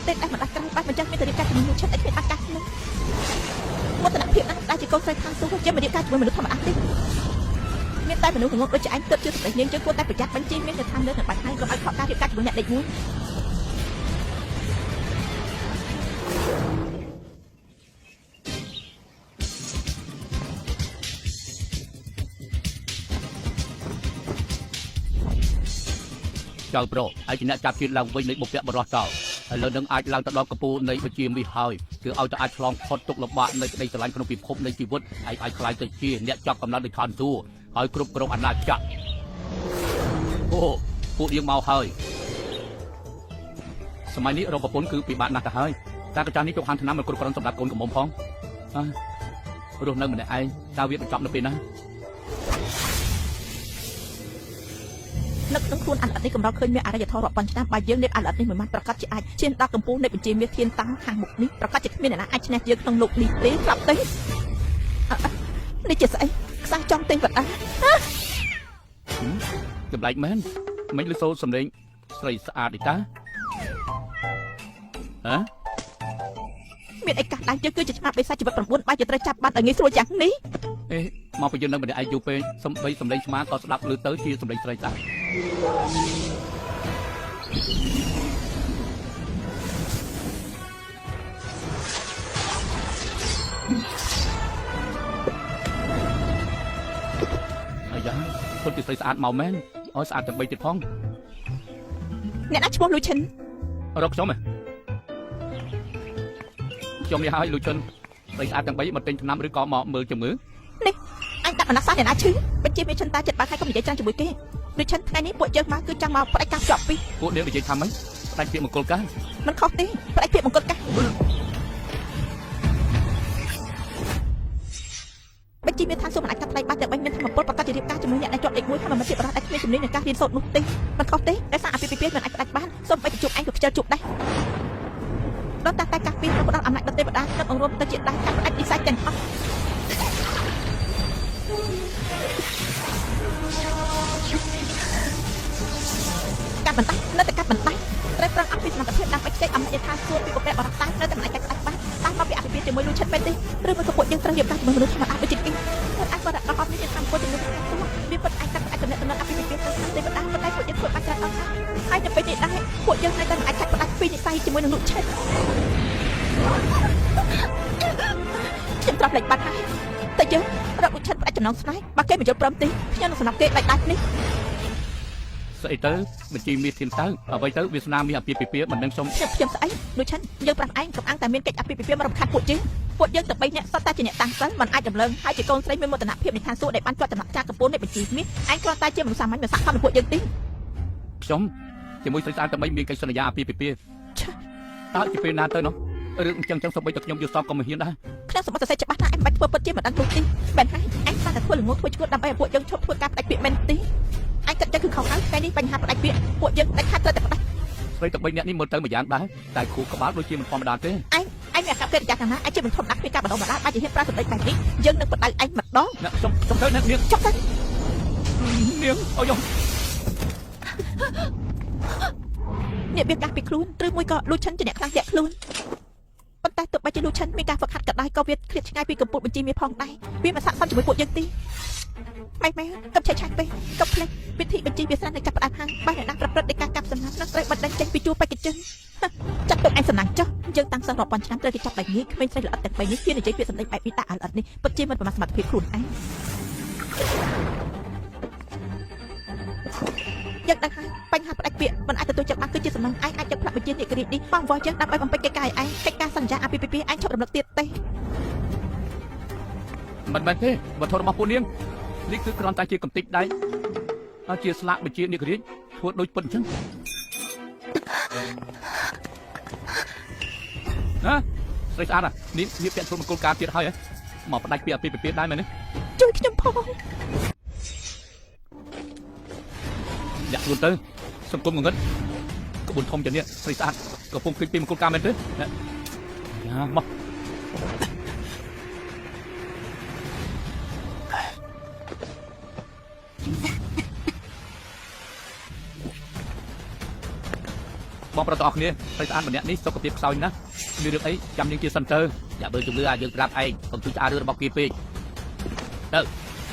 ទេតែមិនដាច់ក្រោយបាត់មិនចឹងមានតែរៀបការជាមួយឈិតអីគ្មានបាត់កាសនឹងមោទនភាពណាស់ដែលជាកូនស្រីខាងស៊ូជាមិនរៀបការជាមួយមនុស្សធម្មតាទេមានតែមនុស្សងងឹតដូចជាឯងទើបជឿសម្ដីនាងជឿគួរតែប្រយ័ត្នបញ្ជីមានតែថាលើនឹងបាច់ហើយកុំឲ្យខកការរៀបការជាមួយអ្នកដេកមួយចៅប្រុសហើយជាអ្នកចាប់ជាតិឡើងវិញនៃបុព្វបុរសចោលហើយលើនឹងអាចឡើងទៅដល់កំពូលនៃវិជាមាសហើយគឺឲ្យតែអាចឆ្លងផុតទុកលំបាកនៃក្តីស្រឡាញ់ក្នុងពិភពនៃជីវិតហើយអាចខ្លាយទៅជាអ្នកចាប់កំណត់នៃខនទូហើយគ្រប់គ្រងអាណាចក្រអូពួកយើងមកហើយសម័យនេះរកប្រពន្ធគឺពិបាកណាស់ទៅហើយតែកចាស់នេះទុកហានឆ្នាំមិនគ្រប់គ្រាន់សម្រាប់កូនកំមុំផងរស់នៅម្នាក់ឯងតើវាបញ្ចប់នៅពេលណានឹកនឹងខ្លួនអាឡិតនេះកម្រឃើញមានអរិយធម៌រាប់ពាន់ឆ្នាំបើយើងលេបអាឡិតនេះមិនបានប្រកាសជាអាចឈានដល់កម្ពស់នៃបញ្ជាមាសធានតាំងខាងមុខនេះប្រកាសជាគ្មានអ្នកណាអាចឈ្នះយើងក្នុងលោកនេះទេស្លាប់ទេនេះជាស្អីខ្សែចំទេវតាចម្លែកមែនមិនលឺសូរសំឡេងស្រីស្អាតនេះតាមានអីកាសឡើងយើងគឺជាឆ្មាបេសាជីវិត9បាយជាត្រូវចាប់បាត់ឲ្យងាយស្រួលយ៉ាងនេះមកពីយើងនៅម្នាក់ឯងយូរពេកសំបីសំឡេងឆ្មាក៏ស្ដាប់ឮទៅជាសំឡេងស្រីស្អាតអាយ៉ាคนទីស្រីស្អាតមកមែនអស់ស្អាតទាំង3ទៀតផងអ្នកណាឈ្មោះលូឈិនរកខ្ញុំខ្ញុំនេះហើយលូឈិនស្រីស្អាតទាំង3មកទិញថ្នាំឬក៏មកមើលជំងឺនេះអញដាក់បណ្ណាសាអ្នកណាឈឺបញ្ជាមានឈិនតាចិត្តបើហើយកុំនិយាយច្រើនជាមួយគេលូឈិនថ្ងៃនេះពួកយើងមកគឺចង់មកផ្ដាច់ការជាប់ពីពួកនាងនិយាយថាម៉េចផ្ដាច់ពាក្យមង្គលការមិនខុសទេផ្ដាច់ពាក្យមង្គលការបញ្ជីមានថាសូមមិនអាចកាត់ថ្លៃបានតែបាញ់មានធម្មពលប្រកាសជារៀបការជាមួយអ្នកដែលជាប់លេខ1ថាមិនជាបរិបទដែលគ្មានជំនាញในការរៀនសូត្រនោះទេមិនខុសទេតែសារអាពាហ៍ពិពាហ៍មិនអាចផ្ដាច់បានសូមបីជួបឯងក៏ខ្ជិលជួបដែរដល់តែកាសពីផ្ដល់អំណាចដល់ទេវតានិងអង្គរំទៅជាដៃកាត់ផ្ដាច់និស័យទាំងអស់កាត់បន្តាច់នៅតែកាត់បន្តាច់ត្រូវប្រឹងអភិសមត្ថភាពដើម្បីខ្ចីអំណាចថាសួរពីបុព្វបុរសតានៅតែមិនអាចកាត់ផ្ដាច់បានតាមមកពីអភិភិជាមួយលូឈិនមែនទេឬមកពួកយើងត្រូវរៀបការជាមួយមនុស្សធម្មតាដូចជាគេគាត់អាចបរិបទអស់នេះជាតាមពួកជំនុំវាពិតអាចកាត់ផ្ដាច់ចំណេះតំណែងអភិភិទៅតាមទេវតាប៉ុន្តែពួកយើងធ្វើបាច់ច្រើនអស់ហើយទៅពេលនេះដែរពួកយើងនៅតែមិនអាចកាត់ផ្ដាច់ពីនិស័យជាមួយនឹងលូឈិនខ្ញុំត្រូវផ្លេចបាត់ហើយតែយើងរកលូឈិនផ្ដាច់ចំណងស្នេហ៍បើគេមិនយល់ព្រមទេខ្ញុំនឹងសំណប់គេដាច់ដាច់នេះស្អីទៅបញ្ជីមាសធានទៅអ្វីទៅវាសនាមាសអាពាហ៍ពិពាហ៍មិនដឹងខ្ញុំស្អីលូឈិនយើងប្រាប់ឯងកុំអាំងតែមានកិច្ចអាពាហ៍ពិពាហ៍មករំខានពួកយើងទៅ3នាក់សុទ្ធតែជាអ្នកតាំងសិនមិនអាចដំឡើងហើយជាកូនស្រីមានមោទនភាពនៃឋានសួគ៌ដែលបានជាប់ចំណាក់ចាកំពូលនៃបញ្ជីមាសឯងគ្រាន់តែជាមនុស្សសាមញ្ញមិនសាក់ខំនឹងពួកយើងទេខ្ញុំជាមួយស្រីស្អាតតែ3មានកិច្ចសន្យាអាពាហ៍ពិពាហ៍តើជាពេលណាទៅនោះរឿងអញ្ចឹងសូម្បីតែខ្ញុំយល់សពក៏មិនហ៊ានដែរខ្ញុំសមុទ្រសេចច្បាស់ថាឯងមិនបាច់ធ្វើពិតជាមិនដឹងនោះទេបែរហើយឯងស្អាតតែធ្វើល្ងធ្វើឈួតដើម្បីឲ្យពួកយើងឈប់ធ្វើការផ្ដាច់ពាក្យមែនទេឯងគិតចឹងគឺខុសហើយថ្ងៃនេះបញ្ហាផ្ដាច់ពាក្យពួកយើងដាច់ខាតត្រូវតែផ្ដាច់ស្រីតែ3នាក់នេះមើលទៅមួយយ៉ាងដែរតែគ្រូក្បាលដូចជាមិនធម្មតាទេឯងមានអាកប្បកិរិយាខាងណាឯងជាមិនធម្មតាគ្មានការបដិបត្តិអាចជាហ៊ានប្រាសម្ដេចបែបនេះយើងនឹងបដៅឯងម្ដងខ្ញុំទៅនាងចុះទៅនាងអូយ៉អ្នកវាកាសពីខ្លួនឬមួយក៏លូឈិនជាអ្នកខ្លាំងតាក់ខ្លួនប៉ុន្តែទោះបីជាលូឈិនមានការហ្វឹកហាត់ក៏ដោយក៏វាឃ្លាតឆ្ងាយពីកម្ពុជាបញ្ជីមាសផងដែរវាមិនស័ក្តិសមជាមួយពួកយើងទេម៉េចកុំឆេះឆាច់ពេកកុំភ្លេចពិធីបញ្ជីវាស្រាននៅចាប់ផ្ដើមហើយបើអ្នកណាប្រព្រឹត្តដោយការកាប់សំណាញ់នឹងត្រូវបណ្ដឹងចេញពីជួរបេក្ខជនចាត់ទុកឯងសំណាញ់ចុះយើងតាំងសិស្សរាប់ពាន់ឆ្នាំត្រូវគេចាប់បែបនេះក្មេងស្រីល្អិតទាំង3នេះជានិយាយពាក្យសម្ដីបែបនេះតាល្អិតនេះពិតជាមិនប្រមាថសមត្ថភាពខ្លួនឯងយើងដឹងហើយបញ្ហាផ្ដាច់ពាក្យមិនអាចទទួលចាប់បានគឺជាសំណងឯងអាចយកផ្លាក់បញ្ជាអ្នកក្រីនេះបងវល់យើងដើម្បីបំពេញកិច្ចការឯងកិច្ចការសន្យាអាពាហ៍ពិពាហ៍ឯងឈប់រំលឹកទៀតទេមិនមែនទេវត្ថុរបស់ពួកនាងនេះគឺគ្រាន់តែជាកំតិចដៃជាស្លាកបញ្ជាអ្នកក្រីធ្វើដូចពិតអញ្ចឹងណាស្រីស្អាតនេះវាពាក់ធ្វើមង្គលការទៀតហើយមកផ្ដាច់ពាក្យអាពាហ៍ពិពាហ៍ដែរមែនទេជួយខ្ញុំផងដាក់ខ្លួនទៅសង្គមងងឹតក្បួនធំជានេះស្រីស្អាតកំពុងគិតពីមង្គលការមែនទេណាមក បងប្រុសទាំងអស់គ្នាត្រូវស្អាតម្នាក់នេះសុខភាពខ្សោយណាស់មានរឿងអីចាំនាងជាសិនទៅอย่าបើជំនឿឲ្យយើងប្រាប់ឯងកុំជួយឆ្អារឿងរបស់គេពេកទៅ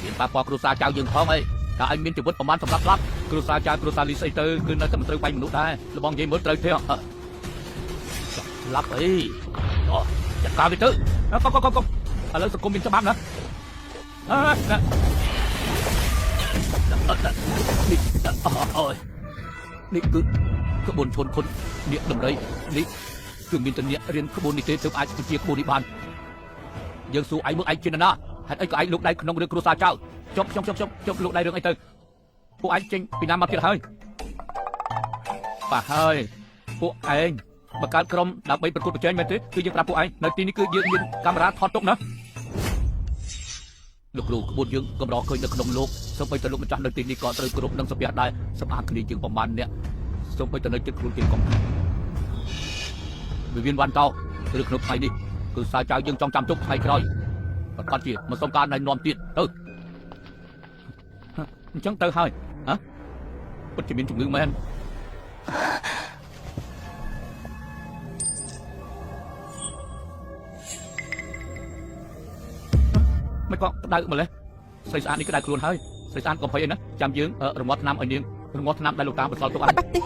មានប៉ះពាល់គ្រួសារចៅយើងផងអីតើឯងមានជីវិតប្រមាណសម្រាប់ស្លាប់គ្រួសារចៅគ្រួសារលីស្អីទៅគឺនៅតែមិនត្រូវបាញ់មនុស្សដែរលបងនិយាយមើលត្រូវទេស្លាប់អីចាក់ការវាទៅកុំឥឡូវសង្គមមានច្បាប់ណានេះគឺក្បួនឈុនខុននេះដំរីនេះគឺមានតនៈរៀនក្បួននេះទេទើបអាចជាក្បួននេះបានយើងសួរឯងមើលឯងជាណាហេតុអីក៏ឯងលោកដៃក្នុងរឿងគ្រួសារចៅចប់លោកដៃរឿងអីទៅពួកឯងចេញពីណាមកទៀតហើយបាទហើយពួកឯងបង្កើតក្រុមដើម្បីប្រកួតប្រជែងមែនទេគឺយើងប្រាប់ពួកឯងនៅទីនេះគឺយើងមានកាមេរ៉ាថតទុកណាលោកគ្រូក្បួនយើងកម្រឃើញនៅក្នុងលោកសូម្បីតែលោកម្ចាស់នៅទីនេះក៏ត្រូវគ្រប់នឹងសុភ័ក្រដែរសម្អាតគ្នាជាងប្រមាណអ្នកសូម្បីតែនៅចិត្តខ្លួនជាងកំវិមានវ៉ាន់តោឬក្នុងថ្ងៃនេះគឺសារចៅយើងចង់ចាំទុកថ្ងៃក្រោយប្រកាសជាមិនសុំការណែនាំទៀតទៅអញ្ចឹងទៅហើយពិតជាមានជំងឺមែនមិនក៏ក្តៅម្លេះស្រីស្អាតនេះក្តៅខ្លួនហើយស្រីស្អាតកុំភ័យអីណាចាំយើងរងាត់ថ្នាំឲ្យនាងរងាត់ថ្នាំដែលលោកតាបន្សល់ទុកឲ្យបាត់ទេ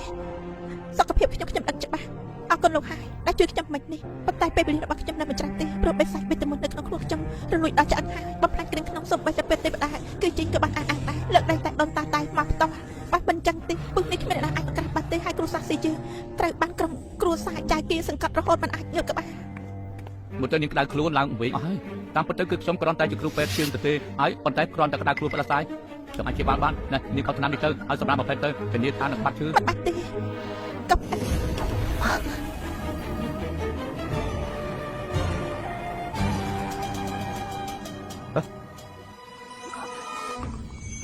សុខភាពខ្ញុំដឹងច្បាស់អរគុណលោកហើយដែលជួយខ្ញុំមិននេះប៉ុន្តែពេលវេលារបស់ខ្ញុំនៅមិនច្រើនទេព្រោះបេសាច់បេតាមុននៅក្នុងខ្លួនខ្ញុំរលួយដល់ឆ្អឹងហើយបំផ្លាញគ្រឿងក្នុងសុំបីតែពេលទេវតាគឺចេញក៏បានអានដែរលើកដៃតែដូនតាតែមកផ្ដោះបាត់មិនចឹងទេពុកនេះគ្មានអ្នកណាអាចក្រាស់បាត់ទេហើយគ្រួសារស៊ីជើត្រូវបានក្រុមគ្រួសារចាយគេសង្កត់រហូតមិនអាចងើបក្បាលមកទៅនាងក្តៅខ្លួនឡើងវិញអស់ហើយតាមពិតទៅគឺខ្ញុំគ្រាន់តែជាគ្រូពេទ្យជាងទៅទេហើយប៉ុន្តែគ្រាន់តែក្តៅខ្លួនផ្ដាសាយខ្ញុំអាចជាបានណានាងខំឆ្នាំនេះទៅហើយសម្រាប់ប្រភេទទៅធានាថានឹងបាត់ឈឺបាត់ទេកុំ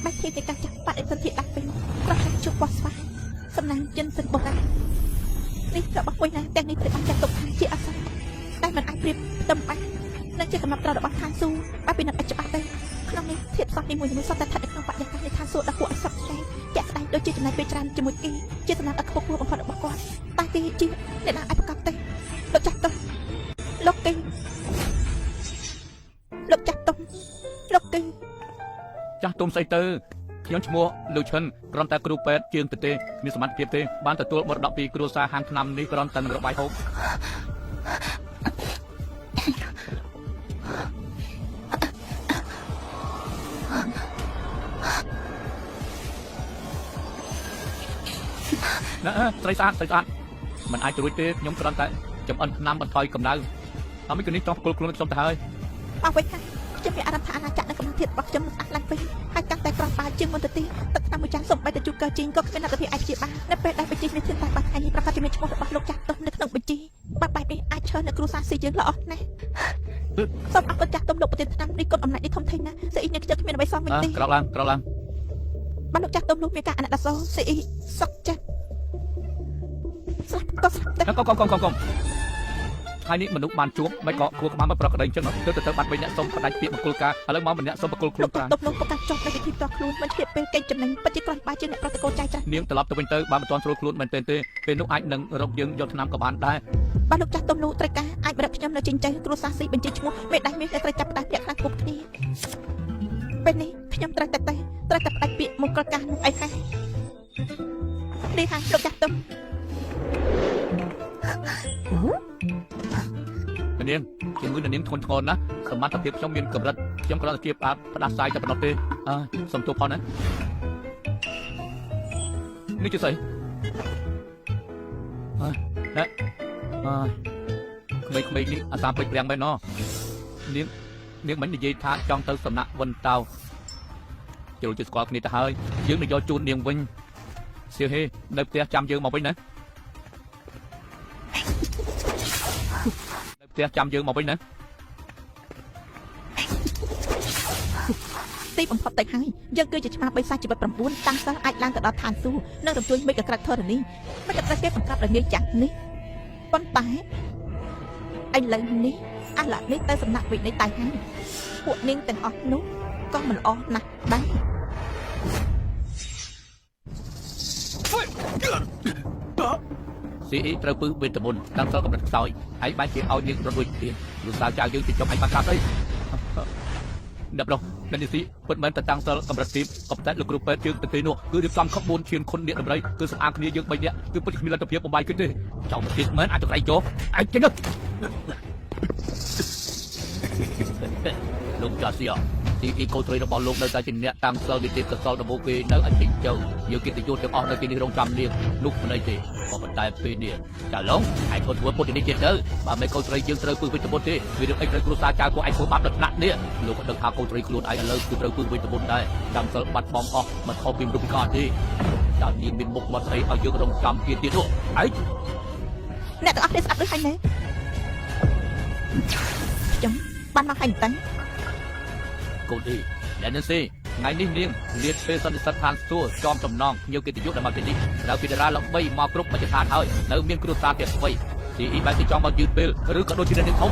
បាច់ជាការចាក់បដិសន្ធិដាក់វិញប្រហែលជប់បោះស្វាយសំណាងចិនសិនបុរាណនេះរបស់មួយណាទាំងនេះត្រូវបានចាត់ទុកថាជាអសរតែមិនអាចប្រៀបផ្ទឹមបាននឹងជាកំណត់ត្រូវរបស់ឋានសួគ៌បែបពីនឹងអិចច្បាស់ទៅក្នុងនេះធាតុផ្សំនីមួយៗសុទ្ធតែស្ថិតនៅក្នុងបរិយាកាសនៃឋានសួគ៌ដ៏គួរឲ្យសប្តិជាក់ស្ដែងដូចជាចំណែកពេលច្រើនជាមួយគេជាសំណាក់ដ៏ខ្ពស់បំផុតរបស់គាត់តែគេជាអ្នកណាអាចប្រកបទេលោកចាស់ទុំលោកគេលោកចាស់ទុំលោកគេចាស់ទុំស្អីទៅខ្ញុំឈ្មោះលោកឈិនគ្រាន់តែគ្រូពេទ្យជាងទៅទេមានសមត្ថភាពទេបានទទួលមរតកពីគ្រួសារហាងឆ្នាំនេះគ្រាន់តែនឹងរបាយហូបណាស្រីស្អាតមិនអាចរួចទេខ្ញុំគ្រាន់តែចំអិនឆ្នាំបន្ថយកម្ដៅហើយមិនគនេះចង់គល់ខ្លួនខ្ញុំទៅហើយអស់វិញហើយខ្ញុំមានអារម្មណ៍ថាអាណាចក្រនៅកម្ពុជារបស់ខ្ញុំនឹងស្អាតឡើងវិញហើយកាន់តែក្រោះបាជាងមុនទៅទៀតទឹកឆ្នាំមួយចានសុំបីតែជួបកើជីងក៏គ្មានលទ្ធភាពអាចជាបាននៅពេលដែលបញ្ជីនេះធានតែបាត់ថ្ងៃនេះប្រកាសជាមានឈ្មោះរបស់លោកចាស់ទុំនៅក្នុងបញ្ជីបាត់បែបនេះអាចឈើនៅគ្រួសារស៊ីយើងល្អណាស់សូមអរគុណចាស់ទុំលោកប្រធានឆ្នាំនេះគុណអំណាចនេះធំធេងណាស់ស្អីនេះខ្ញុំគ្មានអ្វីសោះវិញទេក្រោកឡើងបានលោកចាស់ទុំលោកមានការអាណិតដល់ស្អីសុកចិត្តស្លាប់ក៏ស្លាប់ដែរកុំថ្ងៃនេះមនុស្សបានជួបមិនក៏គួរក្បាលមកប្រកដីអញ្ចឹងទៅបាត់វិញអ្នកសុំផ្ដាច់ពាក្យបង្គោលការឥឡូវមកម្នាក់សុំបង្គោលខ្លួនប្រាណទុំលោកប្រកាសចុះនៅវិធីផ្ទាល់ខ្លួនមិនធៀបពេលកេងចំណេញពិតជាគ្រាន់បើជាអ្នកប្រតិកោចាយចាស់នាងត្រឡប់ទៅវិញទៅបានមិនទាន់ស្រួលខ្លួនមែនទេពេលនោះអាចនឹងរកយើងយកឆ្នាំក៏បានដែរបាទលោកចាស់ទុំលោកត្រូវការអាចបរិបខ្ញុំនៅចិញ្ចៃគ្រួសារស៊ីបញ្ជីឈ្មោះមេដៃមានតែត្រូវចាប់ផ្ដាច់ពាក្យខ្លាំងគ្រប់គ្នាពេលនេះខ្ញុំត្រូវតែផ្ដាច់ពាក្យមង្គលការនោះអីហើយនេះហើយលោកចាស់ទុំនាងជំងឺនាងធ្ងន់ធ្ងរណាស់សមត្ថភាពខ្ញុំមានកម្រិតខ្ញុំគ្រាន់តែជាផ្ដាសាយតែប៉ុណ្ណោះទេសុំទោសផងណានេះជាស្អីក្មេងៗនេះអាសាពេជ្រប្រាំងមែនណនាងមិននិយាយថាចង់ទៅសំណាក់វិនតោចូលជាស្គាល់គ្នាទៅហើយយើងនឹងយកជូននាងវិញសៀវហេនៅផ្ទះចាំយើងមកវិញណាផ្ទះចាំយើងមកវិញណាទីបំផុតទៅហើយយើងគឺជាឆ្មាបិសាចជីវិត9តាំងសិលអាចឡើងទៅដល់ឋានសួគ៌និងរំជួយមេឃក្រាក់ធរណីមិនត្រូវគេបង្កាប់រងាចាស់នេះប៉ុន្តែឥឡូវនេះអាឡានេះទៅសំណាក់វិន័យតៃហើយពួកនាងទាំងអស់នោះក៏មិនអស់ណាស់ដែរ ស៊ីអ៊ីត្រូវពឹងវេទមន្តតាមសិលកម្រិតខ្សោយហើយបានជាឲ្យនាងរត់រួចទៀតគ្រូសាចៅយើងជិះចុះឲ្យបានកាត់អីអ្នកប្រុសអ្នកនេះស៊ីពិតមែនតែតាំងសិលកម្រិតទីក៏តែលោកគ្រូពេទ្យយើងទៅទីនោះគឺរៀបចំខប4ឈានខុនអ្នកដំរីគឺសម្អាតគ្នាយើង3នាក់គឺពិតគ្មានលទ្ធភាពបំបាយគិតទេចង់ទៀតមែនអាចទៅក្រៃចុះអាចចេញលោកចាស៊ីទីអ៊ីកូត្រីរបស់លោកនៅតែជាអ្នកតាំងសិលវិទ្យាកសលដំបូងគេនៅអញ្ចឹងចៅយើងកិត្តិយសទាំងអស់នៅទីនេះរងចាំនាងនោះមិនអីទេក៏ប៉ុន្តែពេលនេះចាឡុងឯងក៏ធ្វើពុតនេះទៀតទៅបើមិនកូត្រីយើងត្រូវពឹងវិទ្យាមន្តទេវារឿងអីត្រូវគ្រួសារចៅពួកឯងធ្វើបាបដល់ថ្នាក់នេះលោកក៏ដឹងថាកូត្រីខ្លួនឯងឥឡូវគឺត្រូវពឹងវិទ្យាមន្តដែរតាំងសិលបាត់បង់អស់មិនខុសពីរូបកាទេតើនាងមានមុខមាត់ស្អីឲ្យយើងរងចាំទៀតនោះឯងអ្នកទាំងអស់គ្នាស្ដាប់ដូចហើយណែខ្ញុំបានមកហើយមិនតាំងកូនអ៊ីអ្នកនេះស៊ីថ្ងៃនេះនាងលាតពេលសន្និសីទឋានសួគ៌ចំចំណងញើកិត្តិយសដល់មកទីនេះក្រៅពីតារាល្បីមកគ្រប់មជ្ឈដ្ឋានហើយនៅមានគ្រួសារទៀតអ្វីទីអ៊ីបែរទៅចង់មកយឺតពេលឬក៏ដូចជានាងធំ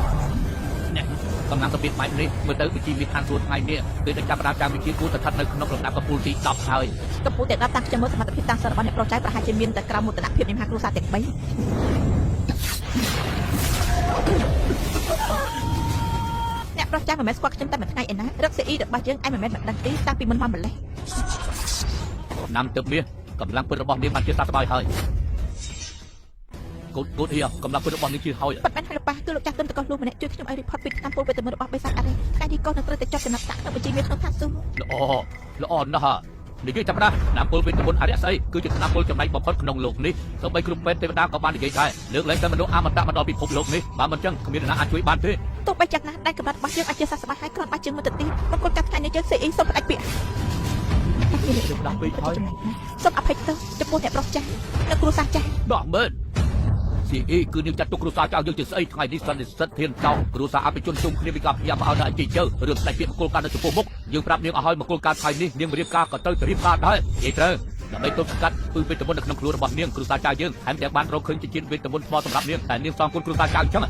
អ្នកកំពុងសម្ភារបែបនេះមើលទៅវិជាមានឋានសួគ៌ថ្ងៃនេះគឺតែចាប់ផ្ដើមការវិជាគួរស្ថិតនៅក្នុងលំដាប់កំពូលទី10ហើយកំពូលទី10តាំងខ្ញុំមើលសមត្ថភាពតាំងសិលរបស់អ្នកប្រុសចៅប្រហែលជាមានតែក្រៅមោទនភាពនៃមហាគ្រួសារទាំង3ប្រុសចាស់មិនមែនស្គាល់ខ្ញុំតែមួយថ្ងៃឯណារឹកស៊ីអ៊ីរបស់យើងឯងមិនមែនមិនដឹងទេតាំងពីមុនមកម្លេះណាំទឹកមាសកម្លាំងពុតរបស់នាងបានជាសះស្បើយហើយកូនអ៊ីកម្លាំងពុតរបស់នាងជាហើយប៉ាត់បានហើយលោកប៉ាគឺលោកចាស់ទុំតកោះលូម្នាក់ជួយខ្ញុំឲ្យរីផតពីតាមពលវេទមន្តរបស់បេសាទអរិយថ្ងៃនេះកូននឹងត្រូវតែចុះចំណាត់តាក់នៅបញ្ជីមានក្នុងឋានសួគ៌ល្អណាស់និយាយចាប់ណាតាមពលវេទមន្តអរិយស្អីគឺជាតាមពលចំណៃបំផុតក្នុងលោកនេះសូម្បីគ្រប់ពេទ្យទេវតាក៏បាននិយាយដែរលើកលែងតែមនុស្សអមតៈមកដល់ពិភពលោកនេះបើមិនចឹងគ្មានអ្នកណាអាចជួយបានទេទោះបីយ៉ាងណាដែរកម្រិតរបស់យើងអាចជាសះស្បើយហើយគ្រាន់បើជាងមុនទៅទៀតបង្គោលកាត់ថ្ងៃនេះយើងសេអ៊ីសុំផ្ដាច់ពាក្យដល់ពេកហើយសុំអភ័យទៅចំពោះអ្នកប្រុសចាស់អ្នកគ្រួសារចាស់ដល់មើលស៊ីអ៊ីគឺនាងចាត់ទុកគ្រួសារចៅយើងជាស្អីថ្ងៃនេះសន្និសីទធានចៅគ្រួសារអភិជនជុំគ្នាវិការយ៉ាប់ឲ្យដល់អីជើរឿងផ្ដាច់ពាក្យមង្គលការនៅចំពោះមុខយើងប្រាប់នាងឲ្យមង្គលការថ្ងៃនេះនាងរៀបការក៏ទៅរៀបការដែរនិយាយត្រូវដើម្បីទប់ស្កាត់ពឹងវេទមន្តនៅក្នុងខ្លួនរបស់នាងគ្រួសារចៅយើងហើយតែបានរកឃើញជាវេទមន្តថ្មសម្រាប់នាងតែនាងសងគុណគ្រួសារចៅអញ្ចឹង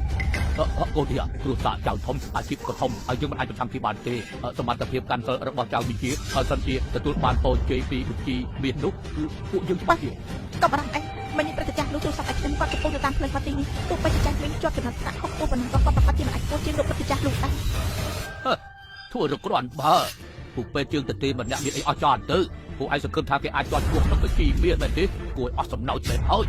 កូននេះគ្រួសារចៅធំអាជីពក៏ធំហើយយើងមិនអាចប្រឆាំងពីបានទេសមត្ថភាពកាន់សិលរបស់ចៅវិជាហើយសិនជាទទួលបានពរជ័យពីវិជាមាននោះគឺពួកយើងច្បាស់ទេក៏បារម្ភអីមិនមានប្រតិចាស់លោកទូរស័ព្ទឲ្យខ្ញុំគាត់កំពុងទៅតាមផ្លូវគាត់ទីនេះទោះបីជាចាស់មានជាប់ចំណាត់ថ្នាក់ខុសពោះប៉ុណ្ណឹងក៏គាត់ប្រកាសជាមិនអាចពោះជាលោកប្រតិចាស់លោកដែរធ្វើរក្រន់បើពួកពេទ្យជើងទៅទេម្នាក់មានអីអស់ចោលទៅពួកឯងសង្ឃឹមថាគេអាចជាប់ឈ្មោះក្នុងវិជាមានមែនទេគួរឲ្យអស់សំណោចទៅហើយ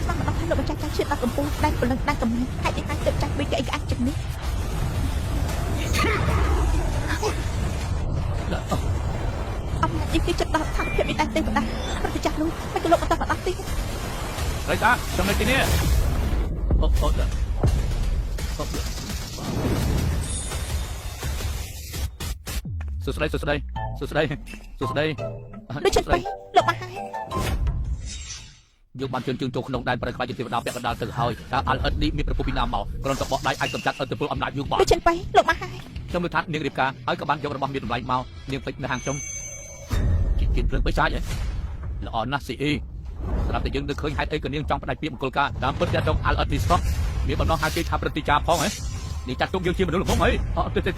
មកដល់ហើយលោកចាស់ចាស់ឈៀតដល់កំពូលដែកពលឹងដែកកំណែហេតុនេះអាចទៅចាស់វិញគេអីក្អាក់ចិត្តនេះអមនេះគេចិត្តដល់ស្ថានភាពនេះដែរទេបណ្ដាប្រតិចាស់លោកមិនក៏លោកបន្តបន្តទៀតរៃតាចំណុចទីនេះអូសួស្ដីដូចចិត្តទៅលោកមកហើយយើងបានជឿនជើងចូលក្នុងដែនប្រតិខ្លាចជាទេវតាពាក់កណ្ដាលទៅហើយតើ LSD មានប្រភពពីណាមកគ្រាន់តែបោះដៃអាចកម្ចាត់ឥទ្ធិពលអំណាចយើងបានដូចចិត្តទៅលោកមកហើយខ្ញុំលើថានាងរៀបការហើយក៏បានយករបស់មានតម្លៃមកនាងពេជ្រនៅហាងខ្ញុំជាតិភ្លើងបិសាចល្អណាស់ស៊ីអ៊ីស្រាប់តែយើងនឹកឃើញហេតុអីក៏នាងចង់ផ្ដាច់ពាក្យមង្គលការតាមពិតតែចង់ LSD សោះមានបំណងហៅគេថាប្រតិចារផងហ៎នេះចាត់ទុកយើងជាមនុស្សល្ងងហី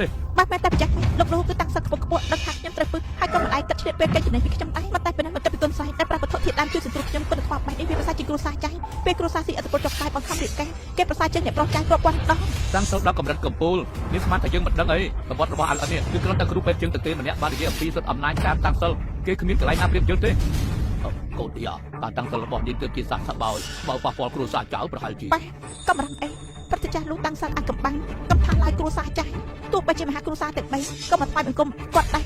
ទេបាទតែប្រចាំលោកគឺតាំងសឹកខ្ពស់ដឹងថាខ្ញុំត្រូវពឹសហើយក៏មិនអាចកាត់ឆ្លៀតពេលកិច្ចចំណេញពីខ្ញុំដែរមកតែប៉ុណ្ណឹងមិនគិតពីគុណសាយតែប្រាវត្ថុធាតុដើមជួយសង្គ្រោះខ្ញុំគុណធម៌បែបនេះវាប្រសើរជាគ្រួសារចាស់ពេលគ្រួសារស៊ីអត្តពលចុះកាយបង្ខំរៀបការគេប្រសើរជាងអ្នកប្រុសចាស់គ្រប់ពាន់ដងតាំងសិលដល់កម្រិតកំពូលនេះស្មានតែយើងមិនដឹងអីប្រវត្តិរបស់ LS នេះគឺគ្រាន់តែគ្រូពេទ្យជើងទៅទេម្នាក់បាននិយាយអំពីសិទ្ធិអំណាចការតាំងសិលគេគ្មានកន្លែងណាប្រៀបយើងទេកូនទីការតាំងសិលរបស់នាងគឺជាសះស្បើយបើប៉ះពាល់គ្រួសារចៅប្រហែលជាបាទកំរំអីប្រតិចាស់លោកតាំងសិលអាចកំបាំងកំថាឡើយគ្រួសារចាស់ទោះបីជាមហាគ្រួសារទាំង3ក៏មិនថ្វាយបង្គំគាត់ដែរ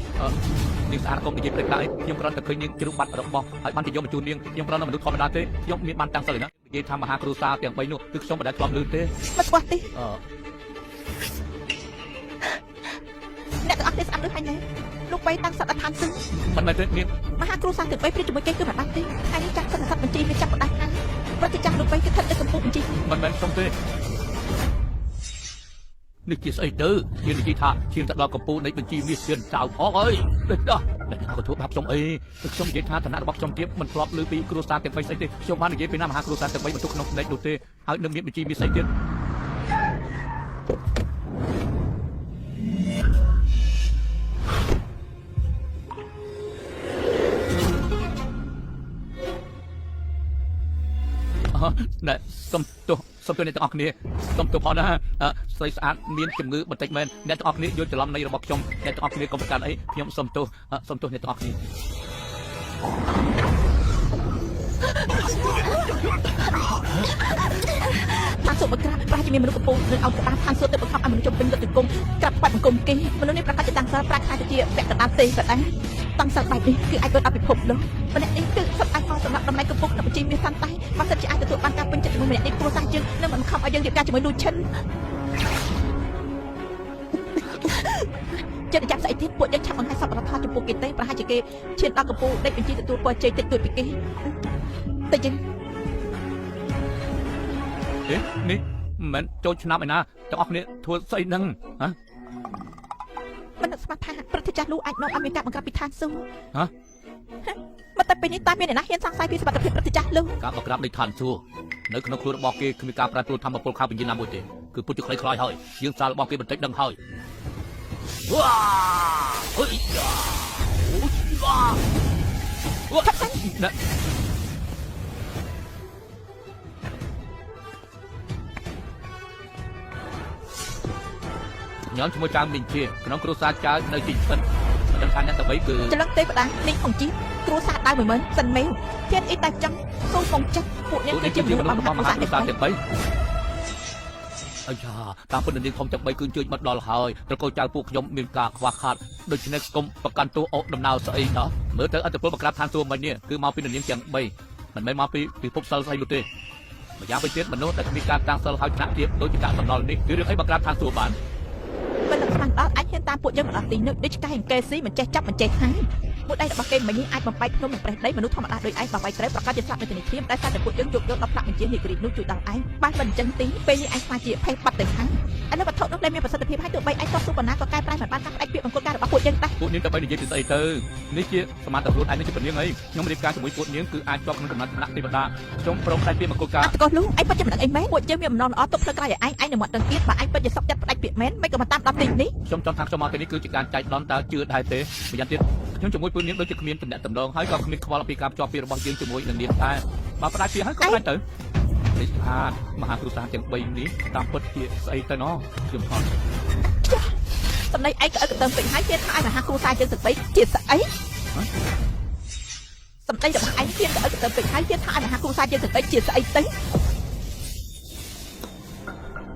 នាងស្អាតកុំនិយាយព្រឹកដែរខ្ញុំគ្រាន់តែឃើញនាងជ្រុះបាត់របស់ហើយបានទៅយកមកជូននាងខ្ញុំគ្រាន់តែមនុស្សធម្មតាទេខ្ញុំមានបានតាំងសិលណានិយាយថាមហាគ្រួសារទាំង3នោះគឺខ្ញុំមិនដែលធ្លាប់ឮទេមិនស្គាល់ទេអ្នកទាំងអស់គ្នាស្អាតដូចហើយណែលោកបីតាំងសិលអត់ឋានសឹងមិនមែនទេនាងមហាគ្រួសារទាំង3ព្រៀបជាមួយគេគឺមិនបានទេហើយនេះចាស់សន្និសីទបញ្ជីវាចាប់ផ្ដាច់ហើយប្រតិចាស់លោកបីគឺស្ថិតនៅកំពូលបញ្ជីមិនមែនខ្ញុំទេនេះជាស្អីទៅជានិយាយថាឈានទៅដល់កំពូលនៃបញ្ជីមាសជឿនចៅផងអើយដូចដោះក៏ធ្វើបាបខ្ញុំអីខ្ញុំនិយាយថាឋានៈរបស់ខ្ញុំទៀតមិនធ្លាប់ឮពីគ្រួសារទាំង3ស្អីទេខ្ញុំបាននិយាយពីណាមហាគ្រួសារទាំង3បន្ទុកក្នុងផ្នែកនោះទេហើយនឹងមានបញ្ជីមាសស្អីទៀត ណែសុំទោសអ្នកទាំងអស់គ្នាសុំទោសផងណាស្រីស្អាតមានជំងឺបន្តិចមែនអ្នកទាំងអស់គ្នាយល់ច្រឡំនៃរបស់ខ្ញុំអ្នកទាំងអស់គ្នាកុំប្រកាន់អីខ្ញុំសុំទោសអ្នកទាំងអស់គ្នាថាសុបក្រាបប្រាជាមានមនុស្សកំពុងនឹងអង្គការថាសុទៅបង្ខំឲ្យមនុស្សជុំវិញទៅគុំក្រាបបាត់បង្គំគេមនុស្សនេះប្រកាសជាតាំងសិលប្រាក់ថាជាពាក់កណ្ដាលទេក៏ដែរតាំងសិលបែបនេះគឺអាចទៅដល់ពិភពលោកម្នាក់នេះគឺសុទ្ធអាចផងសម្រាប់តម្លៃកំពុងនៅបញ្ជីមានសន្តាយបើសិនជាអាចទទួលបានការពេញចិត្តជាមួយម្នាក់នេះគ្រួសារយើងនឹងមិនខំឲ្យយើងរៀបការជាមួយលូឈិនចិត្តចាប់ស្អីទៀតពួកយើងឆាប់បង្ហាញសពរដ្ឋចំពោះគេទេប្រហែលជាគេឈានដល់កំពូលដេកបញ្ជីទទួលពរជ័យតិចតួចពីគេតែយើងនេះមិនចូលឆ្នាំឯណាទាំងអស់គ្នាធ្វើស្អីហ្នឹងហ៎មិនស្មានថាព្រឹទ្ធចាស់លូអាចនាំឲ្យមានការបង្ក្រាបពីឋានសួគ៌ហ៎មកតែពេលនេះតើមានអ្នកណាហ៊ានសង្ស័យពីសមត្ថភាពព្រឹទ្ធចាស់លូការបង្ក្រាបនៃឋានសួគ៌នៅក្នុងខ្លួនរបស់គេគ្មានការប្រែប្រួលធម្មពលខាងវិញ្ញាណណាមួយទេគឺពុតជាខ្លីៗហើយយើងសាររបស់គេបន្តិចដឹងហើយវ៉ាអុយយ៉ាអូវ៉ាអូកាប់សាច់ញ៉ាំជាមួយចាមមីងជាក្នុងគ្រួសារចៅនៅទីស្ពិនមិនដឹងថាអ្នកទៅបីគឺច្រឡឹងទេបដានេះអង្គជីគ្រួសារដៅ10000សិនមេវទៀតអីតែចឹងសូមកងចិត្តពួកអ្នកគឺជាមនុស្សរបស់មហាគ្រួសារទាំង3អាយ៉ាតាមពិតនាងធំទាំង3គឺជួយមកដល់ហើយត្រកូលចៅពួកខ្ញុំមានការខ្វះខាតដូច្នេះកុំប្រកាន់ទោសអូដំណើរស្អីណោះមើលទៅអត្តពលបង្ក្រាបឋានសួគ៌មិញនេះគឺមកពីនាងទាំង3មិនមែនមកពីពិភពសិលស្អីនោះទេម្យ៉ាងវិញទៀតមនុស្សដែលមានការតាំងសិលហើយថ្នាក់ទៀតដូចជាការសំណល់នេះគឺរឿងអីបង្ក្រាបឋានសួគ៌បានមិនស្មានដល់អាចហ៊ានតាមពួកយើងមកដល់ទីនោះដូចកាយកេស៊ីមិនចេះចាប់មិនចេះហាយមួយដៃរបស់គេមិញនេះអាចបំបែកភ្នំនិងប្រេះដីមនុស្សធម្មតាដូចឯងបើបែកត្រូវប្រកាសជាស្លាប់នៅទីនេះព្រាមតែសារតែពួកយើងយកដល់ផ្លាកបញ្ជាហេក្រីនោះជួយដល់ឯងបានមិនអញ្ចឹងទេពេលនេះឯងខ្លាចជាភ័យបាត់ទៅហើយឥឡូវវត្ថុនោះលែងមានប្រសិទ្ធភាពហើយទោះបីឯងតស៊ូប៉ុណ្ណាក៏កែប្រែមិនបានការផ្ដាច់ពាក្យបង្គោលការរបស់ពួកយើងដែរពួកនាងទៅបីនិយាយពីស្អីទៅនេះជាសមត្ថភាពខ្លួនឯងនេះជាពនាងអីខ្ញុំរៀបការជាមួយពួកនាងគឺអាចជាប់ក្នុងកំណត់ឋានៈទេវតាខ្ញុំព្រមផ្ដាច់ពាក្យបង្គោលការអត់ក៏លូឯងពិតជាមិនដឹងអីមែនពួកយើងមានបំណងល្អទុកផ្លូវក្រោយឲ្យឯងនឹងមកដឹងទៀតបើឯងពិតជាសុខចិត្តផ្ដាច់ពាក្យមែនមិនក៏មកតាមដល់ទីនេះខ្ញុំចង់ថាខ្ញុំមកទីនេះគឺជាការចែកដន្យតើជឿដែរទេម្យ៉ាងទៀតខ្ញុំជាមួយពួកនាងដូចជាគ្មានតំណែងតំណងហើយក៏គ្មានខ្វល់អំពីការភ្ជាប់ពាក្យរបស់យើងជាមួយនឹងនាងតែបើផ្ដាច់ពាក្យហើយក៏ផ្ដាច់ទៅនេះថាមហាគ្រួសារទាំង3នេះតាមពិតជាស្អីទៅណោះខ្ញុំថតសម្ដីឯងក៏អត់ទៅពេញហើយទៀតថាឲ្យមហាគ្រួសារយើងទាំង3ជាស្អីសម្ដីរបស់ឯងទៀតក៏អត់ទៅពេញហើយទៀតថាឲ្យមហាគ្រួសារយើងទាំង3ជាស្អីទៅ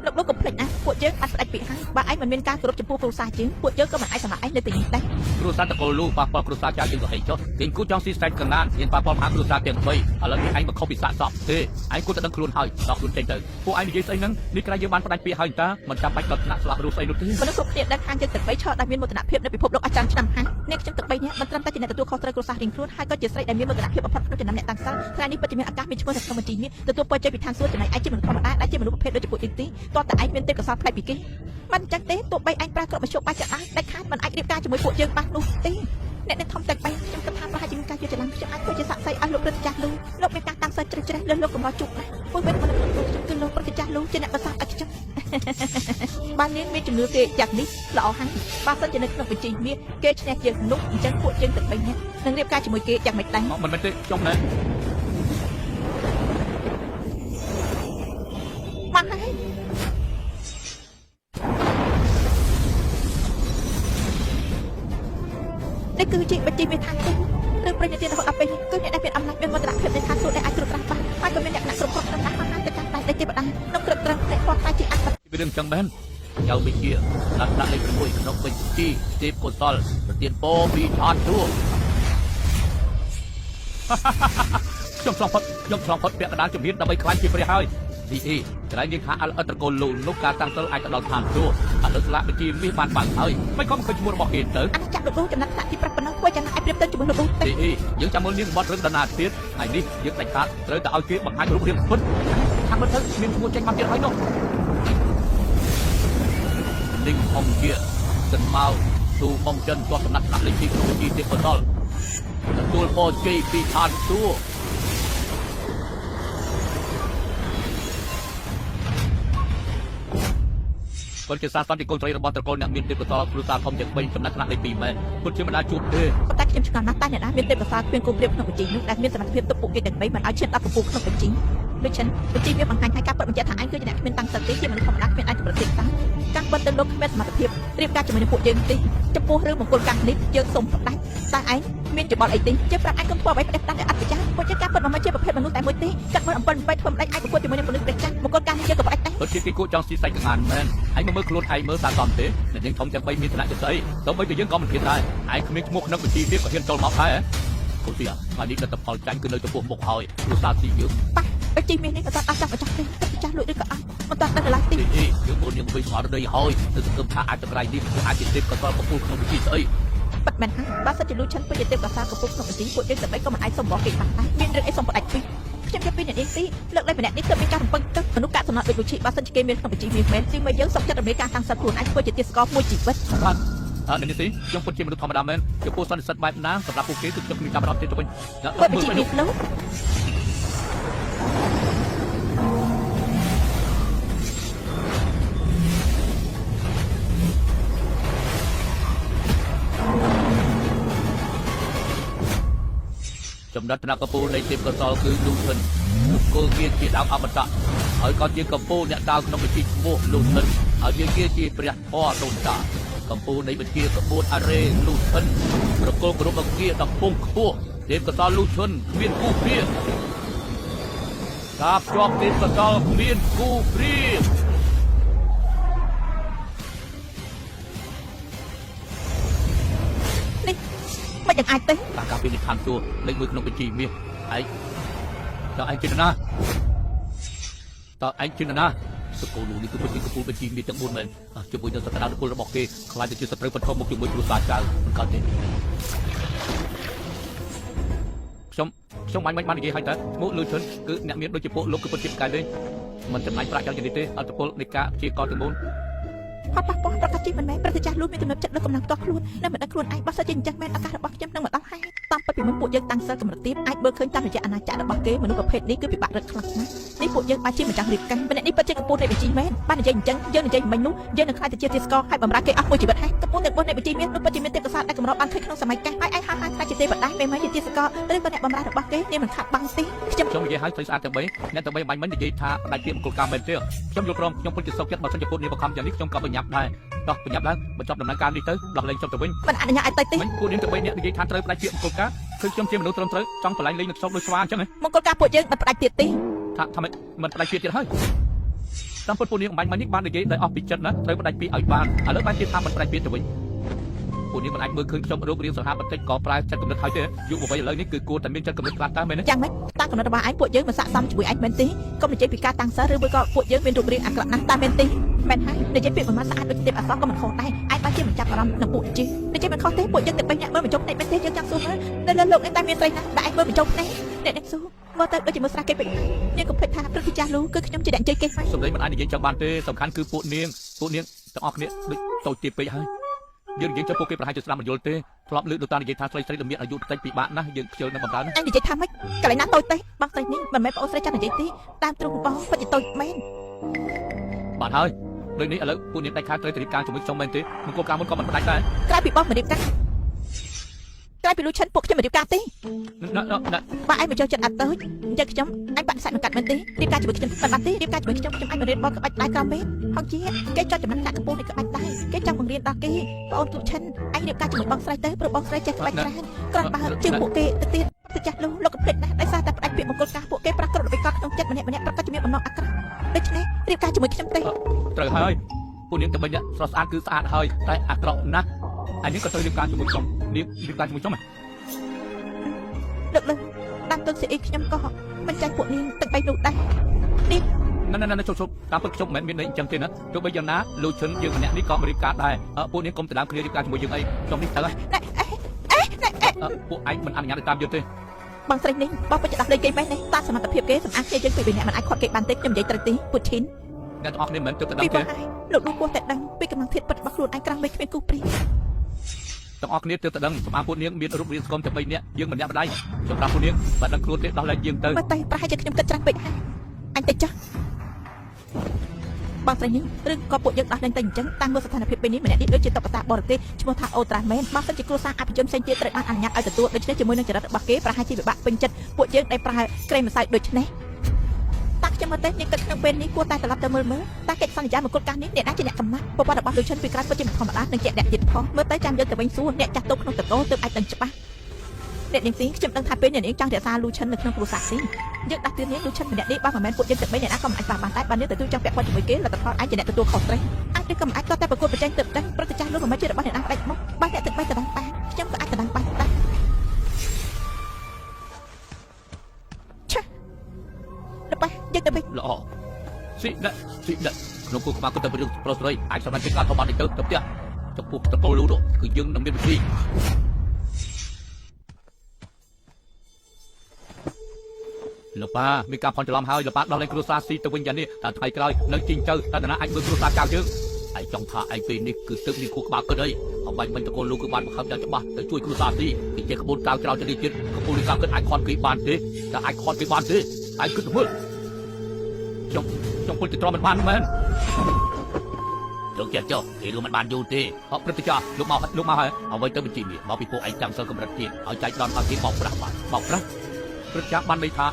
លោកកុំភ្លេចណាពួកយើងអាចផ្ដាច់ពាក្យហើយបើឯងមិនមានការគោរពចំពោះគ្រួសារយើងពួកយើងក៏មិនអាចសម្រាប់ឯងនៅទីនេះដែរគ្រួសារតកូលលូប៉ះពាល់គ្រួសារចៅយើងក៏ហីចុះគេគូចង់ស៊ីស្តេចកណ្ដាលមានប៉ះពាល់មហាគ្រួសារទាំង3ឥឡូវនេះឯងមកខុសពីសាកសពទេឯងគួរតែដឹងខ្លួនហើយដល់ខ្លួនចេញទៅពួកឯងនិយាយស្អីហ្នឹងនេះក្រៅយើងបានផ្ដាច់ពាក្យហើយតាមិនចាំបាច់ដល់ថ្នាក់ស្លាប់រស់ស្អីនោះទេមនុស្សគ្រប់គ្នាដែលខាងយើងទាំង3ឈរដែលមានមោទនភាពនៅពិភពលោកអស្ចារ្យឆ្នាំហើយអ្នកខ្ញុំទាំង3នាក់មិនត្រឹមតែជាអ្នកទទួលខុសត្រូវគ្រួសាររៀងខ្លួនហើយក៏ជាស្រីដែលមានមោទនភាពបំផុតក្នុងចំណោមអ្នកតាំងសិលថ្ងៃនេះពិតជាមានឱកាសមានឈ្មោះនៅក្នុងបញ្ជីនេះទទួលពរជ័យពីឋានសួគ៌ចំណែកឯងជាមនុស្សធម្មតាដែលជាមនុស្សប្រភេទដូចជាពួកយើងទីតើតើឯងមានទេពកោសល្យផ្លែកពីគេមិនចឹងទេទោះបីឯងប្រើគ្រប់មធ្យោបាយចាក់ដាច់ខាតមិនអាចរៀបការជាមួយពួកយើងបាននោះទេអ្នកធំតែបែបខ្ញុំគិតថាប្រហែលជាមានការយល់ច្រឡំខ្ញុំអាចធ្វើជាសាក់សៃឲ្យលោកព្រឹទ្ធចាស់លូលោកមានការតាំងសិលជ្រេះជ្រេះលើលោកកំឡោះជុកណាពួកវិញខ្ញុំគឺលោកព្រឹទ្ធចាស់លូជាអ្នកប្រសាទឲ្យខ្ញុំបាននាងមានជំនឿគេយ៉ាងនេះល្អហើយបើសិនជានៅក្នុងបញ្ជីមាសគេឈ្នះយើងនោះអញ្ចឹងពួកយើងទាំង3នាក់នឹងរៀបការជាមួយគេយ៉ាងម៉េចដែរមិនមែនទេខ្ញុំណែមកហើយនេះគឺជាបញ្ជីមេឋានសួគ៌ឬប្រញ្ញាទានរហូតដល់ពេលនេះគឺអ្នកដែលមានអំណាចមានមោទនភាពនៃឋានសួគ៌ដែលអាចគ្រប់គ្រងបានហើយក៏មានលក្ខណៈគ្រប់គ្រាន់តាមទៅតាមតែទេវតាក្នុងគ្រប់ត្រឹមតែគាត់តែជាអត្តពីរឿងចឹងមែនចៅវិជាដាក់លេខ6ក្នុងបញ្ជីទេពកោសលប្រទានពរពីឋានសួគ៌ខ្ញុំឆ្លងផុតពាក់កណ្ដាលជំនាញដើម្បីខ្លាចជាព្រះហើយទីក្រែងយើងថាអត្រកូលលូនោះការតាំងសិលអាចទៅដល់ឋានសួគ៌ឥឡូវស្លាកបញ្ជីមាសបានបាក់ហើយមិនក៏មិនឃើញឈ្មោះរបស់គេទៅអញ្ចឹងលោកចំណាត់សាក់ទីប្រាប់ប៉ុណ្ណឹងធ្វើយ៉ាងណាឲ្យប្រៀបទៅជាមួយលោកទេយើងចាំមើលនាងបត់រឿងដណាទៀតថ្ងៃនេះយើងដាច់ខាតត្រូវតែឲ្យគេបង្ហាញរូបរាងពិតថាមើលទៅមានឈ្មោះចេញមកទៀតហើយនោះនាងហុងជាសិនមកទូបងចិនទាត់ដំណាក់លេខទីក្នុងបញ្ជីទេពកោសលទទួលពរជ័យពីឋានសួគ៌គាត់ជាសាសនាទីកូនស្រីរបស់ត្រកូលអ្នកមានទេពកោសលគ្រួសារធំជាង3ចំណាត់ថ្នាក់លេខ2មែនគាត់ជាមិនដាជួបទេប៉ុន្តែខ្ញុំឆ្ងល់ណាស់តែអ្នកណាមានទេពកោសលគ្មានគោលព្រៀបក្នុងបញ្ជីនោះដែលមានសមត្ថភាពទប់ពួកគេទាំង3មិនឲ្យឈានដល់កំពូលក្នុងបញ្ជី ដូចចឹងបញ្ជីវាបង្ហាញឲ្យការពិតបញ្ជាក់ថាឯងគឺជាអ្នកគ្មានតាំងសិទ្ធិជាមនុស្សធម្មតាគ្មានអាចប្រតិកម្មការពិតទៅលោកគ្មានសមត្ថភាពរៀបការជាមួយនឹងពួកយើងទេចំពោះរឿងមង្គលការនេះយើងសូមផ្ដាច់តែឯងមានច្បល់អីទេជិះប្រាប់ឯងកុំធ្វើអ្វីផ្ដេសផ្ដាស់ដែលអត់ប្រយោជន៍ពួកយើងការពិតមិនមែនជាប្រភេទមនុស្សតែមួយទេកាត់មើលអំពិលអំពៃធ្វើមិនដាច់ឯងប្រកួតជាមួយនឹងមនុស្សព្រះចាស់មង្គលការនេះយើងក៏ផ្ដាច់ដែរ ពិតជាគេគួរចង់ស៊ីសាច់កង្ហានមែនឯងមើលខ្លួនឯងមើលសាតំទេអ្នកយើងធំទាំង3មានឋានៈជាស្អីទៅបីក៏យើងក៏មិនហ៊ានដែរឯងគ្មានឈ្មោះក្នុងបញ្ជីទៀតក៏ហ៊ានចូលមកដែរគូទីថ្ងៃនេះលទ្ធផលចាញ់គឺនៅចំពោះមុខហើយគ្រួសារទីយើង ប៉ះបញ្ជីមាននេះក៏អត់ចាប់ម្ចាស់ទេទឹកចាស់លួចឬក៏អត់មិនតាន់ដល់កន្លះទី យើងខ្លួនយើងវិញស្មារតីហើយទៅសង្ឃឹមថាអាចតម្រៃនេះអាចជាទេពកសលកំពូលក្នុងវិធីស្អី ប៉ាត់មែនហើយបើសិនជាលួចឆិនពេញទេពកសាកំពុងក្នុងបញ្ជីពួកយើងតែបីក៏មិនអាចសុំបោះគេបានដែរមានរឿងអីសុំផ្ដាច់ពីខ្ញុំចាប់ពីអ្នកនេះទីលើកលែងម្នាក់នេះទៅមានការរំពឹងទឹកមនុស្សកាកសំណត់ដូចលូឈីបើសិនជាគេមានក្នុងបញ្ជីមានមែនទីមកយើងសុំចិត្តរំលែកការតាំងសិទ្ធិខ្លួនឯងធ្វើជាទាសកលមួយជីវិត បាទអ្នកនេះទីខ្ញុំពិតជាមនុស្សធម្មតាមែនចំពោះសន្តិសិទ្ធិបែបណាសម្រាប់ពួកគេគឺខ្ញុំមានការបារម្ភទៀតទៅវិញ បញ្ជីមាននោះ ចំណុចថ្នាក់កំពូលនៃទេពកសលគឺលូសិនគោលវាជាដើមអមតៈហើយក៏ជាកំពូលអ្នកដើរក្នុងវិធីឈ្មោះលូសិនហើយវាជាព្រះធម៌ដូនតាកំពូលនៃវិធីក្បួនអរេលូសិនប្រគល់គ្រប់អង្គារដល់ពងខ្ពស់ទេពកសលលូសិនគ្មានគូព្រាការភ្ជាប់ទេពកសលគ្មានគូព្រា មិនយ៉ាងអាចទេ តាការពីនិខានទួលេខ1ក្នុងបញ្ជីមាសឯងតើឯងជិតណាតើឯងជិតណាសកលនេះគឺបញ្ជីកំពូលបញ្ជីមាសទាំង4មែនជាមួយនឹងសក្តានុពលរបស់គេខ្លាចទៅជាសត្រូវបន្ថមមុខជាមួយគ្រួសារចៅមិនកើតទេខ្ញុំមិនបាននិយាយឲ្យតើឈ្មោះលឺឈុនគឺអ្នកមានដូចជាពួកលោកគឺពិតជាកាយលេងមិនចំណាយប្រាក់យ៉ាងនេះទេអត្តពលនៃការជាកទាំង4 អត់ប៉ះពាល់ប្រកាសជីមិនមែនប្រតិចាស់លួចមានទំនុកចិត្តលើកម្លាំងផ្ទាល់ខ្លួននៅមិនដឹងខ្លួនឯងបើសិនជាអញ្ចឹងមែនឱកាសរបស់ខ្ញុំនឹងមកដល់ហើយតាមពិតពីមុនពួកយើងតាំងសិលកម្រិតទាបអាចមើលឃើញតាមរយៈអាណាចក្ររបស់គេមនុស្សប្រភេទនេះគឺពិបាករឹតខ្លាំងណាស់នេះពួកយើងបានជាម្ចាស់រៀបការម្នាក់នេះពិតជាកំពូលនៃបញ្ជីមែនបាននិយាយអញ្ចឹងយើងនិយាយមិញនោះយើងនឹងខ្លាចទៅជាទាសកលហើយបំរើគេអស់មួយជីវិតហើយកំពូលទាំង4នៃបញ្ជីមាននោះពិតជាមានទេពកោសល្យដែលកម្របានឃើញក្នុងសម័យកាលហើយឯងហាក់ខ្លាចជាទេវតាពេលមកជាទាសកលឬក៏អ្នកបំរើរបស់គេនេះមិនខាត់បាំងទេខ្ញុំនិយាយឲ្យស្អាតទាំង3អ្នកទាំង3បាញ់មិញនិយាយថាផ្ដាច់ពីមង្គលការមែនទេខ្ញុំយល់ព្រមខ្ញុំពិតជាសុខចិត្តបើសិនជាពួកនេះបង្ខំយ៉ាងនេះខ្ញុំក៏បញ្ញាប់ដែរតោះបញ្ញាប់ឡើងបញ្ចប់ដំណើរការនេះទៅដោះលែងចប់ទៅវិញមិនអនុញ្ញាតឲ្យទៅទេពួកនាងទាំង3នាក់និយាយថាត្រូវផ្ដាច់ពីមង្គលការគឺខ្ញុំជាមនុស្សត្រឹមត្រូវចង់បលែងលេងនឹងខ្ញុំដូចស្វាអញ្ចឹងមង្គលការពួកយើងមិនផ្ដាច់ទៀតទេថាមិនផ្ដាច់ទៀតហើយតាមពុតពួកនាងបាញ់មិញនេះបាននិយាយដោយអស់ពីចិត្តណាត្រូវផ្ដាច់ពីឲ្យបានឥឡូវបានជាថាមិនផ្ដាច់ទៀតទៅវិញពួកនាងមិនអាចមើលឃើញខ្ញុំរូបរាងសង្ហាបន្តិចក៏ប្រើចិត្តគំនិតហើយទេយុវវ័យឥឡូវនេះគឺគួរតែមានចិត្តគំនិតខ្លាំងតាមមែនទេយ៉ាងម៉េចតាមគំនិតរបស់ឯងពួកយើងមិនស័ក្តិសមជាមួយឯងមែនទេកុំនិយាយពីការតាំងសិលឬមួយក៏ពួកយើងមានរូបរាងអាក្រក់ណាស់តាមមែនទេមែនហើយនិយាយពីប្រមាណស្អាតដូចទេពអសរក៏មិនខុសដែរឯងបានជាមិនចាប់អារម្មណ៍នឹងពួកជានិយាយមិនខុសទេពួកយើងតែ3នាក់មើលបញ្ចុកភ្នែកមែនទេយើងចង់សួរមើលនៅលើលោកនេះតែមានស្រីណាដែលឯងមើលបញ្ចុកភ្នែកអ្នកនេះសួរមើលទៅដូចជាមើលស្រះគេពេកនាងកុំភ្លេចថាព្រឹកទីចាស់លូគឺខ្ញុំជាអ្នកជ័យគេហើយសម្លេងមិនអាចនិយាយចាំបានទេសំខាន់គឺពួកនាងទាំងអស់គ្នាដូចតូចទៀតពេកហើយយើងចំពោះគេប្រហែលជាស្ដាប់មិនយល់ទេធ្លាប់លើកលោកតានិយាយថាស្រីដែលមានអាយុតិចពិបាកណាស់យើងខ្ជិលនឹងបំរើណាឯងនិយាយថាម៉េចកន្លែងណាតូចទេបងស្រីនេះមិនមែនបងស្រីចាំនិយាយទេតាមទ្រង់បងពិតជាតូចមែនបាទហើយដូចនេះឥឡូវពួកនាងដាច់ខាតត្រូវរៀបការជាមួយខ្ញុំមែនទេមង្គលការមុនក៏មិនផ្ដាច់ដែរក្រៅពីបងមករៀបការក្រៅពីលូឈិនពួកខ្ញុំមិនរៀបការទេបើឯងមកចូលចិត្តអត់តូចអញ្ចឹងខ្ញុំឯងបាក់សាច់មកកាត់មែនទេរៀបការជាមួយខ្ញុំមិនបានទេរៀបការជាមួយខ្ញុំអាចមករៀនបងក្បាច់ដៃក្រោមមេហងជាគេចត់ចំណាក់ដាក់កំពូលនៃក្បាច់ដៃគេចង់បង្រៀនដល់គេបងអូនលូឈិនឯងរៀបការជាមួយបងស្រីទៅព្រោះបងស្រីចេះក្បាច់ច្រើនគ្រាន់បើជើងពួកគេទៅទៀតទៅចាស់លូលោកកំភ្លេចណាស់ដោយសារតែផ្ដាច់ពាក្យមង្គលការពួកគេប្រាក់គ្រប់របៀបកត់ក្នុងចិត្តម្នាក់ប្រកាសជាមានបំណងអាក្រក់ដូច្នេះរៀបការជាមួយខ្ញុំទេត្រូវហើយពួកនាងតែបីអ្នកស្រស់ស្អាតគឺស្អាតហើយតែអាក្រក់ណាស់ឯនេះក៏ត្រូវរៀបការជាមួយខ្ញុំនាងរៀបការជាមួយខ្ញុំលើកតាមទុនស៊ីអ៊ីខ្ញុំក៏មិនចាញ់ពួកនាងទាំង3នោះដែរនេះណែជប់តាមពិតខ្ញុំមិនមែនមានន័យអញ្ចឹងទេណាទោះបីយ៉ាងណាលូឈិនយើងម្នាក់នេះក៏រៀបការដែរពួកនាងកុំទៅដើមគ្នារៀបការជាមួយយើងអីខ្ញុំនេះទៅហើយពួកឯងមិនអនុញ្ញាតឲ្យតាមយើងទេបងស្រីនេះបងពិតជាដោះលែងគេមែនទេតាមសមត្ថភាពគេសម្អាតជាយើងពីម្នាក់មិនអាចខាត់គេបានទេខ្ញុំនិយាយត្រូវទេពុតឈិនអ្នកទាំងអស់គ្នាមិនទៅដើមទេលោកនោះគួរតែដឹងពីកម្លាំងធាតុពិតរបស់ខ្លួនឯងក្រំមិនគ្មានគូព្រីទាំងអស់គ្នាទើបតែដឹងសម្អាតពួកនាងមានរូបរាងស្គមតែ3នាក់យើងមិនញ៉ាំម្ដាយខ្ញុំប្រាប់ពួកនាងបើដឹងខ្លួនទេដោះលែងយើងទៅតែប្រហែលជាខ្ញុំគិតច្រើនពេកហើយអញទៅចាស់បងស្រីនេះឬក៏ពួកយើងដោះលែងទៅអញ្ចឹងតាមមើលស្ថានភាពពេលនេះម្នាក់នេះដូចជាតុក្កតាបរទេសឈ្មោះថាអូត្រាមែនបើសិនជាគ្រួសារអភិជនផ្សេងទៀតត្រូវបានអនុញ្ញាតឲ្យទទួលដូច្នេះជាមួយនឹងចរិតរបស់គេប្រហែលជាពិបាកពេញចិត្តពួកយើងដែលប្រើក្រែមម្សៅដូចនេះ តាខ្ញុំមកទេនេះគិតក្នុងពេលនេះគួរតែត្រឡប់ទៅមើលតាកិច្ចសន្យាមកគុតការនេះអ្នកណាជាអ្នកកំណត់ប្រព័ន្ធរបស់លោកឈិនពីក្រោយពិតជាមិនធម្មតានឹងជាអ្នកទៀតផងមើលទៅចាំយើងទៅវិញសួរអ្នកចាស់ទុកក្នុងតកោទើបអាចដឹងច្បាស់អ្នកនាងស៊ីខ្ញុំដឹងថាពេលអ្នកនាងចង់រក្សាលូឈិននៅក្នុងគ្រួសារស៊ីយើងដាស់តឿននាងលូឈិនម្នាក់នេះបើមិនមែនពួកយើងទាំង3អ្នកណាក៏មិនអាចបានតែបាននាងទទួលចង់ពាក់ព័ន្ធជាមួយគេលទ្ធផលអាចជាអ្នកទទួលខុសត្រូវអាចឬក៏មិនអាចក៏តែប្រកួតប្រជែងទៅដឹងព្រឹត្តិចាស់លោកមិនមែនជារបស់អ្នកណាផ្ដាច់មកបានអ្នកទឹក3ទៅដឹងបានខ្ញុំក៏អាចទៅដឹងបានដែរឆាដល់យើងទៅវិញល្អស៊ីដាក់ក្នុងគូក្បាលក៏ទៅរឿងប្រុសស្រីអាចសម្រាប់ជាការថតបាត់ទៅផ្ទះចំពោះតកូលលូនោះគឺយើងនឹងមានវិធីលោកប៉ាមានការផន់ច្រឡំហើយលោកប៉ាដោះលែងគ្រួសារស៊ីទៅវិញយ៉ាងនេះតែថ្ងៃក្រោយនៅជីងទៅតើតាណាអាចមើលគ្រួសារចៅយើងឯងចង់ថាឯងពេលនេះគឺទឹកនេះគូក្បាលគិតអីអ្វីមិនតកូលលូគឺបានបង្ហើបយ៉ាងច្បាស់ទៅជួយគ្រួសារស៊ីពីជាក្បួនក្រៅទៅនេះទៀតក្បួននេះការគិតអាចខន់គេបានទេតែអាចខន់គេបានទេឯងគិតមើលចង់ពុលទៅទ្រាំមិនបានមែនលោកចាចុះគេលោកមិនបានយូរទេអត់ព្រឹត្តិការណ៍លោកមកហើយអ្វីទៅបញ្ជីនេះមកពីពួកឯងចាំសិលកម្រិតទៀតឲ្យចែកដនឲ្យគេបោកប្រាស់បានបោកប្រាស់ព្រឹត្តិការណ៍បានន័យថា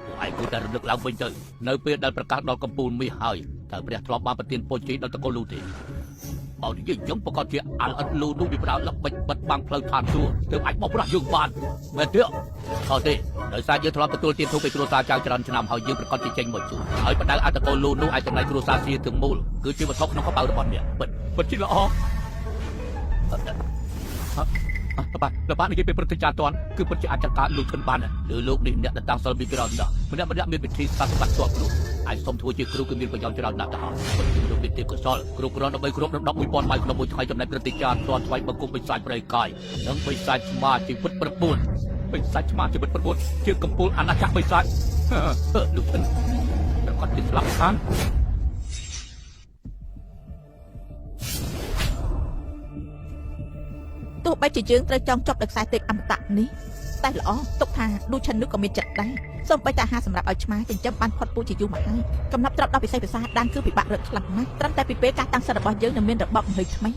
ពួកឯងគួរតែរំលឹកឡើងវិញទៅនៅពេលដែលប្រកាសដល់កំពូលមាសហើយតើព្រះធ្លាប់បានប្រទានពរជ័យដល់តកូលលូទេបើនិយាយយើងប្រកាសជាអាលអិតលូនោះវាប្រើលឹកបិចបិទបាំងផ្លូវឋានសួគ៌ទើបអាចបោកប្រាស់យើងបានមែនទេអត់ទេដោយសារយើងធ្លាប់ទទួលទានធូបពីគ្រួសារចៅច្រើនឆ្នាំហើយយើងប្រកាសជាចេញមកជួយហើយបណ្ដៅអតកូលលូនោះអាចចំណៃគ្រួសារស៊ីទាំងមូលគឺជាវត្ថុក្នុងកប៉ៅរបស់អ្នកពិតជាល្អលោកបាននិយាយពីព្រឹត្តិការណ៍តន់គឺពិតជាអាចចាត់ការលោកខិនបានឬលោកនេះអ្នកតាំងសិលពីក្រោយដល់ម្នាក់មានវិធីសាស្ត្រសម្បត្តិជាប់ខ្លួនអាចសុំធ្វើជាគ្រូគឺមានប្រយោជន៍ច្រើនណាស់ទៅហើយពិតជាលោកមានទេពកោសលគ្រប់គ្រាន់ដើម្បីគ្រប់នឹង 11,000 ម៉ៃក្នុងមួយថ្ងៃចំណែកព្រឹត្តិការណ៍តន់ថ្វាយបង្គំបិសាចប្រៃកាយនិងបិសាចស្មាជីវិត9បិសាចស្មាជីវិត9ជាកំពូលអាណាចក្របិសាចលោកខិនតែគាត់ទីស្លាប់ខាងទោះបីជាយើងត្រូវចង់ចប់ដោយខ្សែទេពអមតៈនេះតែល្អទុកថាលូឈិននោះក៏មានចិត្តដែរសូម្បីតែសម្រាប់ឲ្យឆ្មាចិញ្ចឹមបានផុតពូជជាយូរមកហើយកំណប់ត្រាប់ដល់ពិសេសភាសាដានគឺពិបាករត់ខ្លាំងណាស់ត្រឹមតែពីពេលការតាំងសិទ្ធិរបស់យើងនៅមានរបបមហិថ្មី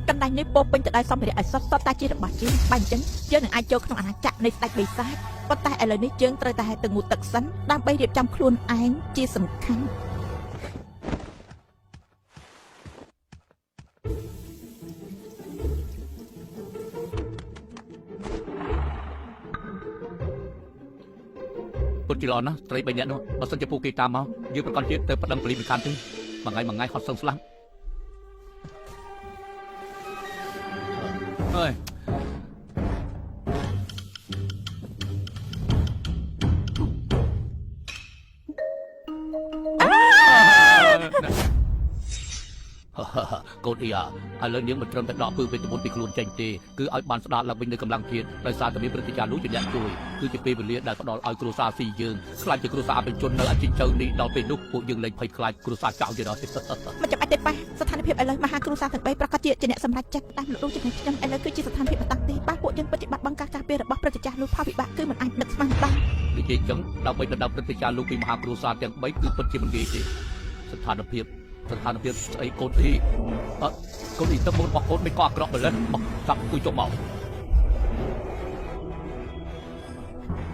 កណ្ដាញនេះពោពេញទៅដោយសម្ភារៈឲ្យសុទ្ធតែជារបស់ជាងបើអញ្ចឹងយើងនឹងអាចចូលក្នុងអាណាចក្រនៃស្ដេចបិសាចប៉ុន្តែឥឡូវនេះយើងត្រូវតែទៅងូតទឹកសិនដើម្បីរៀបចំខ្លួនឯងជាសំខាន់ពុតជាល្អណាស់ត្រី3នាក់នោះបើសិនជាពួកគេតាមមកយើងប្រកាសជាទៅប្តឹងប៉ូលីសមិនខានទេមួយថ្ងៃហត់សឹងស្លាំងហើយកូនអ៊ីឥឡូវនាងមិនត្រឹមតែដកពើវេទមន្តពីខ្លួនចេញទេគឺឲ្យបានស្ដារឡើងវិញនៅកម្លាំងជាតិដោយសារតែមានព្រឹត្តិការណ៍នោះជាអ្នកជួយគឺជាពេលវេលាដែលផ្ដល់ឲ្យគ្រួសារស៊ីយើងខ្លាចជាគ្រួសារអភិជននៅអាជីចៅនេះដល់ពេលនោះពួកយើងលែងភ័យខ្លាចគ្រួសារចៅទៀតដល់មិនចាំបាច់ទេប៉ះស្ថានភាពឥឡូវមហាគ្រួសារទាំង3ប្រកាសជាអ្នកសម្រេចចិត្តតាមលោកជំនាញខ្ញុំឥឡូវគឺជាស្ថានភាពបតាំងទេប៉ះពួកយើងពិតជាបាត់បង់ការការពាររបស់ព្រឹត្តិការណ៍នោះផលវិបាកគឺមិនអាចនឹកស្មានបាននិយាយចឹងដើម្បីដណ្ដើមព្រឹត្តិការណ៍លោកពីមហាគ្រួសារទាំង3គឺពិតជាមិនងាយទេស្ថានភាពស្អីកូនអ៊ីកូនអ៊ីទៅមុនរបស់កូនមិនក៏អាក្រក់ម្ល៉េះមកសាប់គួយចុះមក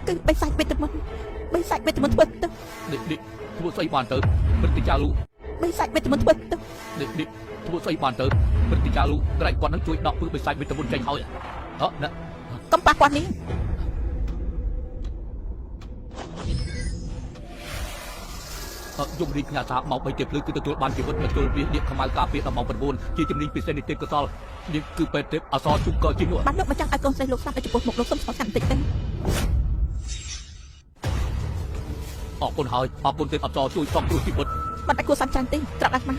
គឺបិសាចវេទមន្តធ្វើទៅនេះធ្វើស្អីបានទៅព្រឹត្តិការណ៍លោកបិសាចវេទមន្តធ្វើទៅនេះធ្វើស្អីបានទៅព្រឹត្តិការណ៍លោកក្រែងគាត់នឹងជួយដកពើបិសាចវេទមន្តចេញហើយណាកំប៉ះគាត់នេះយមរីកផ្ញើសារមក3ទៀបភ្លឺគឺទទួលបានជីវិតមកទល់វានេះខ្មៅការពារដល់ម៉ោង9ជាជំនាញពិសេសនៃទេពកោសលនេះគឺពេទ្យទេពអសរជុំកជានោះបានលោកមកចង់ឲ្យកូនស្រីលោកស្ដាប់ឲ្យចំពោះមុខលោកសុំស្គាល់បន្តិចទៅអរគុណហើយអរគុណទេពអសរជួយសងគ្រោះជីវិតបាត់តែគួរសំចាំទេត្រាប់ដាក់មក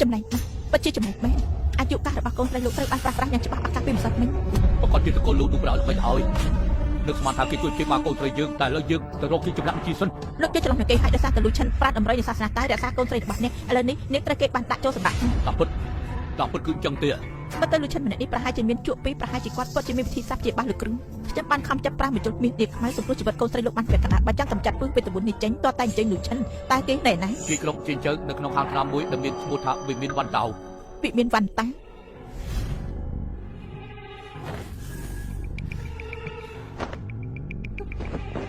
ចំណែកណាពិតជាចំណែកមែនអាយុកាលរបស់កូនស្រីលោកត្រូវបានប្រាស្រ័យយ៉ាងច្បាស់បាក់កាលពីម្សិលមិញប្រកាសជាតកូលលោកទូប្រៅល្បីហើយនឹកស្មានថាគេជួយជិះមកកូនស្រីយើងតែឥឡូវយើងទៅរកគេចម្លាក់ជីសិនលោកយកច្រឡំនឹងគេឲ្យដោយសារតែលូឈិនប្រាត់ដំរីនៃសាសនាតែរក្សាកូនស្រីរបស់អ្នកឥឡូវនេះអ្នកត្រូវគេបានដាក់ចូលសម្រាប់តាមពិតគឺអញ្ចឹងទេបើទៅលូឈិនម្នាក់នេះប្រហែលជាមានជក់ពីរប្រហែលជាគាត់ពិតជាមានវិធីសាស្ត្រជាបាសលើគ្រឿងខ្ញុំបានខំចាប់ប្រាស់មួយជុលមាសទៀតខ្មៅសង្គ្រោះជីវិតកូនស្រីលោកបានពាក់កណ្ដាលបើចាំកម្ចាត់ពឹសវេទមន្តនេះចេញតតែអញ្ចឹងលូឈិនតែគេណែណាគេក្រុមជាជើនៅក្នុងហាងថ្នាំមួយដែលមានឈ្មោះថាវិមានវ៉ាន់តៅវិមានវ៉ាន់តា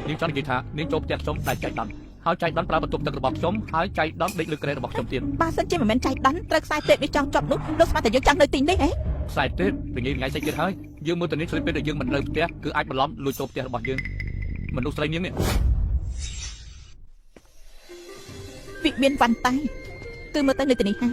នាងចង់និយាយថានាងចូលផ្ទះខ្ញុំតែចៃដន្យហើយចៃដន្យប្រើបន្ទប់ទឹករបស់ខ្ញុំហើយចៃដន្យដេកលើក្រែរបស់ខ្ញុំទៀត បើសិនជាមិនមែនចៃដន្យត្រូវខ្សែទេពនេះចង់ចប់នោះលោកស្មានតែយើងចង់នៅទីនេះហ៎ ខ្សែទេពពីថ្ងៃស្អែកទៀតហើយយើងមើលទៅនេះស្រីពេលដែលយើងមិននៅផ្ទះគឺអាចបន្លំលួចចូលផ្ទះរបស់យើងមនុស្សស្រីនាងនេះ វិមានវ៉ាន់តៃគឺមើលទៅនៅទីនេះហើយ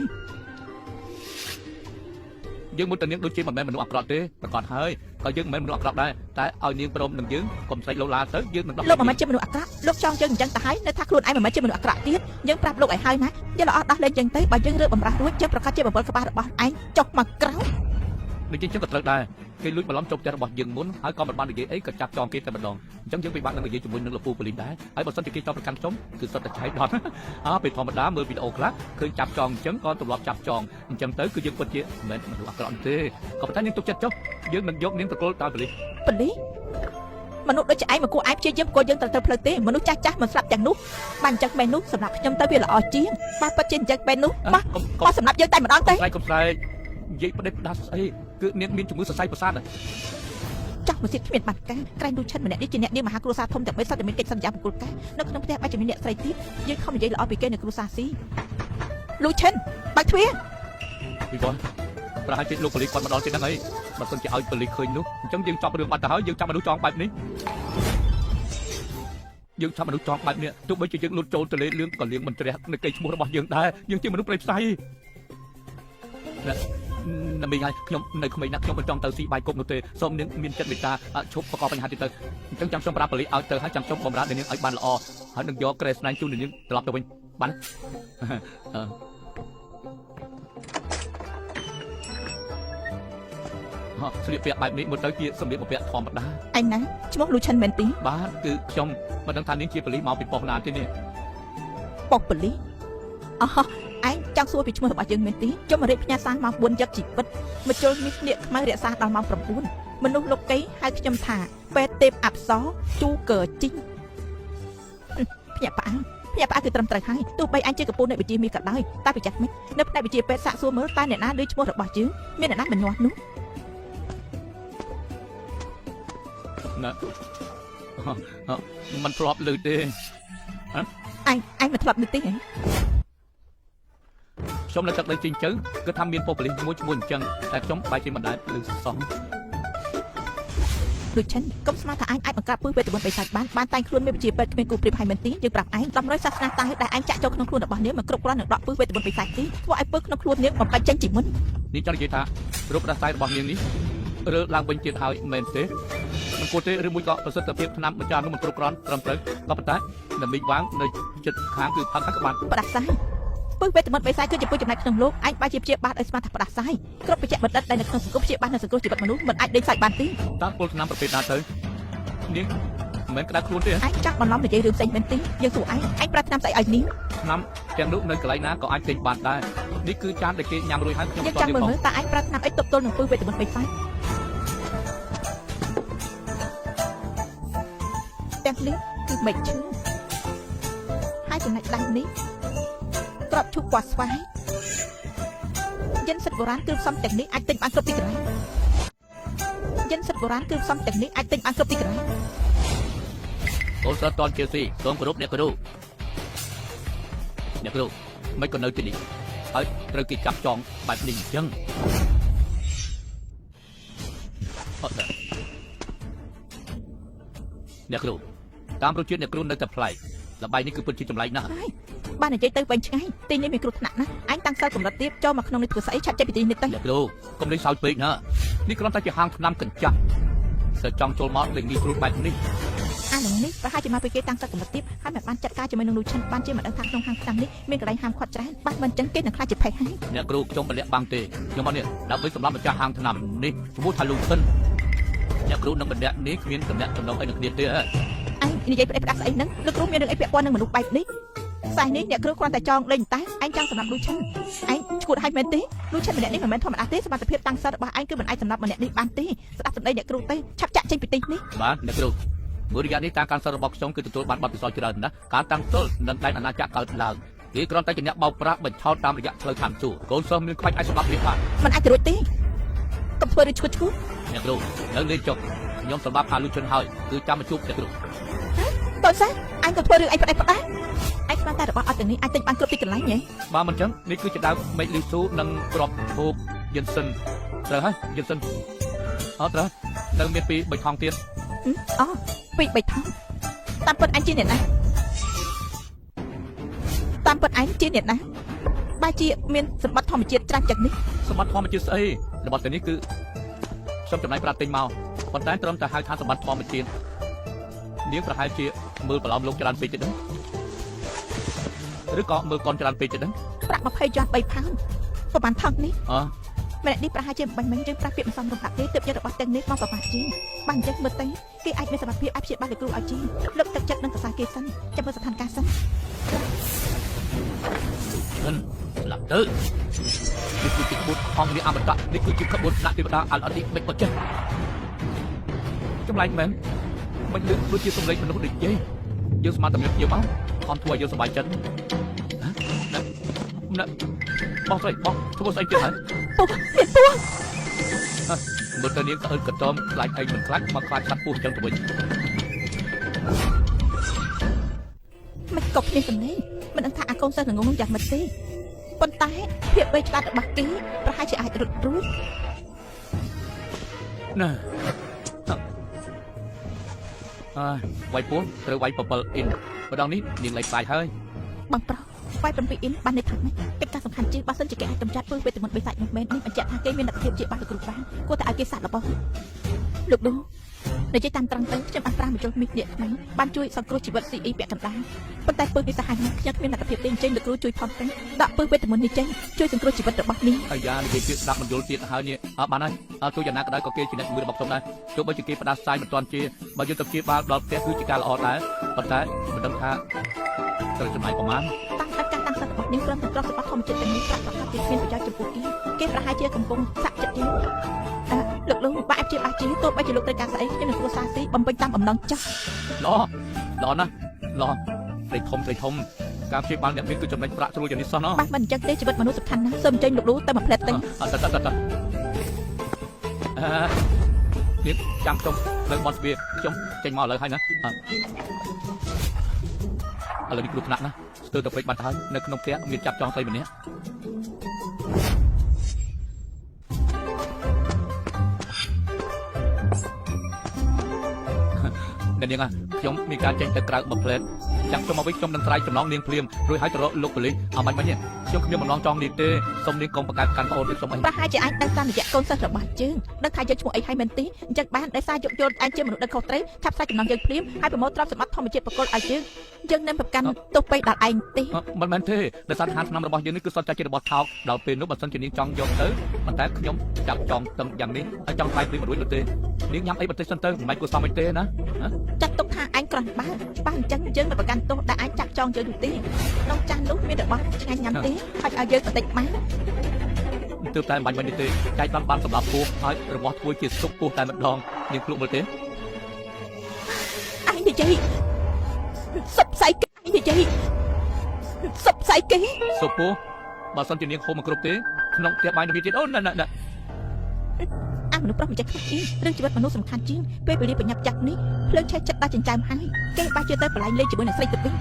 យើងមើលទៅនាងដូចជាមិនមែនមនុស្សអាក្រក់ទេប្រកាសហើយក៏យើងមិនមែនមនុស្សអាក្រក់ដែរតែឲ្យនាងព្រមនឹងយើងកុំស្រែកលោឡាទៅយើងនឹងដោះ លោកមិនមែនជាមនុស្សអាក្រក់លោកចង់យើងអញ្ចឹងទៅហើយនៅថាខ្លួនឯងមិនមែនជាមនុស្សអាក្រក់ទៀតយើងប្រាប់លោកឲ្យហើយណាយើងល្អដោះលែងយើងទៅបើយើងរើបំរាស់រួចយើងប្រកាសជាបង្វិលក្បាលរបស់ឯងចុះមកក្រោម ដូចជាក៏ត្រូវដែរគេលួចបន្លំចូលផ្ទះរបស់យើងមុនហើយក៏មិនបាននិយាយអីក៏ចាប់ចងគេតែម្ដងអញ្ចឹងយើងពិបាកនឹងនិយាយជាមួយនឹងលោកពូប៉ូលីសដែរហើយបើសិនជាគេចោទប្រកាន់ខ្ញុំគឺសុទ្ធតែឆៃដុតពេលធម្មតាមើលវីដេអូខ្លះឃើញចាប់ចងអញ្ចឹងក៏ទម្លាប់ចាប់ចងអញ្ចឹងទៅគឺយើងពិតជាមិនមែនមនុស្សអាក្រក់ទេក៏ប៉ុន្តែនាងទុកចិត្តចុះយើងនឹងយកនាងទៅគល់តាមប៉ូលីស ប៉ូលីសមនុស្សដូចជាឯងមកគួរឯងព្យាយាមគួរយើងទៅផ្លូវទេមនុស្សចាស់ចាស់មិនស្លាប់ទាំងនោះបានអញ្ចឹងបែរនោះសម្រាប់ខ្ញុំទៅវាល្អជាងបើពិតជាអញ្ចឹងបែរនោះបោះសម្រាប់យើងតែម្ដងទេ ស្រែកកុំស្រែកនិយាយប្រដេកដាស់ស្អីគឺនាងមានជំងឺសរសៃប្រសាទ ចាស់មួយទៀតគ្មានបាត់ការក្រែងលូឈិនម្នាក់នេះជាអ្នកនាងមហាគ្រួសារធំទាំង3សត្វតែមានកិច្ចសន្យាបុគ្គលការនៅក្នុងផ្ទះបែរជាមានអ្នកស្រីទៀតយើងខំនិយាយល្អពីគេនៅគ្រួសារស៊ីលូឈិនបើកទ្វារ ពីគាត់ប្រហែលជាលោកប៉ូលីសគាត់មកដល់ទីហ្នឹងហើយបើសិនជាឲ្យប៉ូលីសឃើញនោះអញ្ចឹងយើងចាប់រឿងបាត់ទៅហើយយើងចាប់មនុស្សចងបែបនេះយើងចាប់មនុស្សចងបែបនេះទោះបីជាយើងលូតចូលទៅលេលឿងក៏លៀងមិនជ្រះនៅកេរ្តិ៍ឈ្មោះរបស់យើងដែរយើងជាមនុស្សប្រេតផ្សៃណាមីងហើយខ្ញុំនៅក្មេងណាស់ខ្ញុំមិនចង់ទៅស៊ីបាយគប់នោះទេសូមនាងមានចិត្តមេត្តាឈប់បកកបញ្ហាទៀតទៅអញ្ចឹងចាំខ្ញុំប្រាប់ប៉ូលីសឲ្យទៅហើយចាំខ្ញុំបំរើនាងឲ្យបានល្អហើយនឹងយកក្រែស្នែងជូននាងត្រឡប់ទៅវិញបានស្លៀកពាក់បែបនេះមើលទៅជាសម្លៀកបំពាក់ធម្មតាឯណាឈ្មោះលូឈិនមែនទេបាទគឺខ្ញុំមិនដឹងថានាងជាប៉ូលីសមកពីប៉ុស្តិ៍ណាទេនេះ ប៉ុស្តិ៍ប៉ូលីសអហឯងចង់សួរពីឈ្មោះរបស់យើងមែនទេខ្ញុំមករៀបផ្ញើសារម៉ោង 4 យប់ជីវិតមកជុលមាសស្លៀកខ្មៅរក្សាដល់ម៉ោង 9 មនុស្សលោកកៃហៅខ្ញុំថាពេទ្យទេពអប្សរជូកើជីងភ្ញាក់ផ្អើលគឺត្រឹមត្រូវហើយទោះបីអញជាកពូននៃវិជាមាសក៏ដោយតែប្រយ័ត្នមិននៅផ្នែកវិជាពេទ្យសាកសួរមើលតើអ្នកណាឮឈ្មោះរបស់យើងមានអ្នកណាមិនញាស់នោះណាมันធ្លាប់ឮទេឯងមិនធ្លាប់ឮទេហ៎ខ្ញុំនៅទឹកដីជីងជើគឺថាមានប៉ូលីសមួយឈ្មោះអញ្ចឹងតែខ្ញុំបែរជាមិនដែលឮសោះដូចចិនកុំស្មានថាឯងអាចបង្ក្រាបពឹសវេទមន្តបិសាចបានតែងខ្លួនមានវិជាពេទ្យគ្មានគូប្រៀបហើយមែនទេយើងប្រាប់ឯងដំណើរសាសនាតាដែលឯងចាក់ចូលក្នុងខ្លួនរបស់នាងមកគ្រប់គ្រាន់នឹងដកពឹសវេទមន្តបិសាចទេធ្វើឲ្យពឹសក្នុងខ្លួននាងបំបាច់ចេញជាមុននេះចង់និយាយថារូបរាងកាយរបស់នាងនេះរើឡើងវិញទៀតហើយមែនទេមិនគួរទេឬមួយក៏ប្រសិទ្ធភាពថ្នាំបញ្ចានោះមិនគ្រប់គ្រាន់ត្រឹមត្រូវក៏ប៉ុន្តែដើម្បីវាងនៅចិត្តខាងគឺផឹកក៏បានផ្ដាសាយពឹសវេទមន្តបិសាចគឺជាពឹសចំណែកក្នុងលោកឯងបែរជាព្យាបាទឲ្យស្មានថាផ្ដាសាយគ្រប់បច្ចៈបណ្ឌិតដែលនៅក្នុងសង្គមព្យាបាទនៅសង្គមជីវិតមនុស្សមិនអាចដេញសាច់បានទេតើពលថ្នាំប្រភេទណាទៅនាងមិនមែនក្តៅខ្លួនទេឯងចាក់បន្លំនិយាយរឿងផ្សេងមែនទេយើងសួរឯងប្រើថ្នាំស្អីឲ្យនាងថ្នាំទាំងនោះនៅកន្លែងណាក៏អាចទិញបានដែរនេះគឺចានដែលគេញ៉ាំរួចហើយខ្ញុំមិនទាន់មើលតើឯងប្រើថ្នាំអីទប់ទល់នឹងពឹសវេទមន្តបិសាចទាំងនេះគឺមិនឈឺហើយចំណុចដៃនេះក្របឈូកពណ៌ស្វាយយិនសិតបុរាណគឺផ្សំទាំងនេះអាចទិញបានគ្រប់ទីកន្លែងយិនសិតបុរាណគឺផ្សំទាំងនេះអាចទិញបានគ្រប់ទីកន្លែងអូនសិតតនជាស៊ីសូមគោរពអ្នកគ្រូមិនក៏នៅទីនេះហើយត្រូវគេចាប់ចងបែបនេះអញ្ចឹងអត់ដែរអ្នកគ្រូតាមរសជាតិអ្នកគ្រូនៅតែប្លែកល្បែងនេះគឺពិតជាចម្លែកណាស់បាននិយាយទៅវិញឆ្ងាយទីនេះមានគ្រោះថ្នាក់ណាស់អញតាំងសិលកម្រិតទៀតចូលមកក្នុងនេះធ្វើស្អីឆាប់ចេញពីទីនេះទៅអ្នកគ្រូកុំលេងសើចពេកណានេះគ្រាន់តែជាហាងថ្នាំកញ្ចាស់តែចង់ចូលមកលេងនេះគ្រូបែបនេះអានឹងនេះប្រហែលជាមកពីគេតាំងសិលកម្រិតទៀតហើយមិនបានចាត់ការជាមួយនឹងលូឈិនបានជាមិនដឹងថាក្នុងហាងថ្នាំនេះមានកន្លែងហាមឃាត់ច្រើនបាទមិនអញ្ចឹងគេនឹងខ្លាចជាភ័យហើយអ្នកគ្រូខ្ញុំមិនលាក់បាំងទេខ្ញុំមកនេះដើម្បីសម្រាប់ម្ចាស់ហាងថ្នាំនេះឈ្មោះថាលូឈិនអ្នកគ្រូនឹងបណ្ដាក់នេះគ្មានតំណែងចំណងអីនឹងគ្នាទេឯងនិយាយផ្ដេសផ្ដាស់ស្អីហ្នឹងលោកគ្រូមានរឿងអីពាក់ព័ន្ធនឹងមនុស្សបែបនេះខ្សែនេះអ្នកគ្រូគ្រាន់តែចងលេងតែឯងចង់សម្រាប់លូឈិនឯងឈួតឲ្យមែនទេលូឈិនម្នាក់នេះមិនមែនធម្មតាទេសមត្ថភាពតាំងសិលរបស់ឯងគឺមិនអាចសម្រាប់ម្នាក់នេះបានទេស្ដាប់សម្ដីអ្នកគ្រូទេឆាប់ចាក់ចេញពីទីនេះបាទអ្នកគ្រូមួយរយៈនេះការកាន់សិលរបស់ខ្ញុំគឺទទួលបានបទពិសោធន៍ច្រើនណាស់ការតាំងសិលនិងដែនអាណាចក្រកើតឡើងគេគ្រាន់តែជាអ្នកបោកប្រាស់បញ្ឆោតតាមរយៈផ្លូវខាងសួរកូនសិស្សមានខ្វាច់អាចសម្រាប់លៀបបានមិនអាចទៅរួចទេកុំធ្វើរឿងឈួតឈួតអ្នកគ្រូនៅលេងចុកខ្ញុំសម្រាប់ការលូឈិនហើយគឺចាំមកជួបអ្នកគ្រូ កូនសិស្សអញក៏ធ្វើរឿងអីផ្ដេសផ្ដាសអញស្មានតែរបស់អត់ទាំងនេះអញទិញបានគ្រប់ទីកន្លែងហ៎ បើមិនចឹងនេះគឺជាដើមមេឃលីស៊ូនិងក្របធូបយិនសិនត្រូវហើយយិនសិនអត់ត្រូវនៅមានពីរបីថងទៀត អូពី3ថងតាមពិតអញជាអ្នកណាតាមពិតអញជាអ្នកណាបើជាមានសម្បត្តិធម្មជាតិច្រើនចឹងនេះ សម្បត្តិធម្មជាតិស្អីរបស់ទាំងនេះគឺខ្ញុំចំណាយប្រាក់ទិញមកប៉ុន្តែត្រឹមតែហៅថាសម្បត្តិធម្មជាតិនាងប្រហែលជាមើលប្រឡំលោកច្រើនពេកទេដឹងឬក៏មើលកូនច្រើនពេកទេដឹង ប្រាក់20ជាន់3ផោនប្រហែលថងនេះ អ ម្នាក់នេះប្រហែលជាបាញ់មិញយើងប្រាស់ពាក្យមិនសមរម្យទេទើបយករបស់ទាំងនេះមកប្រមាថជាបាញ់អញ្ចឹងមើលទៅគេអាចមានសមត្ថភាពអាចព្យាបាលលោកគ្រូឲ្យជាលើកទឹកចិត្តនិងសរសើរគេសិនចាំមើលស្ថានភាពសិន ឡើងទៅនេះគឺជាក្បួនអង្គនេះអមតៈនេះគឺជាក្បួនដាក់ទេវតាអល់អឌីមិនបច្ចេកចម្លែកមែនមិនលឺដូចជាសម្លេងមនុស្សដូចទេយើងស្មានតែមានភាពមកអន់ធ្វើឲ្យយើងសប្បាយចិត្តណាបងស្រីបងធ្វើស្អីទៀតហើយ ពោះមានពោះ មើលទៅនាងក្អើតកតមខ្លាចអីមិនខ្លាចមកខ្លាចសត្វពស់ចឹងទៅវិញ មិនកប់គ្នាសំឡេងមិនដឹងថាអាកូនសិស្សនឹងងងយ៉ាងម៉េចទេប៉ុន្តែភាពបីឆ្លាតរបស់គេប្រហែលជាអាចរត់រួច ណាវាយពស់ត្រូវវាយ7អ៊ីនម្ដងនេះនាងលេខខ្លាយហើយ បងប្រុសវាយ7អ៊ីនបានន័យថាម៉េចកិច្ចការសំខាន់ជាងបើសិនជាគេអាចកម្ចាត់ពើវេទមន្តបិសាចនោះមែននេះបញ្ជាក់ថាគេមានលទ្ធភាពជាបានលោកគ្រូបានគួរតែឲ្យគេសាកល្បងលោកដូនិយាយតាមត្រង់ទៅខ្ញុំបានប្រាំបញ្ចូលមីនេះថ្មីបានជួយសង្គ្រោះជីវិត CE ពាក់កណ្ដាលប៉ុន្តែពើនេះសាហាវណាស់ខ្ញុំគ្មានលទ្ធភាពទេអញ្ចឹងលោកគ្រូជួយផងទៅដាក់ពើវេទមន្តនេះចេញជួយសង្គ្រោះជីវិតរបស់នាង អាយ៉ានិយាយទៀតស្ដាប់មិនយល់ទៀតហើយនេះបានហើយទោះយ៉ាងណាក៏ដោយក៏គេជាអ្នកជំងឺរបស់ខ្ញុំដែរទោះបីជាគេផ្ដាសាយមិនទាន់ជាបើយើងទៅព្យាបាលដល់ផ្ទះគឺជាការល្អដែរប៉ុន្តែមិនដឹងថាត្រូវចំណាយប្រមាណ តាំងតែការតាំងសិទ្ធិរបស់នាងព្រមទាំងទ្រព្យសម្បត្តិធម្មជាតិទាំងនេះប្រាក់ប្រកាសជាគ្មានប្រយោជន៍ចំពោះគេប្រហែលជាកំពុងសាក់ចិត្តយើងលោកបាក់ជាបាក់ជាទោះបីជាលោកត្រូវការស្អីខ្ញុំនឹងគ្រួសារស៊ីបំពេញតាមបំណងចាស់ ល្អណាស់ល្អត្រីធំការព្យាបាលអ្នកមានគឺចំណេញប្រាក់ស្រួលយ៉ាងនេះសោះណោះ បាទមិនអញ្ចឹងទេជីវិតមនុស្សសំខាន់ណាស់សូមចេញលោកទៅមកផ្លែតទិញ នេះចាំខ្ញុំលើបនស្វាខ្ញុំចេញមកឥឡូវហើយណាឥឡូវនេះគ្រោះថ្នាក់ណាស្ទើរតែពេកបាត់ហើយនៅក្នុងផ្ទះមានចាប់ចងស្រីម្នាក់អ្នកនាងខ្ញុំមានការចេញទៅក្រៅបំផ្លែតចាំខ្ញុំមកវិញខ្ញុំនឹងត្រាយចំណងនាងភ្លាមរួចហើយទៅរកលោកប៉ូលីសអត់មិនវិញខ្ញុំគ្មានបំណងចង់នាងទេសូមនាងកុំបង្កើតកាន់ប្អូនដូចខ្ញុំអី ប្រហែលជាអាចដឹងតាមរយៈកូនសិស្សរបស់យើងដឹងថាយើងឈ្មោះអីហើយមែនទេអញ្ចឹងបានដោយសារយកយល់ឯងជាមនុស្សដឹងខុសត្រូវឆាប់សាច់ចំណងយើងភ្លាមហើយប្រមូលទ្រព្យសម្បត្តិធម្មជាតិបកគលឲ្យយើងនឹងប្រកាន់ទោសពេកដល់ឯងទេ មិនមែនទេដោយសារឋានឆ្នាំរបស់យើងនេះគឺសុទ្ធតែជារបស់ថោកដល់ពេលនោះបើសិនជានាងចង់យកទៅប៉ុន្តែខ្ញុំចាប់ចងតឹងយ៉ាងនេះហើយចង់ខ្លាយព្រីមិនរួចនោះទេនាងញ៉ាំអីបន្តិចសិនទៅមិនមែនគួរសមអីទេណា ចាត់ទុកថាឯងក្រំបើអញ្ចឹងយើងនឹងប្រកាន់ទោសដែលឯងចាប់ចងយើងនោះទេក្នុងចាស់នោះមានរបស់ឆ្ងាញ់ញ៉ាំទេហើយឲ្យយើងបន្តិចបាន ទើបតែមិនបាញ់វិញទេចែកបានសម្រាប់ពោះហើយរបស់ធ្វើជាសុខពោះតែម្ដងនាងភ្លុកមើលទេ អញនិយាយសុបផ្សៃគេនិយាយសុបផ្សៃគេ សុខពោះបើសិនជានាងហូបមកគ្រប់ទេក្នុងផ្ទះបាយនឹងមានទៀតអូណ៎ អាមនុស្សប្រុសមិនចេះខ្វះអីរឿងជីវិតមនុស្សសំខាន់ជាងពេលវេលាប្រញាប់ចាក់នេះភ្លើងឆេះចិត្តដល់ចិញ្ចើមហើយគេបាច់ជឿទៅបលែងលេងជាមួយនឹងស្រីទៅវិញ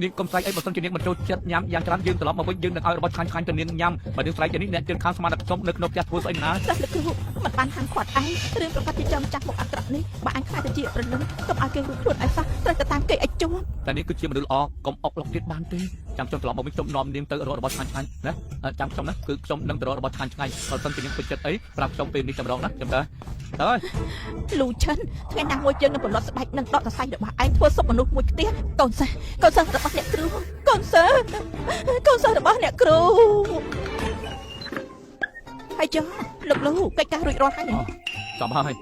នាងកុំស្អែកអីបើសិនជានាងមិនចូលចិត្តញ៉ាំយ៉ាងច្រើនយើងត្រឡប់មកវិញយើងនឹងឲ្យរបស់ឆ្ងាញ់ទៅនាងញ៉ាំបើនាងស្អែកទៅនេះអ្នកជិតខាងស្មានតែខ្ញុំនៅក្នុងផ្ទះធ្វើស្អីមិនណា តែលោកគ្រូមិនបានហាមឃាត់ឯងរឿងប្រកាសជាចំចាស់មុខអាក្រក់នេះបើអញខ្លាចទៅជាប្រលឹងកុំឲ្យគេរួចខ្លួនឲ្យសោះត្រូវទៅតាមគេឲ្យជាប់ តែនេះគឺជាមនុស្សល្អកុំអុកឡុកទៀតបានទេចាំខ្ញុំត្រឡប់មកវិញខ្ញុំនាំនាងទៅរករបស់ឆ្ងាញ់ណាចាំខ្ញុំណាគឺខ្ញុំនឹងទៅរករបស់ឆ្ងាញ់បើសិនជានាងពេញចិត្តអីប្រាប់ខ្ញុំពេលនេះតែម្ដងណាចាំតើហើយ លូឈិនថ្ងៃណាមួយយើងនឹងប្រឡត់ស្បែកនឹងដកសរសៃរបស់ឯងធ្វើសុបមនុស្សមួយខ្ទះកូនសិស្សរបស់អ្នកគ្រូកូនសិស្សរបស់អ្នកគ្រូហើយចុះលោកកិច្ចការរួចរាល់ហើយ ចាំហើយ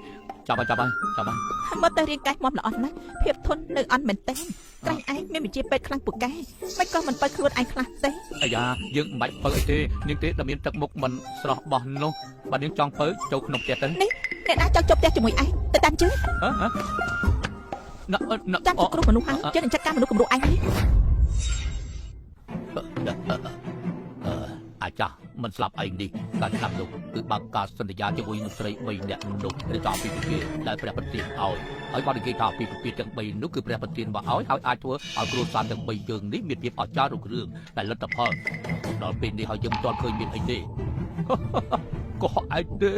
មកទៅរៀងកាយមមល្អណាស់ភាពធន់នៅអន់មែនតើក្រែងឯងមានវិជាពេទ្យខ្លាំងពូកែមិនក៏មិនបើខ្លួនឯងខ្លះទេ អាយ៉ាយើងមិនបាច់បើអីទេនាងទេដែលមានទឹកមុខមិនស្រស់បោះនោះបើនាងចង់បើចូលក្នុងផ្ទះទៅនេះអ្នកណាចង់ជប់ផ្ទះជាមួយឯងទៅតាមជើងចាំគ្រូមនុស្សហើយជើងនឹងចាត់ការមនុស្សគំរូឯងនេះ អ អាចារ្យមិនស្លាប់ឯងនេះការស្លាប់នោះគឺបើកការសន្យាជាមួយនឹងស្រី3នាក់នោះឬក៏ពីពីដែលព្រះប្រទានឲ្យហើយបាននិយាយថាពីពីទាំង3នោះគឺព្រះប្រទានមកឲ្យអាចធ្វើឲ្យគ្រួសារទាំង3យើងនេះមានភាពអស្ចារ្យរុងរឿងតែលទ្ធផលដល់ពេលនេះហើយយើងមិនទាន់ឃើញមានអីទេក៏ឯងទេ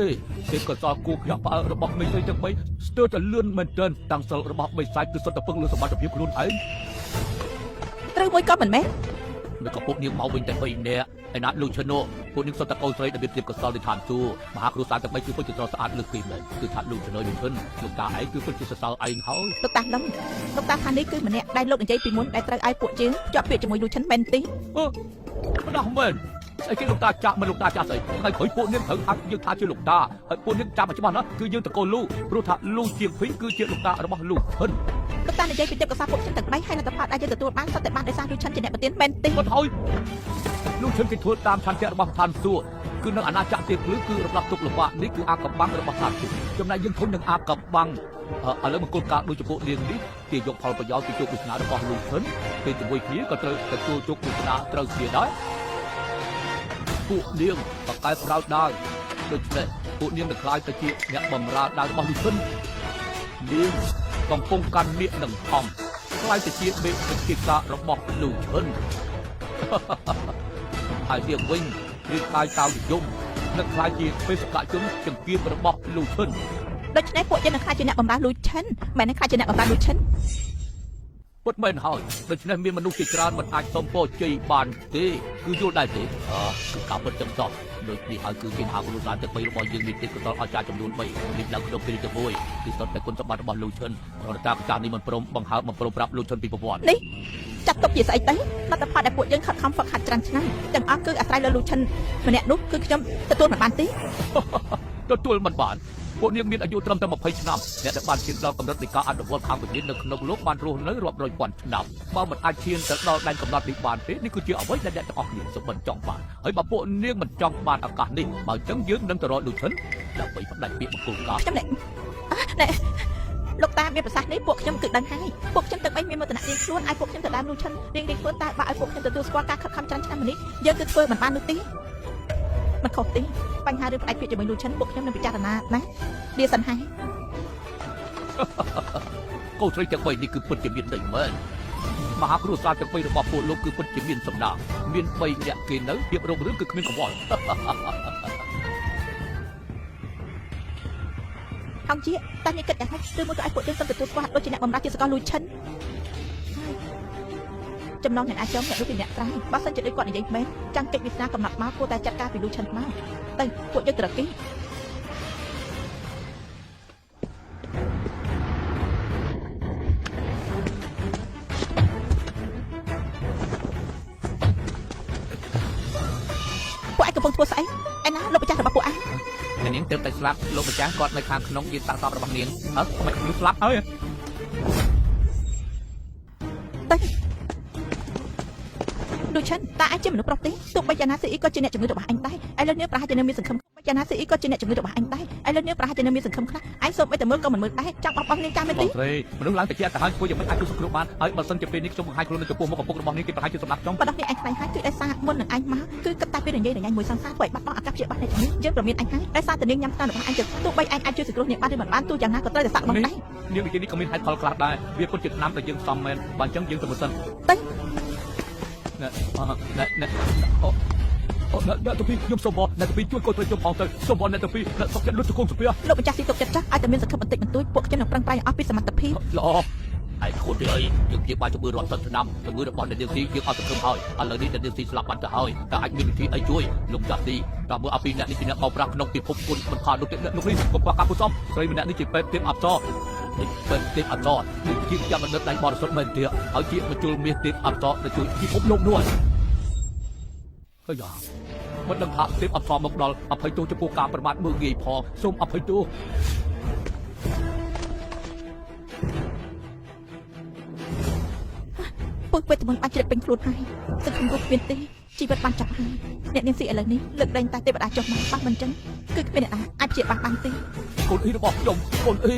ទេក៏សល់គូភ្នាក់ផ្អើរបស់មេស្រីទាំង3ស្ទើរតែលឿនមែនទែនតាំងសិលរបស់មេសាយគឺសុទ្ធតែពឹងលើសមត្ថភាពខ្លួនឯង ត្រូវមួយក៏មិនមែន នៅក៏ពួកនាងមកវិញតែ3នាក់ឯណាលោកឈ្នោះពួកនាងសុទ្ធតែកូនស្រីដែលមានភាពកសលទៅឋានសួគ៌មហាគ្រួសារទាំង3គឺពិតជាស្រស់ស្អាតលើសពីមែនគឺថាលោកឈ្នោះយល់លោកតាឯងគឺពិតជាសរសើរឯងហើយ លោកតាដឹងលោកតាថានេះគឺម្នាក់ដែលលោកនិយាយពីមុនដែលត្រូវឲ្យពួកយើងជាប់ពាក្យជាមួយលូឈិនមែនទេ មិនដោះមែនស្អីគេលោកតាចាក់មិនលោកតាចាក់ស្អីហើយព្រោះពួកនាងត្រូវហៅយើងថាជាលោកតាហើយពួកនាងចាំឲ្យច្បាស់ណាគឺយើងតកូលលូព្រោះថាលូជាងភីគឺជាលោកតារបស់លូហិន លោកតានិយាយពីទេពកោសល្យពួកខ្ញុំទាំង3ហើយលទ្ធផលដែលយើងទទួលបានសុទ្ធតែបានដោយសារលូឈិនជាអ្នកប្រទានមែនទេ មកហើយលោកឈិនគេធ្វើតាមឆន្ទៈរបស់ឋានសួគ៌គឺនៅអាណាចក្រទេពភ្លឺគឺរបស់ទុកលំបាកនេះគឺអាកំបាំងរបស់សាទចំណែកយើងធន់នឹងអាកំបាំងឥឡូវមកគោលការណ៍ដូចជាពួកនាងនេះគេយកផលប្រយោជន៍ពីជោគវាសនារបស់លូឈិនពេលជាមួយគ្នាក៏ត្រូវទទួលជោគវាសនាត្រូវគ្នាដែរពួកនាងបកកែប្រោតដែរដូច្នេះពួកនាងនឹងខ្លាយទៅជាអ្នកបម្រើដែររបស់លូឈិននាងកំពុងកាន់នាគនឹងហំខ្លាយទៅជាមេវិទ្យាការរបស់លូឈិន ហើយវាវិញរៀបកាយតៅនិយមនឹងខ្លាយជាបេសកជនចង្គៀមរបស់លូឈិន ដូច្នេះពួកយើងនឹងខ្លាចជាអ្នកបម្រើលូឈិនមិននឹងខ្លាចជាអ្នកបម្រើលូឈិន ពុតមែនហើយដូច្នេះមានមនុស្សជាច្រើនមិនអាចសុំពរជ័យបានទេគឺយល់ដែរទេគឺការពិតចឹងសោះដូចនេះហើយគឺគេហៅគ្រួសារទាំង3របស់យើងមានទេពកោសល្យអស្ចារ្យចំនួន3នេះឡើងក្នុងពេលទី1គឺសុទ្ធតែគុណសម្បត្តិរបស់លូឈិនរដ្ឋាភិបាលនេះមិនព្រមបង្ហើបមិនព្រមប្រាប់លូឈិនពីប្រវត្តិ នេះចាត់ទុកជាស្អីទៅលទ្ធផលដែលពួកយើងខិតខំហ្វឹកហាត់ច្រើនឆ្នាំទាំងអស់គឺអាស្រ័យលើលូឈិនម្នាក់នោះគឺខ្ញុំទទួលមិនបានទេ ទទួលមិនបានពួកនាងមានអាយុត្រឹមតែ20ឆ្នាំអ្នកដែលបានឈានដល់កម្រិតនៃការអនុវត្តខាងវិញ្ញាណនៅក្នុងលោកបានរស់នៅរាប់រយពាន់ឆ្នាំបើមិនអាចឈានទៅដល់ដែនកំណត់នេះបានទេនេះគឺជាអ្វីដែលអ្នកទាំងអស់គ្នាសុបិនចង់បានហើយបើពួកនាងមិនចង់បានឱកាសនេះបើអញ្ចឹងយើងនឹងទៅរកលូឈិនដើម្បីផ្ដាច់ពាក្យបង្គោលការ ខ្ញុំណែលោកតាមានប្រសាសន៍នេះពួកខ្ញុំគឺដឹងហើយពួកខ្ញុំទាំង3មានមោទនភាពខ្លួនឲ្យពួកខ្ញុំទៅដើមលូឈិនរៀងៗធ្វើតើបើឲ្យពួកខ្ញុំទទួលស្គាល់ការខិតខំច្រើនឆ្នាំនេះយើងគឺធ្វើមិនបាននោះទេមិនខុសទេបញ្ហារឿងផ្ដាច់ពាក្យជាមួយលូឈិនពួកខ្ញុំនឹងពិចារណាណាវាសិនហើយក ូនស្រីទាំង3នេះគឺពិតជាមានន័យមែនមហាគ្រួសារទាំង3របស់ពួកលោកគឺពិតជាមានសម្ដាមាន3នាក់គេនៅភាពរុងរឿងគឺគ្មានកង្វល់ អង្គជាតានេះគិតយ៉ាងម៉េចឬមួយក៏ឲ្យពួកយើងទៅទទួលស្គាល់ដូចជាអ្នកបម្រើជាសកលលូឈិនចំណងអ្នកអាចចង់អ្នកដូចជាអ្នកត្រាយបើសិនជាដូចគាត់និយាយមែនចាំងកិច្ចវិសាកំណត់មកគួរតែចាត់ការពីលូឈិនមកទៅពួកយើងទៅរកគេពួកឯងកំពុងធ្វើស្អីឯណាលោកម្ចាស់របស់ពួកឯង អ្នកនាងទើបតែស្លាប់លោកម្ចាស់គាត់នៅខាងក្នុងយានសាកសពរបស់នាងមិនគឺស្លាប់ហើយ លូឈិនតាអាចជាមនុស្សប្រុសទេទោះបីយ៉ាងណាស៊ីអ៊ីក៏ជាអ្នកជំងឺរបស់អញដែរឥឡូវនេះប្រហែលជានៅមានសង្ឃឹមបីយ៉ាងណាស៊ីអ៊ីក៏ជាអ្នកជំងឺរបស់អញដែរឥឡូវនេះប្រហែលជានៅមានសង្ឃឹមខ្លះឯងសូមឲ្យតែមើលក៏មិនមើលដែរចង់បោះបង់នាងចាស់មែនទេ ស្រីមនុស្សឡើងតិចទៅហើយពួកយ៉ាងមិនអាចជួយសង្គ្រោះបានហើយបើសិនជាពេលនេះខ្ញុំបង្ហាញខ្លួននៅចំពោះមុខឪពុករបស់នាងគេប្រហែលជាសម្លាប់ខ្ញុំ បដោះនេះអញខ្លាចហើយគឺដោយសារមុននឹងអញមកគឺគិតតែពីនិយាយនឹងអញមួយសង្សារធ្វើឲ្យបាត់បង់ឱកាសព្យាបាលនៃជំងឺយើងប្រមានអញហើយដោយសារតែនាងញ៉ាំស្នារបស់អញទៅទោះបីអញអាចជួយសង្គ្រោះនាងបានឬមិនបានទោះយ៉ាងណាក៏ត្រូវតែសាក់បង់ដែរ នាងនិយាយនេះក៏មានហេតុផលខ្លះដែរវាពិតជាឆ្នាំដែលយើងសំមែនបើអញ្ចឹងយើងទៅមើលសិន ទៅ ណែអ្នកទៅពីខ្ញុំសូមបងអ្នកទៅពីជួយកូនខ្ញុំផងទៅសូមបងអ្នកទៅពីអ្នកសុខចិត្តលុតជង្គង់សុភា លោកម្ចាស់ទីទុកចិត្តចាស់ឲ្យតែមានសង្ឃឹមបន្តិចបន្តួចពួកខ្ញុំនឹងប្រឹងប្រែងអស់ពីសមត្ថភាព ល្អឯខូនទេអីយើងជាបានជំងឺរាប់សិបឆ្នាំជំងឺរបស់អ្នកនាងស៊ីយើងអត់សង្ឃឹមហើយឥឡូវនេះអ្នកនាងស៊ីស្លាប់បាត់ទៅហើយតែអាចមានវិធីអីជួយលោកចាស់ស៊ីតើមើលអំពីអ្នកនេះជាអ្នកបោកប្រាស់ក្នុងពិភពគុណមិនខាននោះទេអ្នកនោះនេះកុំខ្វះការគូសំស្រីម្នាក់នេះជាពេទ្យទេពអប្សរពេទ្យទេពអប្សរជាយ៉ាងបណ្ឌិតដៃបរិសុទ្ធមែនទេហើយជាមជុលមាសទេពអប្សរដែលជួយពិភពលោកនោះហើយយ៉ាមិនដឹងថាទេពអប្សរមកដល់អភ័យទោសចំពោះការប្រមាថមើលងាយផងសូមអភ័យទោស ពុះវេទមន្តបានជ្រាបពេញខ្លួនហើយសង្ឃឹមរស់មានទេជីវិតបានចាប់ហើយអ្នកនាងស៊ីឥឡូវនេះលើកលែងតែទេវតាចុះមកបាត់មិនចឹង គឺគ្មានអ្នកណាអាចព្យាបាលបានទេ កូនអ៊ីរបស់ខ្ញុំកូនអ៊ី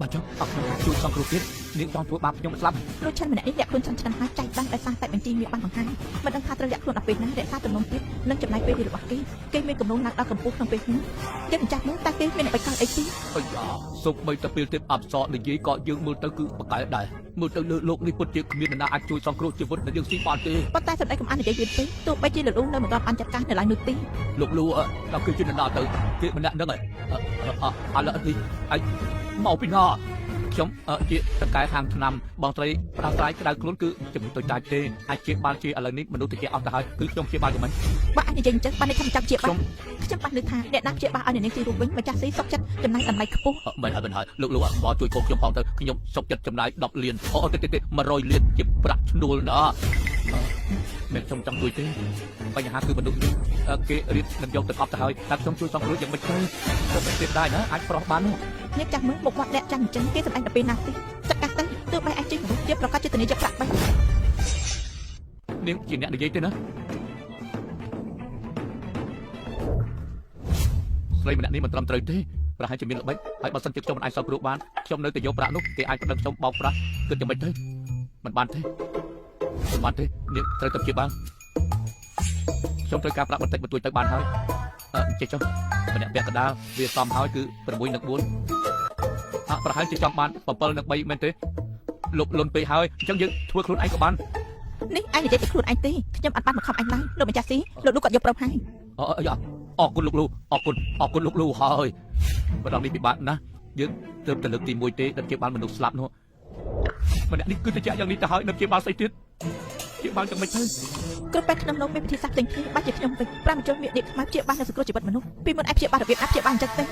បើចឹងអត់ជួយសង្គ្រោះទៀតនាងចង់ធ្វើបាបខ្ញុំស្លាប់ លោកឆាន់ម្នាក់នេះលាក់ខ្លួនឆ្នាំហើយចែកបានដោយសារតែបញ្ជីមានបានបង្ហាញមិនដឹងថាត្រូវលាក់ខ្លួនដល់ពេលណារក្សាទំនងទៀតនិងចំណាយពេលរបស់គេមានកំណងឡើងដល់កម្ពស់ក្នុងពេលនេះយើងម្ចាស់មើលតែគេមានអ្វីកើតអីទេ អាយ៉ាសុំបីតែពេលទៀតអប្សរនិយាយក៏យើងមើលទៅគឺបកែដែរមើលទៅលើលោកនេះពិតជាគ្មាននរណាអាចជួយសង្គ្រោះជីវិតរបស់យើងស៊ីបានទេ ប៉ុន្តែសម្ដេចកំអាននិយាយទៀតទេទោះបីជាលោកលូនៅមិនទាន់បានចាត់ការនៅឡើយនោះទេ លោកលូដល់គឺជានរណាទៅគេម្នាក់ហ្នឹងហើយឥឡូវនេះឯងមកពីណាខ្ញុំជាតកែខាងឆ្នាំបងត្រីផ្ដោតត្រៃក្តៅខ្លួនគឺជំនួយតូចតាចទេអាចជាបានជាឥឡូវនេះមនុស្សតិចអស់ទៅហើយគឺខ្ញុំជាបានយ៉ាងម៉េច បើអញនិយាយអញ្ចឹងបានន័យថាមិនចង់ជាបានខ្ញុំបានលើថាអ្នកណាជាបានឲ្យអ្នកនាងទីរូបវិញម្ចាស់ស៊ីសុកចិត្តចំណាយតម្លៃខ្ពស់ មិនហើយលោកលោកបងជួយកូនខ្ញុំផងទៅខ្ញុំសុកចិត្តចំណាយ10លានទេ100លានជាប្រាក់ឈ្នួលណាមិនខ្ញុំចង់ជួយទេបញ្ហាគឺមនុស្សគេរៀបនឹងយកទៅអប់ទៅហើយតែខ្ញុំជួយសង្គ្រោះយ៉ាងមិនទៅទៅមិនទៀតដែរណាអាចប្រោះបាននោះ អ្នកចាំមើលមុខមាត់អ្នកចាំអញ្ចឹងគេសម្ដែងតែពេលណាទេចាត់កាស់ទៅទោះបីអាចជិះមនុស្សជាប្រកាសជាធានាជាប្រាក់បី នាងជាអ្នកនិយាយទេណាស្រីម្នាក់នេះមិនត្រឹមត្រូវទេប្រហែលជាមានល្បិចហើយបើសិនជាខ្ញុំមិនអាចសង្គ្រោះបានខ្ញុំនៅតែយកប្រាក់នោះគេអាចប្តឹងខ្ញុំបោកប្រាក់គិតយ៉ាងម៉េចទៅមិនបានទេនាងត្រូវតែជាបានខ្ញុំត្រូវការប្រាក់បន្តិចបន្តួចទៅបានហើយចេះចុះម្នាក់ពាក់កណ្ដាលវាសមហើយគឺ6និង4ប្រហែលជាចង់បាន7និង3មែនទេលោកលុនពេកហើយអញ្ចឹងយើងធ្វើខ្លួនឯងក៏បាន នេះឯងនិយាយតែខ្លួនឯងទេខ្ញុំអត់បានមកខំអញឡើយលោកម្ចាស់ស៊ីលោកលោកគាត់យកប្រុសហើយ អរគុណលោកលូអរគុណលោកលូហើយម្ដងនេះពិបាកណាស់យើងទើបតែលើកទី1ទេដែលជាបានមនុស្សស្លាប់នោះម្នាក់នេះគឺតែជាយ៉ាងនេះទៅហើយនឹងជាបានស្អីទៀតជាបានយ៉ាងម៉េចទៅ គ្រប់ពេលក្នុងលោកមានពិធីសាស្ត្រផ្សេងៗបាច់ជាខ្ញុំវិញ5ជនមាននេះខ្មៅជាបាននៅសង្គ្រោះជីវិតមនុស្សពីមុនអាចព្យាបាលរបៀបណាព្យាបាលអញ្ចឹងទេ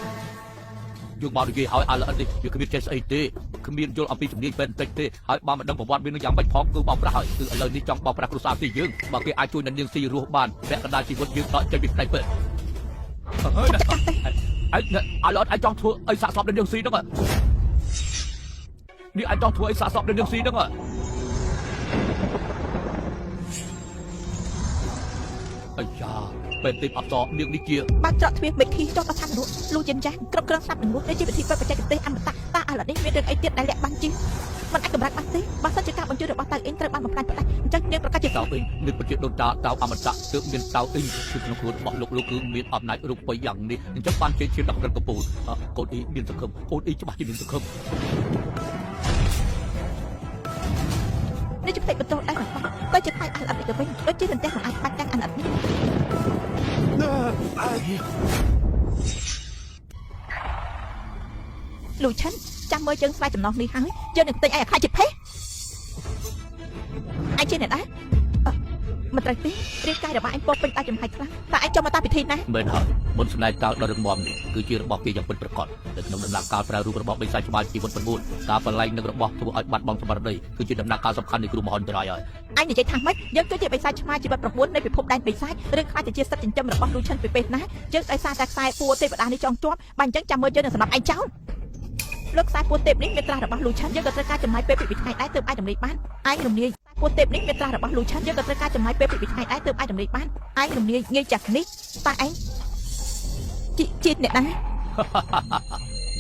យើងមកនិយាយហើយឥឡូវនេះវាគ្មានចេះស្អីទេគ្មានយល់អំពីជំនាញពេទ្យបន្តិចទេហើយបើមិនដឹងប្រវត្តិវានឹងយ៉ាងម៉េចផងគឺបោកប្រាស់ហើយគឺឥឡូវនេះចង់បោកប្រាស់គ្រួសារទីយើងបើគេអាចជួយនាងស៊ីរស់បានពាក់កណ្ដាលជីវិតយើងដកចេញពីផ្នែកពេទ្យហើយឥឡូវអាចចង់ធ្វើអីសាកសពនាងស៊ីហ្នឹងនេះអាចចង់ធ្វើអីសាកសពនាងស៊ីហ្នឹងអាយ៉ាពេលទីអត់តនាងនេះជា បើច្រកទ្វារមេឃីចុះដល់ឋានមនុស្សលូយ៉ាងចាស់គ្រប់គ្រងស្ដាប់មនុស្សដែលជាវិធីបច្ចេកទេសអមតៈតាឥឡូវនេះមានរឿងអីទៀតដែលលាក់បាំងជាមិនអាចកម្រាស់បានទេបើសិនជាការបញ្ជូនរបស់តៅអ៊ីងត្រូវបានបំផ្លាញផ្ដាច់អញ្ចឹងនាងប្រកាសជាតៅអ៊ីងនឹងបញ្ជាដូនតាតៅអមតៈទើបមានតៅអ៊ីងគឺក្នុងខ្លួនរបស់លោកគឺមានអំណាចរូបិយយ៉ាងនេះអញ្ចឹងបានជ័យឈានដល់កម្រិតកំពូលកូនអ៊ីមានសង្ឃឹមកូនអ៊ីច្បាស់ជាមានសង្ឃឹម នេះជាផ្ទៃបន្ទោដែររបស់ក៏ជាផ្នែកអាឡអិតទៅវិញដូចជារន្ទះមិនអាចបាច់ទាំងអាឡអិតនេះលូឆាន់ចាំមើលជើងស្បែកចំណងនេះហើយយើងនឹងទិញឲ្យអាខាច់ជាភេសឯងជាអ្នកដែរមិនត្រូវទេរាងកាយរបស់ឯងពោពេញដោយចំហាយខ្លាំងតែឯងចង់មកតាមពិធីណា មែនហើយមុនស្នេហ៍តើដល់រឹងមាំនេះគឺជារបស់គេយ៉ាងពិតប្រាកដនៅក្នុងដំណាក់កាលប្រើរូបរបស់បិសាចច្បាស់ជីវិត9ការបលែងនឹងរបស់ធ្វើឲ្យបាត់បង់ស្មារតីគឺជាដំណាក់កាលសំខាន់នៃគ្រោះមហន្តរាយហើយ ឯងនិយាយថាម៉េចយើងគឺជាបិសាចឆ្មាជីវិត9នៃពិភពដែនបិសាចឬខ្លាចតែជាសត្វចិញ្ចឹមរបស់លូឆាន់ពីពេលណាយើងដោយសារតែខ្សែពួរទេវតានេះចងជាប់បើអញ្ចឹងចាំមើលយើងនឹងសម្រាប់ឯងចោលលោកខ្សែពួរទេពនេះមានត្រាស់របស់លូឆាន់យើងក៏ត្រូវការចំណាយពេលពីថ្ងៃដែរទើបអាចរំលែកបានឯងរំលាយពួរទេពនេះមានត្រាស់របស់លូឆាន់យើងក៏ត្រូវការចំណាយពេលពីថ្ងៃដែរទើបអាចរំលែកបានឯងរំលាយងាយចាស់នេះតែឯងជាតិអ្នកដែរ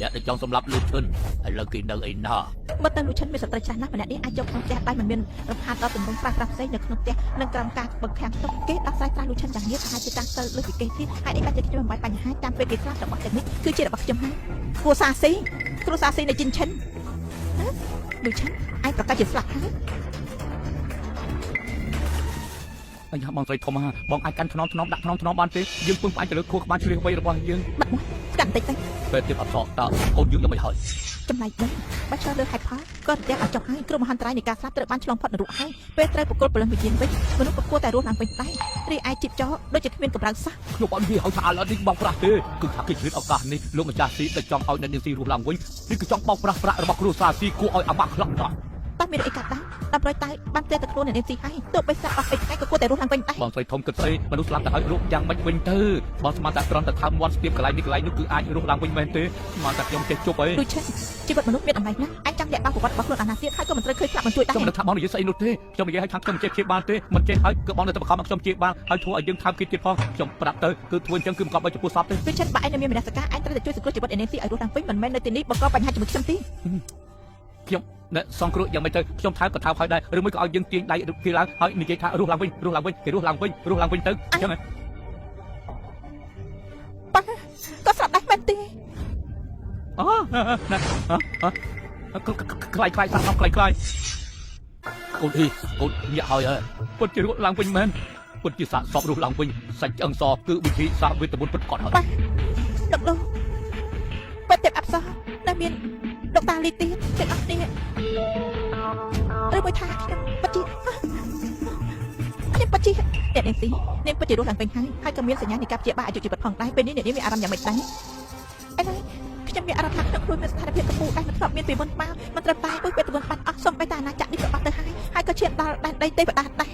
អ្នកដែលចង់សម្លាប់លូឈិនឥឡូវគេនៅឯណា មើលទៅលូឆាន់មានសត្រូវចាស់ណាស់ម្នាក់នេះអាចយកក្នុងផ្ទះបាយមិនមានរំខានដល់ទម្រង់ប្រាស់ផ្សេងនៅក្នុងផ្ទះនិងក្រោមការបង្ខាំងទុកគេដោះស្រាយត្រាស់លូឆាន់យ៉ាងនេះប្រហែលជាតាំងទៅលើពីគេទៀតហើយនេះបានជាខ្ញុំមិនបាច់បញ្ហាតាមពេលគេខ្លះរបស់ទាំងនេះគឺជារបស់ខ្ញុំហើយគ្រួសារស៊ីនៃជីនឆិនណាលូឆាន់ឯងប្រកាសជាស្លាប់ហើយ អញបងស្រីធំហ่าបងអាចកាន់ថ្នមដាក់ថ្នមបានទេយើងពឹងផ្អែកទៅលើខួរក្បាលជ្រះវៃរបស់យើងបាត់មកស្កាត់បន្តិចទៅពេលទៀតអត់សក់តើអូនយើងយ៉ាងមិនហើយចំណែកនេះបើឆ្លើយលើហេតុផលក៏តែអត់ចង់ឲ្យគ្រោះមហន្តរាយនៃការស្លាប់ត្រូវបានឆ្លងផុតនរកហើយពេលត្រូវបកគលពលវិញ្ញាណវិញមនុស្សក៏គួរតែរស់ឡើងវិញដែររីឯជីបចោដូចជាគ្មានកម្លាំងសោះខ្ញុំអត់និយាយឲ្យថាឥឡូវនេះបងប្រាស់ទេគឺថាគេជ្រៀតឱកាសនេះលោកម្ចាស់ស៊ីតែចង់ឲ្យអ្នកនាងស៊ីរស់ឡើងវិញនេះគឺចង់បោកប្រាស់ប្រាក់របស់គ្រួសារស៊ីគួរឲ្យអាម៉ាក់ខ្លាំងណាស់ តើមានអីកាត់ដែរដើម្បីតែបានតែខ្លួនអ្នកស៊ីហើយទោះបីសាប់អស់អីថ្ងៃក៏គួរតែរស់ឡើងវិញដែរ បងស្រីធំគិតស្អីមនុស្សស្លាប់តែឲ្យរស់យ៉ាងម៉េចវិញទៅបងស្មានតែត្រង់តែថាមាត់ស្ទាបកន្លែងនេះកន្លែងនោះគឺអាចរស់ឡើងវិញមែនទេស្មានតែខ្ញុំចេះជប់អី ដូចជាជីវិតមនុស្សមានតម្លៃណាស់អាចចង់លាក់បាំងប្រវត្តិរបស់ខ្លួនអាណាទៀតហើយក៏មិនត្រូវឃើញផ្លាក់បន្ទួយដែរ ខ្ញុំមិនថាបងនិយាយស្អីនោះទេខ្ញុំនិយាយឲ្យខាងខ្ញុំចេះព្យាបាលទេមិនចេះហើយគឺបងនៅតែបង្ខំឲ្យខ្ញុំព្យាបាលហើយធ្វើឲ្យយើងថើបគេទៀតផងខ្ញុំប្រាប់ទៅគឺធ្វើអញ្ចឹងគឺបង្កប់ឲ្យចំពោះសពទេ ដូចជាបើឯងមានមនសិការឯងត្រូវតែជួយសង្គ្រោះជីវិតអ្នកស៊ីឲ្យរស់ឡើងវិញមិនមែននៅទីនេះបង្កបញ្ហាជាមួយខ្ញុំទេ ខ្ញុំណែសង្គ្រោះយ៉ាងម៉េចទៅខ្ញុំថើបក៏ថើបឲ្យដែរឬមួយក៏ឲ្យយើងទាញដៃគេឡើងហើយនិយាយថារស់ឡើងវិញគេរស់ឡើងវិញទៅអញ្ចឹងហ៎ ប៉ាក៏ស្រាប់ដែរមែនទេ អូណាខ្លាយសាប់ខ្លាយកូនញាក់ហើយពុតជារស់ឡើងវិញមែនពុតជាសាកសពរស់ឡើងវិញសាច់ឆ្អឹងសគឺវិធីសាស្ត្រវេទមន្តពិតគាត់ហើយ ប៉ាលោកបើតែអប្សរតែមានលោកតាលីទៀតទាំងអស់គ្នាឬមួយថាខ្ញុំពិតជាអ្នកនាងស៊ីនាងពិតជារស់ឡើងវិញហើយក៏មានសញ្ញានៃការព្យាបាលអាយុជីវិតផងដែរពេលនេះអ្នកនាងមានអារម្មណ៍យ៉ាងម៉េចដែរឥឡូវខ្ញុំមានអារម្មណ៍ថាខ្ញុំខ្លួនមានស្ថានភាពកំពុងដែរមិនធ្លាប់មានពីមុនមកមិនត្រឹមតែពុយវេទមន្តបាត់អស់សូម្បីតែអាណាចក្រនេះក៏បាត់ទៅហើយក៏ឈានដល់ដែនដីទេវតាដែរ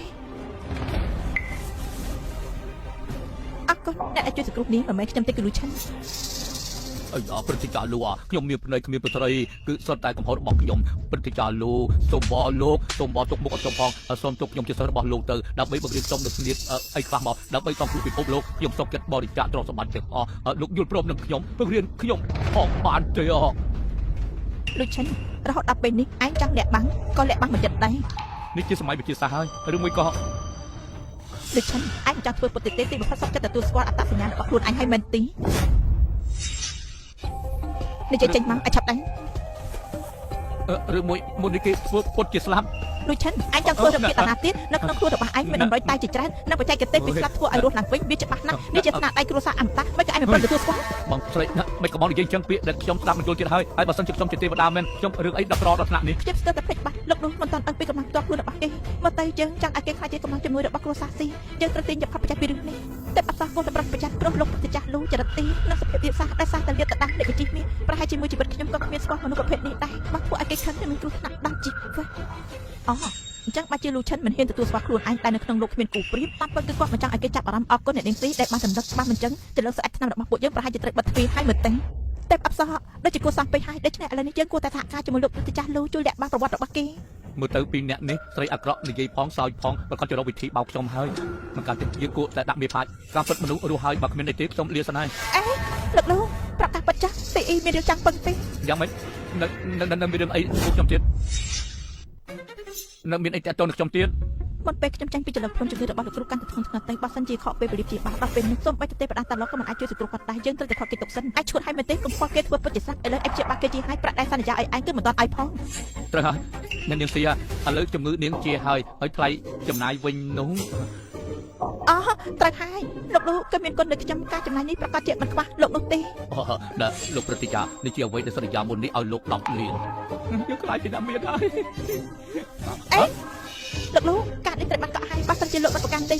អរគុណអ្នកដែលជួយសង្គ្រោះនាងមិនមែនខ្ញុំទេគឺលូឆាន់ អីព្រឹត្តិការណ៍លោកខ្ញុំមានភ្នែកគ្មានប្រត្រីគឺសុទ្ធតែកំហុសរបស់ខ្ញុំព្រឹត្តិការណ៍លោកសូមបងលោកសូមបងទុកមុខអត់ចំផងសូមទុកខ្ញុំជាសិស្សរបស់លោកទៅដើម្បីបង្រៀនខ្ញុំនៅស្នៀតអីខ្លះមកដើម្បីតភ្លុះពិភពលោកខ្ញុំសូមចិត្តបរិច្ចាគទ្រព្យសម្បត្តិទាំងអស់លោកយល់ព្រមនឹងខ្ញុំបង្រៀនខ្ញុំផងបានទេអ លូឆាន់រហូតដល់ពេលនេះឯងចង់លាក់បាំងក៏លាក់បាំងមិនចិត្តដែរ នេះជាសម័យវិទ្យាសាស្ត្រហើយឬមួយក៏ លូឆាន់ឯងចង់ធ្វើពុទ្ធិទេទីបំផុតសុខចិត្តទទួលស្គាល់អត្តសញ្ញាណរបស់ខ្លួនឯងហើយមែនទេនេះចេញមកឲ្យឆាប់ដែរ ឬមួយមុននេះគេធ្វើពុតជាស្លាប់ លូឆាន់ឯងចង់ធ្វើរំភាកតាណាទៀតនៅក្នុងខ្លួនរបស់ឯងមានតម្រុយតែជាច្រើននិងបច្ចេកទេសពីស្លាប់ធ្វើឲ្យរស់ឡើងវិញវាច្បាស់ណាស់នេះជាស្នាដៃគ្រួសារអមតៈមិនក៏ឯងមិនព្រមទទួលស្គាល់ បងស្រីណាមិនក៏បងនិយាយចឹងពាក្យដែលខ្ញុំស្ដាប់មិនយល់ទៀតហើយបើសិនជាខ្ញុំជាទេវតាមែនខ្ញុំរឿងអីដល់ក្រដល់ថ្នាក់នេះ ខ្ញុំស្ទើរតែភ្លេចបាត់លោកនោះមិនតាន់ដឹងពីកម្លាំងផ្ទាល់ខ្លួនរបស់គេមកទៅយើងចង់ឲ្យគេខ្លាចជាកម្លាំងជំនួយរបស់គ្រួសារស៊ីយើងត្រូវទាញយកផាត់បច្ចេកពីរឿងនេះតែអត់សោះគោលសម្រាប់ប្រចាំព្រោះលោកប្រចាស់លូចរិតទីនិងសភាពវិទ្យាសាស្ត្រដែលសាស្ត្រតែលាតត្រដាស់អ្នកវិទ្យានេះប្រហែលជាមួយជីវិតខ្ញុំក៏គ្មានស្គាល់មនុស្សប្រភេទនេះដែរបើពួកឲ្យគេខឹងនឹងគ្រោះថ្នាក់ដល់ជីវិតអូអញ្ចឹងបើជាលូឆាន់មិនហ៊ានទទួលស្គាល់ខ្លួនឯងតែនៅក្នុងលោកគ្មានគូប្រៀបតាមពិតគឺគាត់មិនចង់ឲ្យគេចាប់អារម្មណ៍អរគុណអ្នកនាងស៊ីដែលបានសម្ដេចច្បាស់មិនចឹងទៅលើស្អែកឆ្នាំរបស់ពួកយើងប្រហែលជាត្រូវបិទទ្វារហើយមើលតែតែអប្សរដូចជាគួរសមពេកហើយដូច្នេះឥឡូវនេះយើងគួរតែសហការជាមួយលោកប្រចាស់លូជួយលាក់បាំងប្រវត្តិរបស់គេ មើលទៅពីអ្នកនេះស្រីអាក្រក់និយាយផងសើចផងប្រកាសជារកវិធីបោកខ្ញុំហើយមិនកើតជាយើងគួរតែដាក់មេផាច់ការពិតមនុស្សរស់ហើយបើគ្មានអីទេខ្ញុំលាស្នេហ៍ អេលោកលោកប្រាប់ថាពិតចាស់ទីអ៊ីមានរឿងចាំងពឹងទេ យ៉ាងម៉េចនៅមានរឿងអីខ្ញុំទៀតនៅមានអីតាក់ទងនឹងខ្ញុំទៀត មុនពេលខ្ញុំចាញ់ពីចលនាព្រមជំនឿរបស់លោកគ្រូកាន់តែធ្ងន់ធ្ងរទៅបើសិនជាខកពេលវេលាជាបាក់ដល់ពេលនេះសូម្បីតែទេវតាតាឡុកក៏មិនអាចជួយសង្គ្រោះគាត់ដែរយើងត្រូវតែខកគេទុកសិនអាចឈួតឲ្យមែនទេកុំខ្វល់គេធ្វើពុតជាស័ក្តិឥឡូវអេបជាបាក់គេជាឲ្យប្រាក់ដែរសន្យាឲ្យឯងគឺមិនទាន់ឲ្យផង ត្រូវហើយអ្នកនាងស៊ីឥឡូវជំងឺនាងជាហើយថ្លៃចំណាយវិញនោះ អូត្រូវហើយលោកលោកក៏មានគុណដូចខ្ញុំការចំណាយនេះប្រកាសជាមិនខ្វះលោកនោះទេ ដល់លោកប្រតិចានេះជាអ្វីដែលសន្យាមុននេះឲ្យលោក10លានយើងខ្លាចជាអ្នកមានហើយ អេលោកលោកការនេះត្រូវបានកក់ហើយបើសិនជាលោកមិនប្រកាន់ទេ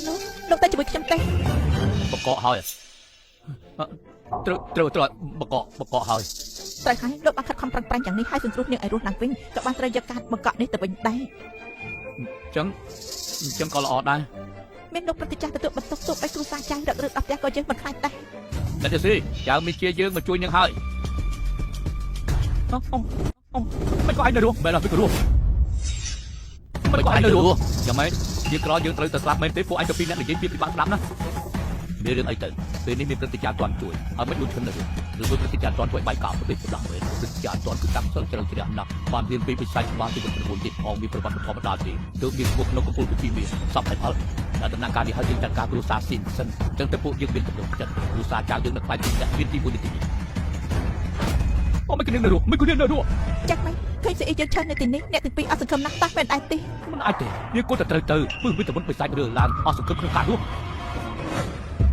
លោកទៅជាមួយខ្ញុំទេ បកកហើយត្រូវបកកហើយ ត្រូវហើយលោកបានខិតខំប្រឹងប្រែងយ៉ាងនេះហើយសង្គ្រោះនាងឲ្យរស់ឡើងវិញក៏បានត្រូវយកការបកកនេះទៅវិញដែរ អញ្ចឹងក៏ល្អដែរ មានលោកប្រតិចាស់ទទួលបន្ទុកទុកឲ្យគ្រូសាចារ្យរឹករឹតដល់ផ្ទះក៏យើងមិនខ្លាចដែរ អ្នកនាងស៊ីចៅមានជាយើងមកជួយនាងហើយមិនក៏ឯងនៅរស់បែរដល់ពីរស់មិនក៏ឯងនៅរស់យ៉ាងម៉េចយើងក្រយើងត្រូវទៅស្លាប់មែនទេពួកឯងទៅពីអ្នកនិយាយពីបាក់ស្ដាប់ណាមានរឿងអីទៅពេលនេះមានព្រឹត្តិការណ៍ទាន់ជួយហើយមិនដូចខ្ញុំនៅឬព្រឹត្តិការណ៍ទាន់ជួយបាយកោប្រទេសប្រដាស់មែនព្រឹត្តិការណ៍ទាន់គឺតាំងសិលជ្រៅជ្រះណាស់បានរៀនពីវិស័យច្បាស់ពីវិទ្យាទៀតផងមានប្រវត្តិធម្មតាទេទើបមានពួកក្នុងកំពូលពីមានសពហើយផលតែដំណើរការនេះហើយយើងចាត់ការគ្រូសាស៊ីនសិនអញ្ចឹងទៅពួកយើងមានកម្លាំងចិត្តគ្រូសាចៅយើងនៅខ្លាចពីអ្នកមានទីមួយនេះអូមិនគិតនៅរស់មិនគិតនៅរស់ ចាស់មិនឃើញស្អីយើងឆើនៅទីនេះអ្នកទាំងពីរអត់សង្ឃឹមណាស់តោះមែនដែរទេ មិនអាចទេយើងគួរតែត្រូវទៅពឹសវិទ្យាមន្តបិសាចរឿងឡើងអស់សង្ឃឹមក្នុងការរស់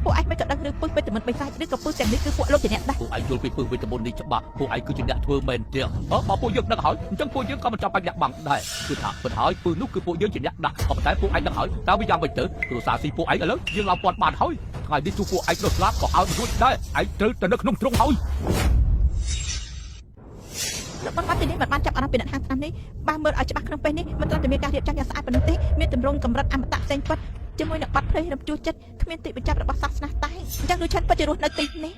ពួកឯងមិនក៏ដឹងរឿងពឹសវិទ្យាមន្តបិសាចឬក៏ពឹសទាំងនេះគឺពួកលោកជាអ្នកដែរ ពួកឯងយល់ពីពឹសវិទ្យាមន្តនេះច្បាស់ពួកឯងគឺជាអ្នកធ្វើមែនទេបើពួកយើងដឹងហើយអញ្ចឹងពួកយើងក៏មិនចាំបាច់លាក់បាំងដែរគឺថាពិតហើយពឹសនោះគឺពួកយើងជាអ្នកដាក់ក៏ប៉ុន្តែពួកឯងដឹងហើយតើវាយ៉ាងម៉េចទៅគ្រូសាស៊ីពួកឯងឥឡូវយើងឡើងពាត់បានហើយថ្ងៃនេះជួពួកឯងទៅស្លាប់ក៏ឲ្យរួចដែរឯងត្រូវទៅនៅក្នុងទ្រុងហើយ របស់បាត់ទីនេះមិនបានចាប់អារម្មណ៍ពីអ្នកហាងឆ្នាំនេះបើមើលឲ្យច្បាស់ក្នុងពេលនេះមិនត្រឹមតែមានការរៀបចំយ៉ាងស្អាតប៉ុណ្ណោះទេមានទម្រង់កម្រិតអមតៈផ្សេងពិតជាមួយនឹងបាត់ភ្លេងរំជួសចិត្តគ្មានទីបញ្ចប់របស់សាសនាតែអញ្ចឹងលូឆាន់ពិតជារស់នៅទីនេះ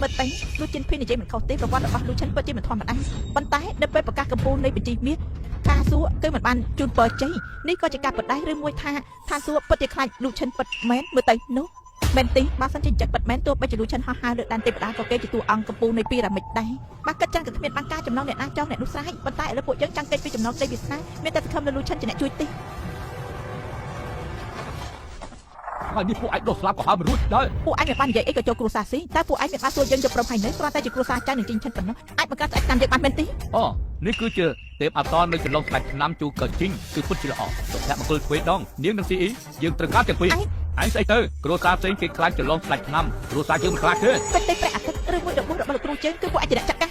បើតែលូជីនភីនិយាយមិនខុសទេប្រវត្តិរបស់លូឆាន់ពិតជាមិនធម្មតាប៉ុន្តែនៅពេលប្រកាសកម្ពុជានៃបញ្ជីមាសការសួរគឺមិនបានជូនពរជ័យនេះក៏ជាការបដិឬមួយថាសួរពិតជាខ្លាចលូឆាន់ពិតមែនមើលទៅនោះមែនទេបើសិនជាចិត្តពិតមែនទោះបីជាលូឆាន់ហោះហើរលើដានទេវតាក៏គេជាតួអង្គកម្ពុជានៃពីរ៉ាមិចដែរបើគិតចឹងក៏គ្មានបានការចំណងអ្នកណាចង់អ្នកនោះស្រេចប៉ុន្តែឥឡូវពួកយើងចង់កិច្ចពីចំណងទេវាសនាមានតែសង្ឃឹមលើលូឆាន់ជាអ្នកជួយទេហើយនេះពួកឯងដោះស្លាប់ក៏ហើមរួចដែរពួកឯងមិនបាននិយាយអីក៏ចូលគ្រួសារស៊ីតែពួកឯងមានបានសួរយើងយកព្រមហើយនៅគ្រាន់តែជាគ្រួសារចាស់នឹងជីងឆិនប៉ុណ្ណោះអាចបង្កើតស្អែកតាមយើងបានមែនទេអូនេះគឺជាទេពអតននៅចន្លងស្ដេចឆ្នាំជូកជីងគឺពុតជាល្អសុភមង្គលទ្វេដងនាងនឹងស៊ីអ៊ីយើងត្រូវការទាំងពីរឯងស្អីទៅគ្រួសារផ្សេងគេខ្លាចចន្លងស្ដេចឆ្នាំគ្រួសារយើងមិនខ្លាចទេពេតទេព្រះអាទិត្យឬមួយរបស់លោកគ្រូជើងគឺពួកឯងជាអ្នកចាត់កា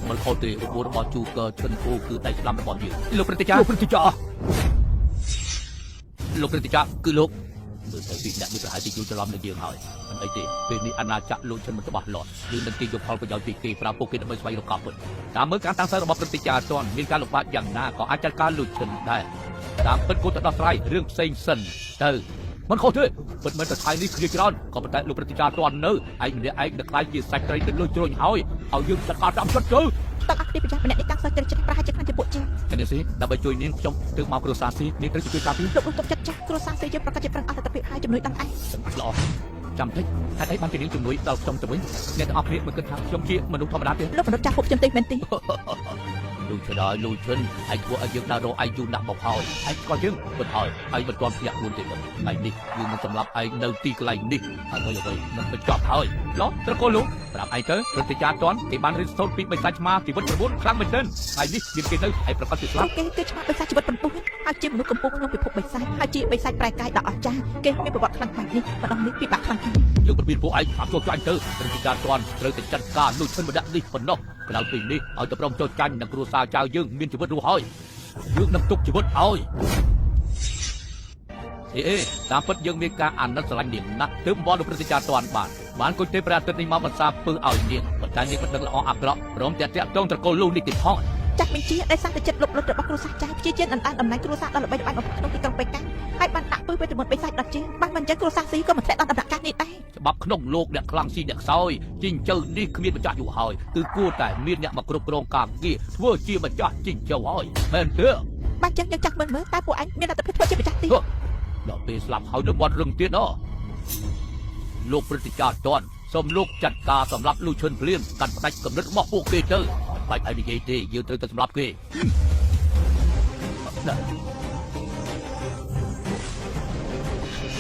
រមិនខុសទេរបួសរបស់ជូកចិនគូគឺដៃស្ដាំរបស់យើងលោកព្រឹទ្ធាចារ្យគឺលោកមើលទៅពីអ្នកនេះប្រហែលជាយល់ច្រឡំនឹងយើងហើយមិនអីទេពេលនេះអាណាចក្រលោកចិនមិនច្បាស់លាស់យើងនឹងគេយកផលប្រយោជន៍ពីគេប្រើពួកគេដើម្បីស្វែងរកការពិតតាមមើលការតាំងស្ថិតរបស់ព្រឹទ្ធាចារ្យទាន់មានការលំបាកយ៉ាងណាក៏អាចចាត់ការលោកចិនដែរតាមពិតគួរតែដោះស្រាយរឿងផ្សេងសិនទៅមិនខុសទេពិតមែនតែថ្ងៃនេះគ្រាច្រើនក៏ប៉ុន្តែលោកព្រឹទ្ធាចារ្យទាន់នៅឯងម្នាក់ឯងនឹងខ្លាចជាសាច់ត្រីទឹកលុយជ្រុញហើយឲ្យយើងចាត់ការតាមចិត្តទៅតើអគ្គប្រចាំម្នាក់នេះតាំងសោះចិត្តប្រហែលជាខ្លាំងជាពួកជាងនេះស៊ីដើម្បីជួយនាងខ្ញុំទើបមកគ្រួសារស៊ីនាងត្រូវជួយការពីលោកទុកចិត្តចាស់គ្រួសារស៊ីយើងប្រកាសជាប្រឹងអស់ទិភាពហើយជំនួយដល់ឯងល្អចាំតិចហេតុអីបានជានាងជំនួយដល់ខ្ញុំទៅវិញអ្នកទាំងអស់គ្នាមិនគិតថាខ្ញុំជាមនុស្សធម្មតាទេលោកមនុស្សចាស់ហូបខ្ញុំទេមែនទេលូឆ្លើយលូឈិនឯងធ្វើឲ្យយើងដើររកឯងយូរណាស់មកហើយឯងស្គាល់យើងមិនហើយឯងមិនទាន់ភ្ញាក់ខ្លួនទេថ្ងៃនេះយើងនឹងសម្លាប់ឯងនៅទីកន្លែងនេះហើយអ្វីនឹងបញ្ចប់ហើយឡោះត្រកូលលោកប្រាប់ឯងទៅព្រឹទ្ធាចារ្យទាន់គេបានរៀនសូត្រពីបិសាចឆ្មាជីវិត9ខ្លាំងមែនទែនថ្ងៃនេះមានគេទៅឯងប្រកាសជាស្លាប់គេគឺឆ្មាបិសាចជីវិត9ហើយជាមនុស្សកំពុងក្នុងពិភពបិសាចហើយជាបិសាចប្រែកាយដ៏អស្ចារ្យគេមានប្រវត្តិខ្លាំងបែបនេះម្ដងនេះពិបាកខ្លាំងយើងប្រពៃពួកឯងអាប់ចូលចាញ់ទៅព្រឹទ្ធាចារ្យទាន់ត្រូវតែចាត់ការលូឈិនម្នាក់នេះប៉ុណ្ណោះក្រៅពីនេះឲ្យតែព្រមចូលចាញ់នឹងគ្រួសារចៅយើងមានជីវិតរស់ហើយយើងនឹងទុកជីវិតឲ្យអេតាមពិតយើងមានការអាណិតស្រឡាញ់នាងណាស់ទើបបនព្រឹទ្ធាចារ្យទាន់បានគុជទេព្រះអាទិត្យនេះមកបន្សាពើឲ្យនាងប៉ុន្តែនាងមិនដឹងល្អអាក្រក់ព្រមទាំងតាក់ទងត្រកូលលូនេះទៀតផងចាក់បញ្ជាដែលសារតែចិត្តលុបលុតរបស់គ្រួសារចៅព្យាជាតិអណ្ដានតំណែងគ្រួសារដល់ល្បីល្បាញបំផុតក្នុងទីក្រុងប៉េកាំងហើយបានដាក់ពើវេទមន្តបិសាចដល់ជាងបានមិនចឹងគ្រួសារស៊ីក៏មិនធ្លាក់ដល់ដំណាក់កាលនេះដែរច្បាប់ក្នុងលោកអ្នកខ្លាំងស៊ីអ្នកខ្សោយជីងជើនេះគ្មានម្ចាស់យូរហើយគឺគួរតែមានអ្នកមកគ្រប់គ្រងការងារធ្វើជាម្ចាស់ជីងជើហើយមែនទេបានចឹងយើងចាក់មើលតើពួកអញមានលទ្ធភាពធ្វើជាម្ចាស់ទីដល់ពេលស្លាប់ហើយនៅបាត់រឹងទៀតលោកព្រឹទ្ធាចារ្យទាន់សូមលោកចាត់ការសម្រាប់លូឈិនភ្លាមកាត់ផ្ដាច់កម្រិតរបស់ពួកគេទៅបាច់ឲ្យនិយាយទេយើងត្រូវតែសម្រាប់គ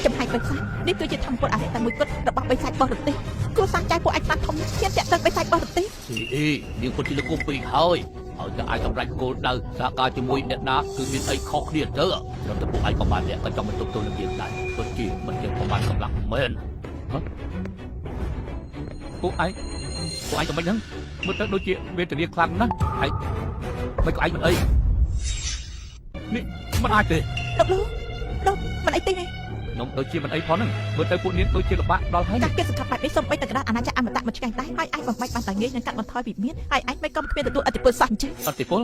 េចំហាយបិសាចនេះគឺជាធម្មពលអរិយតែមួយគត់របស់បិសាចបរទេសគ្រួសារចៅពួកអាចស្ដាប់ធំនេះជាតាក់ទងបិសាចបរទេសនាងពិតជាលោកគុំពីហើយតែអាចសម្រេចគោលដៅសហការជាមួយអ្នកណាគឺមានអីខុសគ្នាទៅត្រឹមតែពួកឯងក៏បានអ្នកក៏ចង់មិនទប់ទល់នឹងយើងដែរពិតជាមិនជាប្រមាណកម្លាំងមែនពួកឯងក៏មិនហ្នឹងមើលទៅដូចជាវេទនាខ្លាំងណាស់ឯងមិនក៏ឯងមិនអីនេះមិនអាចទេលោកមិនអីទេខ្ញុំដូចជាមិនអីផងហ្នឹងមើលទៅពួកនាងដូចជាលំបាកដល់ហើយការគិតសង្កត់បែបនេះសូម្បីតែក្តារអាណាចក្រអមតៈមួយឆ្កែដែរហើយឯងបំបាច់បានតែងាយនឹងកាត់បន្ថយពីមានហើយឯងមិនក៏គ្មានទទួលអធិពលសោះអញ្ចឹងអធិពល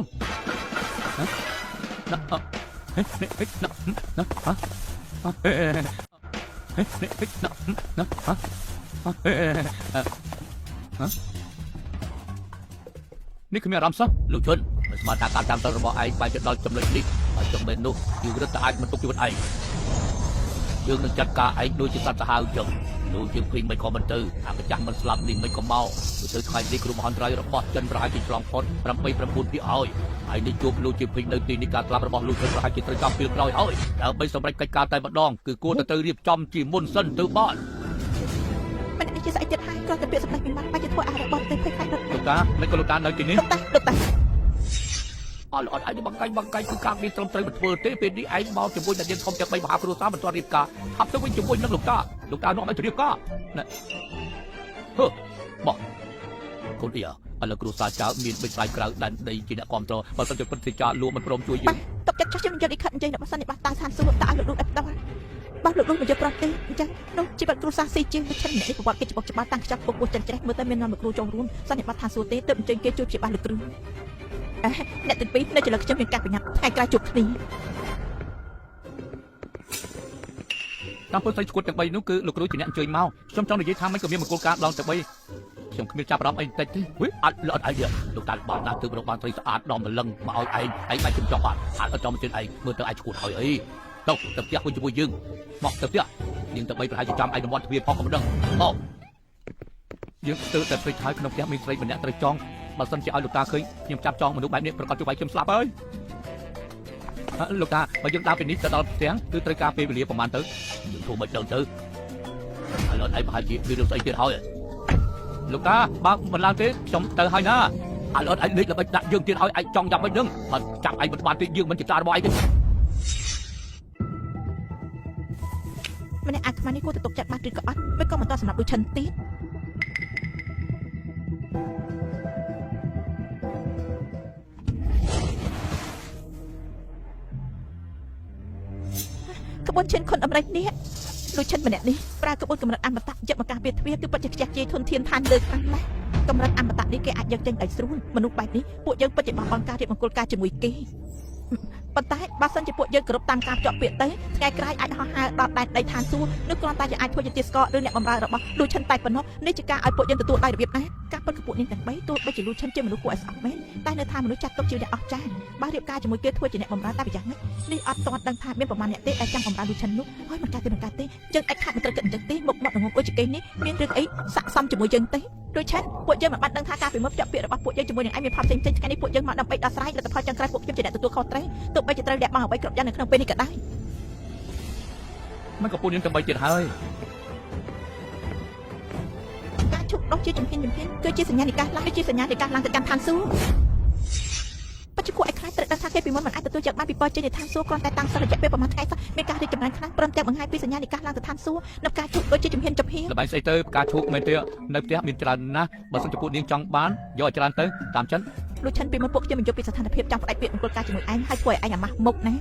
នេះគ្មានអារម្មណ៍សោះលោកជុនស្មារតីការតាមទៅរបស់ឯងបែរទៅដល់ចំណុចនេះហើយចំណុចនោះយើងរត់តែអាចមិនទុកជីវិតឯងយើងនឹងចាត់ការឯងដូចជាសត្វសាហាវចឹងលោកជាងភីមិនក៏មិនទៅអាម្ចាស់មិនស្លាប់នេះមិនក៏មកទៅថ្ងៃនេះគ្រោះមហន្តរាយរបស់ចិនប្រហែលជាឆ្លងផុត8 9ពីហើយហើយនេះជួបលោកជាភីនៅទីនេះការស្លាប់របស់លោកចិនប្រហែលជាត្រូវចាំពេលក្រោយហើយដើម្បីសម្រេចកិច្ចការតែម្ដងគឺគួរតែទៅរៀបចំជាមុនសិនទៅបានមិននេះជាស្អីទៀតហើយគ្រាន់តែពាក្យសម្ដីពីម៉ាក់បាច់ទៅធ្វើអារបស់ទៅភ័យខ្លាចរត់លោកតាមិនក៏លោកតានៅទីនេះលោកតាអត់ឯងបង្កាច់គឺការងារត្រឹមត្រូវមិនធ្វើទេពេលនេះឯងមកជាមួយតែយើងធំទាំង3មហាគ្រួសារមិនទាន់រៀបការថាប់ទៅវិញជាមួយនឹងលោកតានាំឲ្យរៀបការណាមកកូនអ៊ីឥឡូវគ្រួសារចៅមានបិទស្រាយក្រៅដែនដីជាអ្នកគ្រប់គ្រងបើសិនជាព្រឹទ្ធាចារ្យលោកមិនព្រមជួយយើងទុកចិត្តចោះខ្ញុំយកលិខិតនិយាយនៅបសិននេះបាត់តាឋានសួគ៌តើឲ្យលោកអត់ដល់ បើលោកលោកមិនយកប្រាប់ទេអញ្ចឹងនោះជីវិតគ្រួសារស៊ីជាងឈិនម្នាក់នេះប្រវត្តិគេច្បាស់ច្បាស់តាំងខ្ចប់ពុកពោះចិនច្រេះមើលទៅមាននាំលោកគ្រូចូលរួមសន្និបាតថាសួរទេទើបអញ្ជើញគេជួយព្យាបាលលោកគ្រូអ្នកទាំងពីរនៅចន្លោះខ្ញុំមានការប្រញាប់ថ្ងៃក្រោយជួបគ្នា តាមពលស្រីឈួតទាំង3នោះគឺលោកគ្រូជាអ្នកអញ្ជើញមកខ្ញុំចង់និយាយថាមិនក៏មានមង្គលការដល់ទាំង3ខ្ញុំគ្មានចាប់អារម្មណ៍អីបន្តិចទេអត់អីលោកតាបានដាក់ទើបរកបានស្រីស្អាតដល់ម្លឹងមកឲ្យឯងបាច់ជំចង់អត់អត់ចំជឿឯងមើលទៅឯងឈួតហើយអីទៅផ្ទះវិញជាមួយយើងមកទៅផ្ទះនាងទាំង3ប្រហែលជាចាំឯងរង្វាន់ទ្វារផងក៏មិនដឹងមកយើងស្ទើរតែព្រឹកហើយក្នុងផ្ទះមានស្រីម្នាក់ត្រូវចង់បើសិនជាឲ្យលោកតាឃើញខ្ញុំចាប់ចង់មនុស្សបែបនេះប្រកាសជួយខ្ញុំស្លាប់ហើយលោកតាបើយើងដើរពីនេះទៅដល់ផ្ទះគឺត្រូវការពេលវេលាប្រហែលទៅយើងធ្វើមិនដឹងទៅឥឡូវឯងប្រហែលជាមានរឿងស្អីទៀតហើយលោកតាបើមិនឡើងទេខ្ញុំទៅហើយណាឥឡូវឯងលេចល្បិចដាក់យើងទៀតហើយឯងចង់ចាប់មិនដឹងបើចាប់ឯងមិនបានទេយើងមិនជាការរបស់ឯងទេម្នាក់អាចខ្មាស់នេះគួរទៅទុកចិត្តបានឬក៏អត់មិនក៏មិនតសម្រាប់ដូចឈិនទៀតក្បួនឈិនខុនអមរិចនេះដូចឈិនម្នាក់នេះប្រើក្បួនកម្រិតអមតៈយកមកការពារទ្វារគឺពិតជាខ្ជះខ្ជាយធនធានឋានលើខ្លាំងណាស់កម្រិតអមតៈនេះគេអាចយកចេញដោយស្រួលមនុស្សបែបនេះពួកយើងពិតជាបោះបង់ការរៀបមង្គលការជាមួយគេប៉ុន្តែបើសិនជាពួកយើងគោរពតាមការជាប់ពាក្យទៅថ្ងៃក្រោយអាចហោះហើរដល់ដែនដីឋានសួគ៌ឬគ្រាន់តែអាចធ្វើជាទាស្ករឬអ្នកបម្រើរបស់លូឈិនតែប៉ុណ្ណោះនេះជាការឲ្យពួកយើងទទួលដោយរបៀបណាការពិតគឺពួកនាងទាំង3ទោះបីជាលូឈិនជាមនុស្សគួរឲ្យស្អប់មែនតែនៅថាមនុស្សចាត់ទុកជាអ្នកអស្ចារ្យបើរៀបការជាមួយគេធ្វើជាអ្នកបម្រើតែប្រយ៉ាងម៉េចនេះអត់ទាន់ដឹងថាមានប្រមាណអ្នកទេដែលចង់បម្រើលូឈិននោះហើយមិនកើតទេយើងអាចខាត់មិនត្រូវគិតអញ្ចឹងទេមុខមាត់របស់អ៊ុយជាគេនេះមានរឿងអីស័ក្តិសមជាមួយយើងទេដូចឆានពួកយើងមិនបានដឹងថាការពីមុខចាក់ពាក្យរបស់ពួកយើងជាមួយនឹងឯងមានផលផ្សេងៗថ្ងៃនេះពួកយើងមកដើម្បីដោះស្រាយលទ្ធផលចុងក្រោយពួកខ្ញុំជាអ្នកទទួលខុសត្រូវទោះបីជាត្រូវលាក់បាំងអ្វីគ្រប់យ៉ាងនៅក្នុងពេលនេះក៏ដោយមិនក៏ពួកយើងទាំង3ទៀតហើយការជុកដុសជាជំហានគឺជាសញ្ញានៃការឡើងទៅកាន់ឋានសួគ៌បច្ចុប្បន្នឯខ្លាចត្រូវដឹងថាគេពីមុនមិនអាចទទួលយកបានពីពរជ័យនៃឋានសួគ៌គ្រាន់តែតាំងសិលរយៈពេលប្រហែលថ្ងៃសោះមានការរីកចម្រើនខ្លាំងព្រមទាំងបង្ហាញពីសញ្ញានៃការឡើងទៅឋានសួគ៌នៅការជុកដូចជាជំហានល្បែងស្អីទៅការជុកមែនទេនៅផ្ទះមានច្រើនណាស់បើសិនជាពួកនាងចង់បានយកឲ្យច្រើនទៅតាមចិនលុះឈិនពីមុនពួកខ្ញុំមិនយកពីស្ថានភាពចង់ផ្ដាច់ពាក្យមង្គលការជាមួយឯងហើយគួរឲ្យឯងអាម៉ាស់មុខណា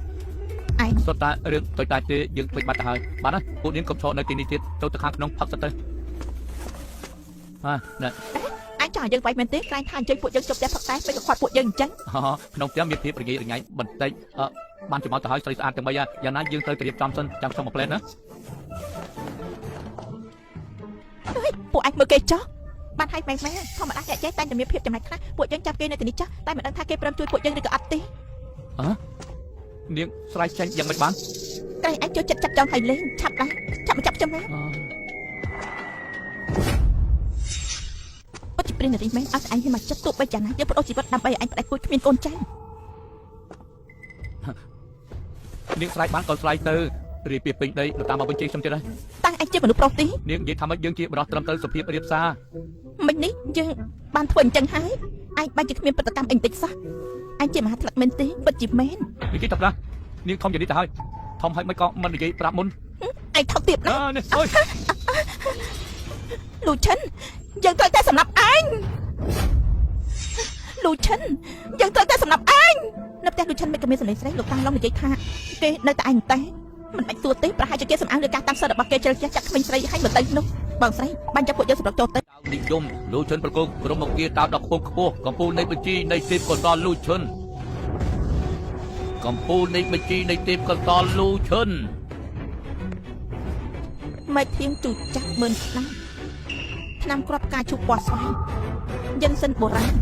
ឯងសុទ្ធតែរឿងតូចតាចទេយើងធ្វើបាត់ទៅហើយបាទណាពួកនាងកុំឈរនៅទីនេះទៀតទៅខាងក្នុងផឹកសិតទៅណាអញចង់ឲ្យយើងវាយមែនទេខ្លាញ់ថាអញ្ចឹងពួកយើងជប់ផ្ទះផឹកតែពេលក៏ខាត់ពួកយើងអញ្ចឹងក្នុងផ្ទះមានភាពរញ៉េរញ៉ៃបន្តិចបានចំអកទៅឲ្យស្រីស្អាតទាំង3យ៉ាងណាយើងត្រូវរៀបចំសិនចាំខ្ញុំមកផ្លែនណាពួកឯងមើលគេចោះបានហើយម៉ែធម្មតាអ្នកចេះតែមានភាពចំណេញខ្លះពួកយើងចាប់គេនៅទីនេះចាស់តែមិនដឹងថាគេព្រមជួយពួកយើងឬក៏អត់ទេនាងស្រ័យចាញ់យ៉ាងមិនបានតែឯងចូលចិត្តចាប់ចង់ឲ្យលេងឆាប់ដែរឆាប់មកចាប់ខ្ញុំណាពិតជាព្រិនរីមែនអត់ឯងហ៊ានមកចិត្តទោះបីយ៉ាងណាយើងបដូរជីវិតដើម្បីឲ្យឯងផ្ដាច់គួយគ្មានកូនចៅនាងស្រ័យបានក៏ស្រ័យទៅរៀបពីពេញដីទៅតាមមកបញ្ជាខ្ញុំទៀតហើយតាំងឯងជាមនុស្សប្រុសទេនាងនិយាយថាម៉េចយើងជាបរិសុទ្ធត្រឹមត្រូវសុភាពរៀបសារមិញនេះយើងបានធ្វើអញ្ចឹងហើយឯងបាច់ជាគ្មានប្រតិកម្មអីបន្តិចសោះឯងជាមហាថ្លឹកមែនទេពិតជាមែននិយាយទៅណានាងធំយ៉ាងនេះទៅហើយធំហើយមិនក៏មិននិយាយប្រាប់មុនឯងថោកទៀតណានេះអើយលូឈិនយើងត្រូវតែសម្រាប់ឯងលូឈិនយើងត្រូវតែសម្រាប់ឯងនៅផ្ទះលូឈិនមិនក៏មានសលេងស្រីលោកតាឡុងនិយាយថាគេនៅតែឯងតែមិនបាច់ទួទេប្រហែលជាគេសំអាងលើការតាំងសិទ្ធិរបស់គេជ្រៅចាស់ចាក់ក្មេងស្រីឲ្យមកទៅនោះបងស្រីបាញ់ចាប់ពួកយើងសម្រាប់ចូលទៅនិយមលូឈិនប្រកបក្រុមមកគាតោដល់ខ្ពងខ្ពស់កម្ពុជានៃបញ្ជីនៃទេពកសលលូឈិនកម្ពុជានៃបញ្ជីនៃទេពកសលលូឈិនមិនធៀងទូចាក់មើលខ្លាំងឆ្នាំគ្រាប់ការជុកពណ៌ស្វាយយិនសិនបុរាណ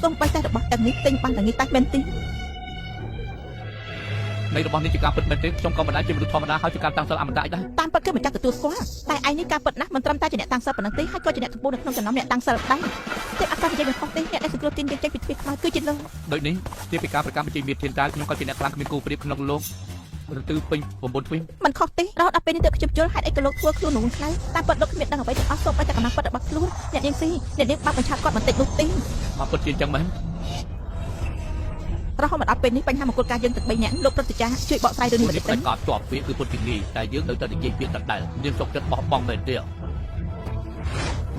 សូមបីតែរបស់ទាំងនេះទិញបានតែនេះតែមែនទេនៃរបស់នេះជាការពិតមែនទេខ្ញុំក៏មិនអាចជាមនុស្សធម្មតាហើយជាការតាំងសិលអមតៈដែរតាមពិតគឺមិនចាស់ទទួលស្គាល់តែឯងនេះការពិតណាស់មិនត្រឹមតែជាអ្នកតាំងសិលប៉ុណ្ណឹងទេហើយក៏ជាអ្នកកំពូលនៅក្នុងចំណោមអ្នកតាំងសិលដែរទេអាកាសនិយាយមិនខុសទេអ្នកដែលសង្គ្រោះទានយើងចេញពីទ្វារខ្មៅគឺជាលោកដូចនេះជាពីការប្រកាសបញ្ជាមានធានតាខ្ញុំក៏ជាអ្នកខ្លាំងគ្មានគូប្រៀបក្នុងលោកឬទិពេញ9ទ្វីមិនខុសទេរហូតដល់ពេលនេះទើបខ្ញុំយល់ហេតុអីក៏លោកធ្វើខ្លួននោះខ្លាំងតែពិតលោកគ្មានដឹងអ្វីទាំងអស់សូមតែកម្លាំងពិតរបស់ខ្លួនអ្នកនាងស៊ីអ្នកនាងបាត់បញ្ឆាត់គាត់បន្តិចនោះទេមកពិតជាអញ្ចឹងមែនរហូតមកដល់ពេលនេះបញ្ហាមង្គលការយើងទាំង3នាក់លោកព្រឹទ្ធាចារ្យជួយបកស្រាយរឿងនេះបន្តិចទៅក៏ជាប់ពាក្យគឺពុតពីនេះតែយើងត្រូវតែនិយាយពាក្យដដែលនាងសុកចិត្តបោះបង់មែនទេ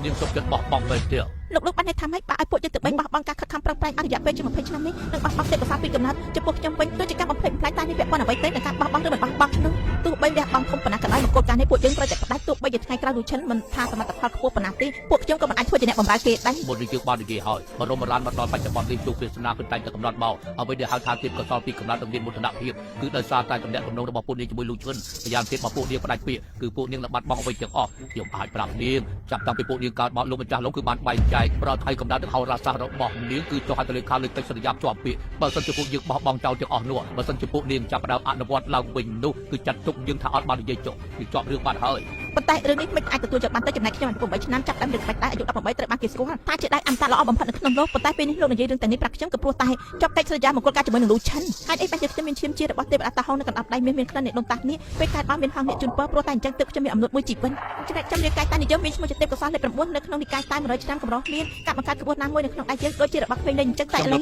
នា នាងសុខចិត្តបោះបង់ទៅទៀត លោកបានថាម៉េចបើឲ្យពួកយើងទៅបេះបោះបង់ការខិតខំប្រឹងប្រែងអស់រយៈពេលជាង20ឆ្នាំនេះនឹងបោះបង់ទេពកោសល្យពីកំណត់ចំពោះខ្ញុំវិញដូចជាការបំផ្លិចបំផ្លាញតែនេះពាក់ព័ន្ធអ្វីទេនឹងការបោះបង់ឬមិនបោះបង់នោះទោះបីលះបង់ធំប៉ុណ្ណាក៏ដោយមកគោលការណ៍នេះពួកយើងត្រូវតែផ្ដាច់ទោះបីជាថ្ងៃក្រោយលូឈិនមិនថាសមត្ថភាពខ្ពស់ប៉ុណ្ណាទេពួកខ្ញុំក៏មិនអាចធ្វើជាអ្នកបម្រើគេដែរ មុននេះយើងបាននិយាយហើយបរមរានមកដល់បច្ចុប្បន្ននេះជួបវាសនាគឺតែងតែកំណត់មកអ្វីដែលហៅថាទេពកោសល្យពីកំណត់មានមោទនភាពគឺដោយសារតែតំណែងដំណងរបស់ពួកនាងជាមួយលូឈិនម្យ៉ាងទៀតមកពួកនាងផ្ដាច់ពាក្យគឺពួកនាងនឹងបាត់បង់អ្វីទាំងអស់ខ្ញុំអាចប្រាប់នាងចាប់តាំងពីពួកនាងកើតមកលោកម្ចាស់លោកគឺបានបែងចែកប្រថៃកំណត់ទៅហៅរាសារបស់នាងគឺចុះហត្ថលេខាលើកិច្ចសន្យាជាប់ពាក្យបើសិនជាពួកយើងបោះបង់ចោលទាំងអស់នោះបើសិនជាពួកនាងចាប់ផ្ដើមអនុវត្តឡើងវិញនោះគឺចាត់ទុកយើងថាអត់បាននិយាយចុះវាជាប់រឿងបាត់ហើយ ប៉ុន្តែរឿងនេះមិនអាចទទួលយកបានទៅចំណែកខ្ញុំ8ឆ្នាំចាប់ដើមរឿងបាច់តែអាយុ18ត្រូវបានគេស្គាល់ថាជាដៃអមតៈល្អបំផុតនៅក្នុងលោកប៉ុន្តែពេលនេះលោកនិយាយរឿងទាំងនេះប្រាប់ខ្ញុំក៏ព្រោះតែចាប់កិច្ចសន្យាមង្គលការជាមួយនឹងលូឈិនហើយអីបានជាខ្ញុំមានឈាមជារបស់ទេវតាហោងនៅកណ្ដាប់ដៃមានក្លិននៃដូនតានេះពេលកើតបានមានហងអ្នកជូនពរព្រោះតែអញ្ចឹងទឹកខ្ញុំមានអំណត់មួយជីវិតចំណែកខ្ញុំនិយាយកាយតានិយមមានឈ្មោះជាទេពកោសល្យលេខ9នៅក្នុងនិកាយតែ100ឆ្នាំកម្រោះមានការបង្កើតក្បួនណាមួយនៅក្នុងដៃយើងដូចជារបស់ក្មេងលេងអញ្ចឹងតែឥឡូវ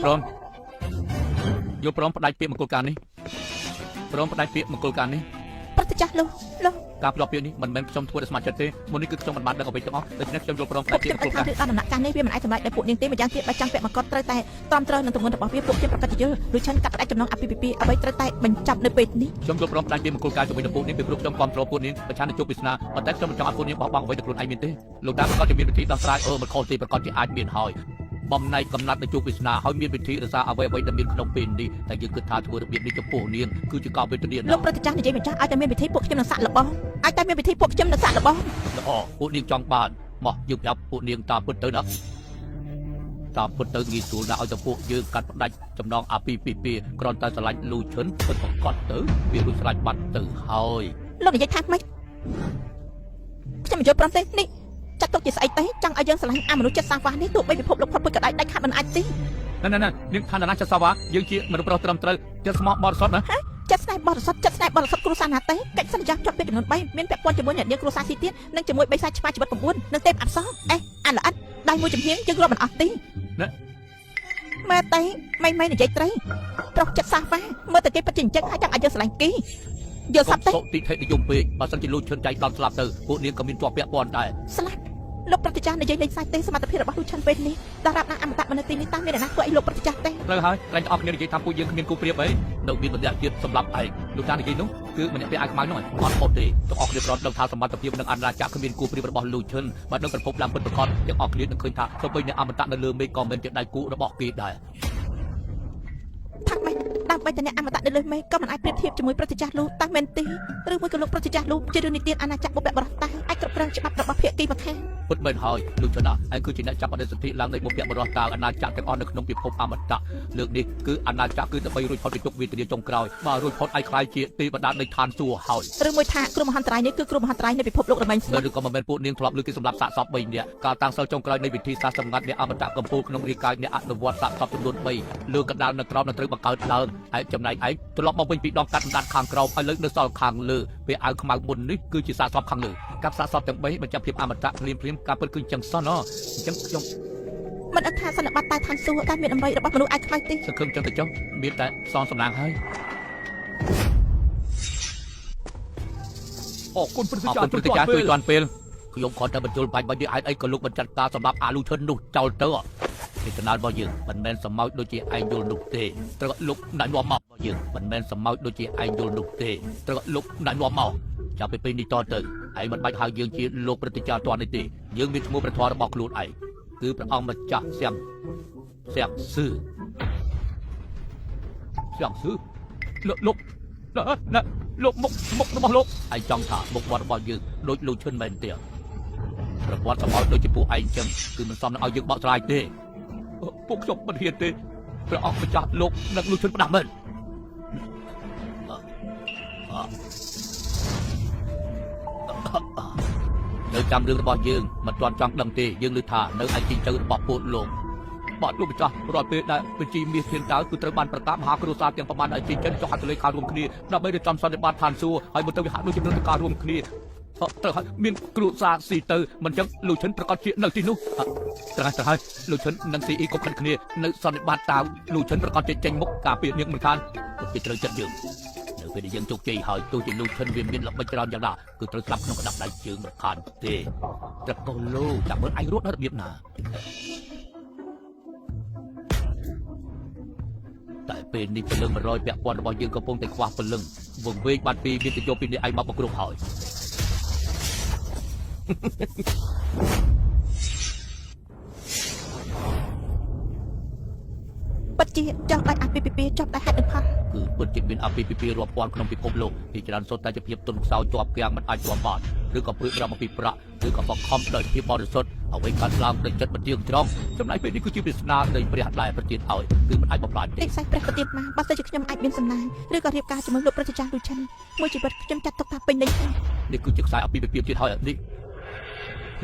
យល់ព្រមផ្ដាច់ពាក្យមង្គលការនេះព្រមផ្ដាច់ពាក្យមង្គលការនេះ ប្រតិចាស់លោក ការផ្លាប់ពាក្យនេះមិនមែនខ្ញុំធ្វើដោយស្ម័គ្រចិត្តទេមុននេះគឺខ្ញុំមិនបានដឹងអ្វីទាំងអស់ដូច្នេះខ្ញុំយល់ព្រមផ្ដាច់ពាក្យមង្គលការ ដំណាក់កាលនេះវាមិនអាចសម្រេចដោយពួកនាងទេម្យ៉ាងទៀតបើចង់ពាក់មកកត់ត្រូវតែត្រឹមត្រូវនឹងទម្ងន់របស់វាពួកខ្ញុំប្រកាសជាយល់ដូចឆានកាត់ផ្ដាច់ចំណងអាពាហ៍ពិពាហ៍អ្វីត្រូវតែបញ្ចប់នៅពេលនេះ ខ្ញុំយល់ព្រមផ្ដាច់ពាក្យមង្គលការជាមួយនឹងពួកនាងពីព្រោះខ្ញុំគ្រប់គ្រងពួកនាងប្រឆាំងនឹងជោគវាសនាប៉ុន្តែខ្ញុំមិនចង់ឲ្យពួកនាងបោះបង់អ្វីទៅខ្លួនឯងមានទេលោកតាប្រកាសជាមានវិធីដោះស្រាយមិនខុសទេប្រកាសជាអាចមានហើយបំណែកកំណត់ទៅជោគវាសនាហើយមានវិធីរក្សាអ្វីៗដែលមានក្នុងពេលនេះតែយើងគិតថាធ្វើរបៀបនេះចំពោះនាងគឺជាការវេទនាលោកប្រតិចាស់និយាយម្ចាស់ឲ្យតែមានវិធីពួកខ្ញុំនឹងសាក់របស់ឲ្យតែមានវិធីពួកខ្ញុំនឹងសាក់របស់ល្អពួកនាងចង់បានមកយើងប្រាប់ពួកនាងតាមពិតទៅណាតាមពិតទៅងាយស្រួលណាស់ឲ្យតែពួកយើងកាត់ផ្ដាច់ចំណងអាពាហ៍ពិពាហ៍គ្រាន់តែឆ្លាញ់លូឈិនពិតប្រកបទៅវារួចឆ្លាញ់បាត់ទៅហើយលោកនិយាយថាម៉េចខ្ញុំមិនយល់ព្រមទេនេះចាត់ទុកជាស្អីទេចង់ឲ្យយើងឆ្លាញ់អាមនុស្សចិត្តសាវ៉ានេះទោះបីពិភពលោកផុតពុយក៏ដោយដាច់ខាត់មិនអាចទេណែនាងថាណាចិត្តសាវ៉ាយើងជាមនុស្សប្រុសត្រឹមត្រូវចិត្តស្មោះបរិសុទ្ធណាចិត្តស្នេហ៍បរិសុទ្ធចិត្តស្នេហ៍បរិសុទ្ធគ្រួសារណាទេកិច្ចសន្យាជាប់ពីចំនួន3មានពាក់ព័ន្ធជាមួយអ្នកនាងគ្រួសារទីទៀតនិងជាមួយបិសាចឆ្មាជីវិត9និងទេពអប្សរអាល្អិតដៃមួយចំហៀងយើងរាប់មិនអស់ទេណាមើលតែមិននិយាយត្រីប្រុសចិត្តសាវ៉ាមើលតែគេពិតជាអញ្ចឹងហើយចង់ឲ្យយើងឆ្លាញ់គេយល់សັບទេតិថិនិយមពេកបើសិនជាលូឈិនចៃដល់ស្លាប់ទៅពួកនាងក៏មានជាប់ពាក់ព័ន្ធដែរស្លាប់លោកប្រតិចាស់និយាយលេងសាច់ទេសមត្ថភាពរបស់លូឈិនពេលនេះដល់រាប់ណាអមតៈមនទីនេះតាមមានអ្នកណាធ្វើឲ្យលោកប្រតិចាស់ទេត្រូវហើយក្រែងអស់គ្នានិយាយថាពួកយើងគ្មានគូប្រៀបអីនៅមានម្នាក់ទៀតសម្រាប់ឯងលោកតានិយាយនោះគឺម្នាក់ពាក់អាវខ្មៅនោះអត់ខុសទេទាំងអស់គ្នាប្រត់ដឹងថាសមត្ថភាពនឹងអន្តរជាតិគ្មានគូប្រៀបរបស់លូឈិនបើដឹងប្រភពឡើងពិតប្រាកដទាំងអស់គ្នានឹងឃើញថាទៅវិញអ្នកអមតៈនៅលើមេឃក៏មិនជាដៃគូរបស់គេដែរថាម៉េចដើម្បីតែអ្នកអមតៈនៅលើមេឃក៏មិនអាចប្រៀបធៀបជាមួយប្រតិចាស់លោកតាមែនទេឬមួយក៏លោកប្រតិចាស់លោកជារឿងនីតិអាណាចក្របុព្វបុរសតាអាចគ្រប់គ្រងច្បាប់របស់ភាគីម្ខាងពិតមែនហើយលោកចនាឯងគឺជាអ្នកចាប់បដិសិទ្ធិឡើងនៃបុព្វបុរសតាអាណាចក្រទាំងអស់នៅក្នុងពិភពអមតៈលើកនេះគឺអាណាចក្រគឺដើម្បីរួចផុតពីទុក្ខវេទនាចុងក្រោយបើរួចផុតឲ្យខ្លាយជាទេវតានៃឋានសួគ៌ហើយឬមួយថាគ្រោះមហន្តរាយនេះគឺគ្រោះមហន្តរាយនៃពិភពលោករមែងស្លាប់ឬក៏មិនមែនពួកនាងធ្លាប់លើគេសម្រាប់សាកសព3នាក់ការតាំងសិលចុងក្រោយនៃវិធីសាស្ត្រសម្ងាត់អ្នកអមតៈកម្ពុជាក្នុងរាយការណ៍អ្នកអនុវត្តសាកសពចំនួន3លើកណ្ដាលនៅក្រោមនឹងត្រូវបង្កើតឡើងហើយចំណែកឯងត្រឡប់មកវិញពីដងកាត់ដាត់ខាងក្រោមឲ្យលើកនៅសល់ខាងលើពេលអាវខ្មៅមុននេះគឺជាសាកសពខាងលើកាប់សាកសពទាំង3បញ្ជាក់ភាពអមតៈភ្លាមការពិតគឺអញ្ចឹងសោះណអញ្ចឹងខ្ញុំមិនអត់ថាសន្និបាតតែឋានសួគ៌តែមានអំបីរបស់មនុស្សអាចខ្លាចទេសង្ឃឹមចឹងទៅចុះមានតែសងសំណាងហើយអរគុណព្រឹត្តិការណ៍ជួយទាន់ពេលខ្ញុំខំតែបញ្ជូលបាច់បាច់នេះឯងអីក៏លោកបញ្ចាត់ការសម្រាប់អាលូឈិននោះចោលទៅពីកណ្ដាលរបស់យើងមិនមែនសម្ោចដូចជាឯងយល់នោះទេត្រូវលោកដាក់នាំមករបស់យើងមិនមែនសម្ោចដូចជាឯងយល់នោះទេត្រូវលោកដាក់នាំមកចាប់ពីពេលនេះតទៅឯងមិនបាច់ហៅយើងជាលោកព្រឹត្តិការណ៍ទាន់នេះទេយើងមានឈ្មោះព្រះធម៌របស់ខ្លួនឯងគឺព្រះអង្គម្ចាស់សៀងស៊ឺលោកលោកមុខរបស់លោកឯងចង់ថាមុខវត្តរបស់យើងដូចលោកឈិនមែនទេប្រវត្តិសម្បត្តិដូចជាពួកឯងចឹងគឺមិនសមនឹងឲ្យយើងបកស្រាយទេពួកខ្ញុំមិនហ៊ានទេព្រះអង្គម្ចាស់លោកនឹងលោកឈិនផ្ដាស់មែននៅចាំរឿងរបស់យើងមិនទាន់ចង់ដឹងទេយើងឮថានៅឯទីទៅរបស់ពួកលោកបាទលោកម្ចាស់រាល់ពេលដែលបញ្ជីមាសធានតើគឺត្រូវបានប្រកាសមហាគ្រួសារទាំងប្រមាណឲ្យជិះចិនចុះហត្ថលេខារួមគ្នាដើម្បីរៀបចំសន្និបាតឋានសួគ៌ហើយបន្តវិហារដូចជានឹងការរួមគ្នាត្រូវហើយមានគ្រួសារស៊ីទៅមិនចឹងលោកឈិនប្រកាសជានៅទីនោះត្រូវហើយលោកឈិននិងស៊ីអ៊ីគ្រប់ខិតគ្នានៅសន្និបាតតើលោកឈិនប្រកាសជាចេញមុខការពារនាងមិនខានពីត្រូវចិត្តយើងនៅ ពេលដែលយើងជោគជ័យហើយទោះជាលូឈិនវាមានល្បិចច្រើនយ៉ាងណាគឺត្រូវស្លាប់ក្នុងក្តាប់ដៃជើងមិនខានទេត្រកូលលោចាំមើលឯងរត់ដល់របៀបណាតែពេលនេះពលឹង100ពាក់ព័ន្ធរបស់យើងកំពុងតែខ្វះពលឹងវងវែងបាត់ពីមានតែយកពីនេះឯងមកគ្រប់ហើយពិតជាចង់ដាច់អាពាហ៍ពិពាហ៍ចាប់តែហេតុនឹងផលគឺពិតជាមានអាពាហ៍ពិពាហ៍រាប់ពាន់ក្នុងពិភពលោកពីច្រើនសុទ្ធតែជាភាពទន់ខ្សោយជាប់គាំងមិនអាចជាប់បានឬក៏ព្រួយបារម្ភអំពីប្រាក់ឬក៏បង្ខំដោយភាពបរិសុទ្ធអ្វីកើតឡើងដោយចិត្តមិនទៀងត្រង់ចំណែកពេលនេះគឺជាវាសនានៃព្រះដែលប្រទានឲ្យគឺមិនអាចបំផ្លាញទេឯកសារព្រះប្រទានមកបើសិនជាខ្ញុំអាចមានសំណាងឬក៏រៀបការជាមួយលោកប្រតិចារលូឈិនមួយជីវិតខ្ញុំចាត់ទុកថាពេញលេញហើយនេះគឺជាខ្សែអាពាហ៍ពិពាហ៍ទៀតហើយនេះ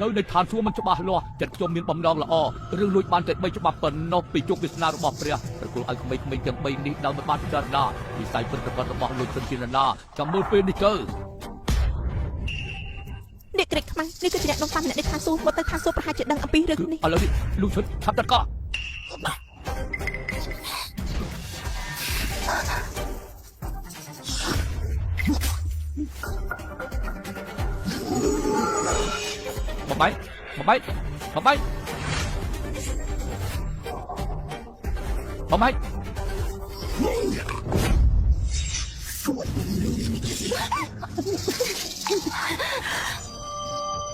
នៅในឋានសួគ៌មិនច្បាស់លាស់ចិត្តខ្ញុំមានបំណងល្អរឿងលួចបានតែ3ច្បាប់ប៉ុណ្ណោះពីជោគវាសនារបស់ព្រះប្រគល់ឲ្យក្មេងៗទាំង3នេះដល់មិនបានពិចារណាវិស័យពិតប្រាកដរបស់លោកជនជាណាចាំមើលពេលនេះទៅនេះក្រិចខ្មាំងនេះគឺជាអ្នកនំតាមអ្នកនេះឋានសួគ៌មកទៅឋានសួគ៌ប្រហែលជាដឹងអំពីរឿងនេះឥឡូវនេះលោកជនឆាប់ចាត់ការបបាយ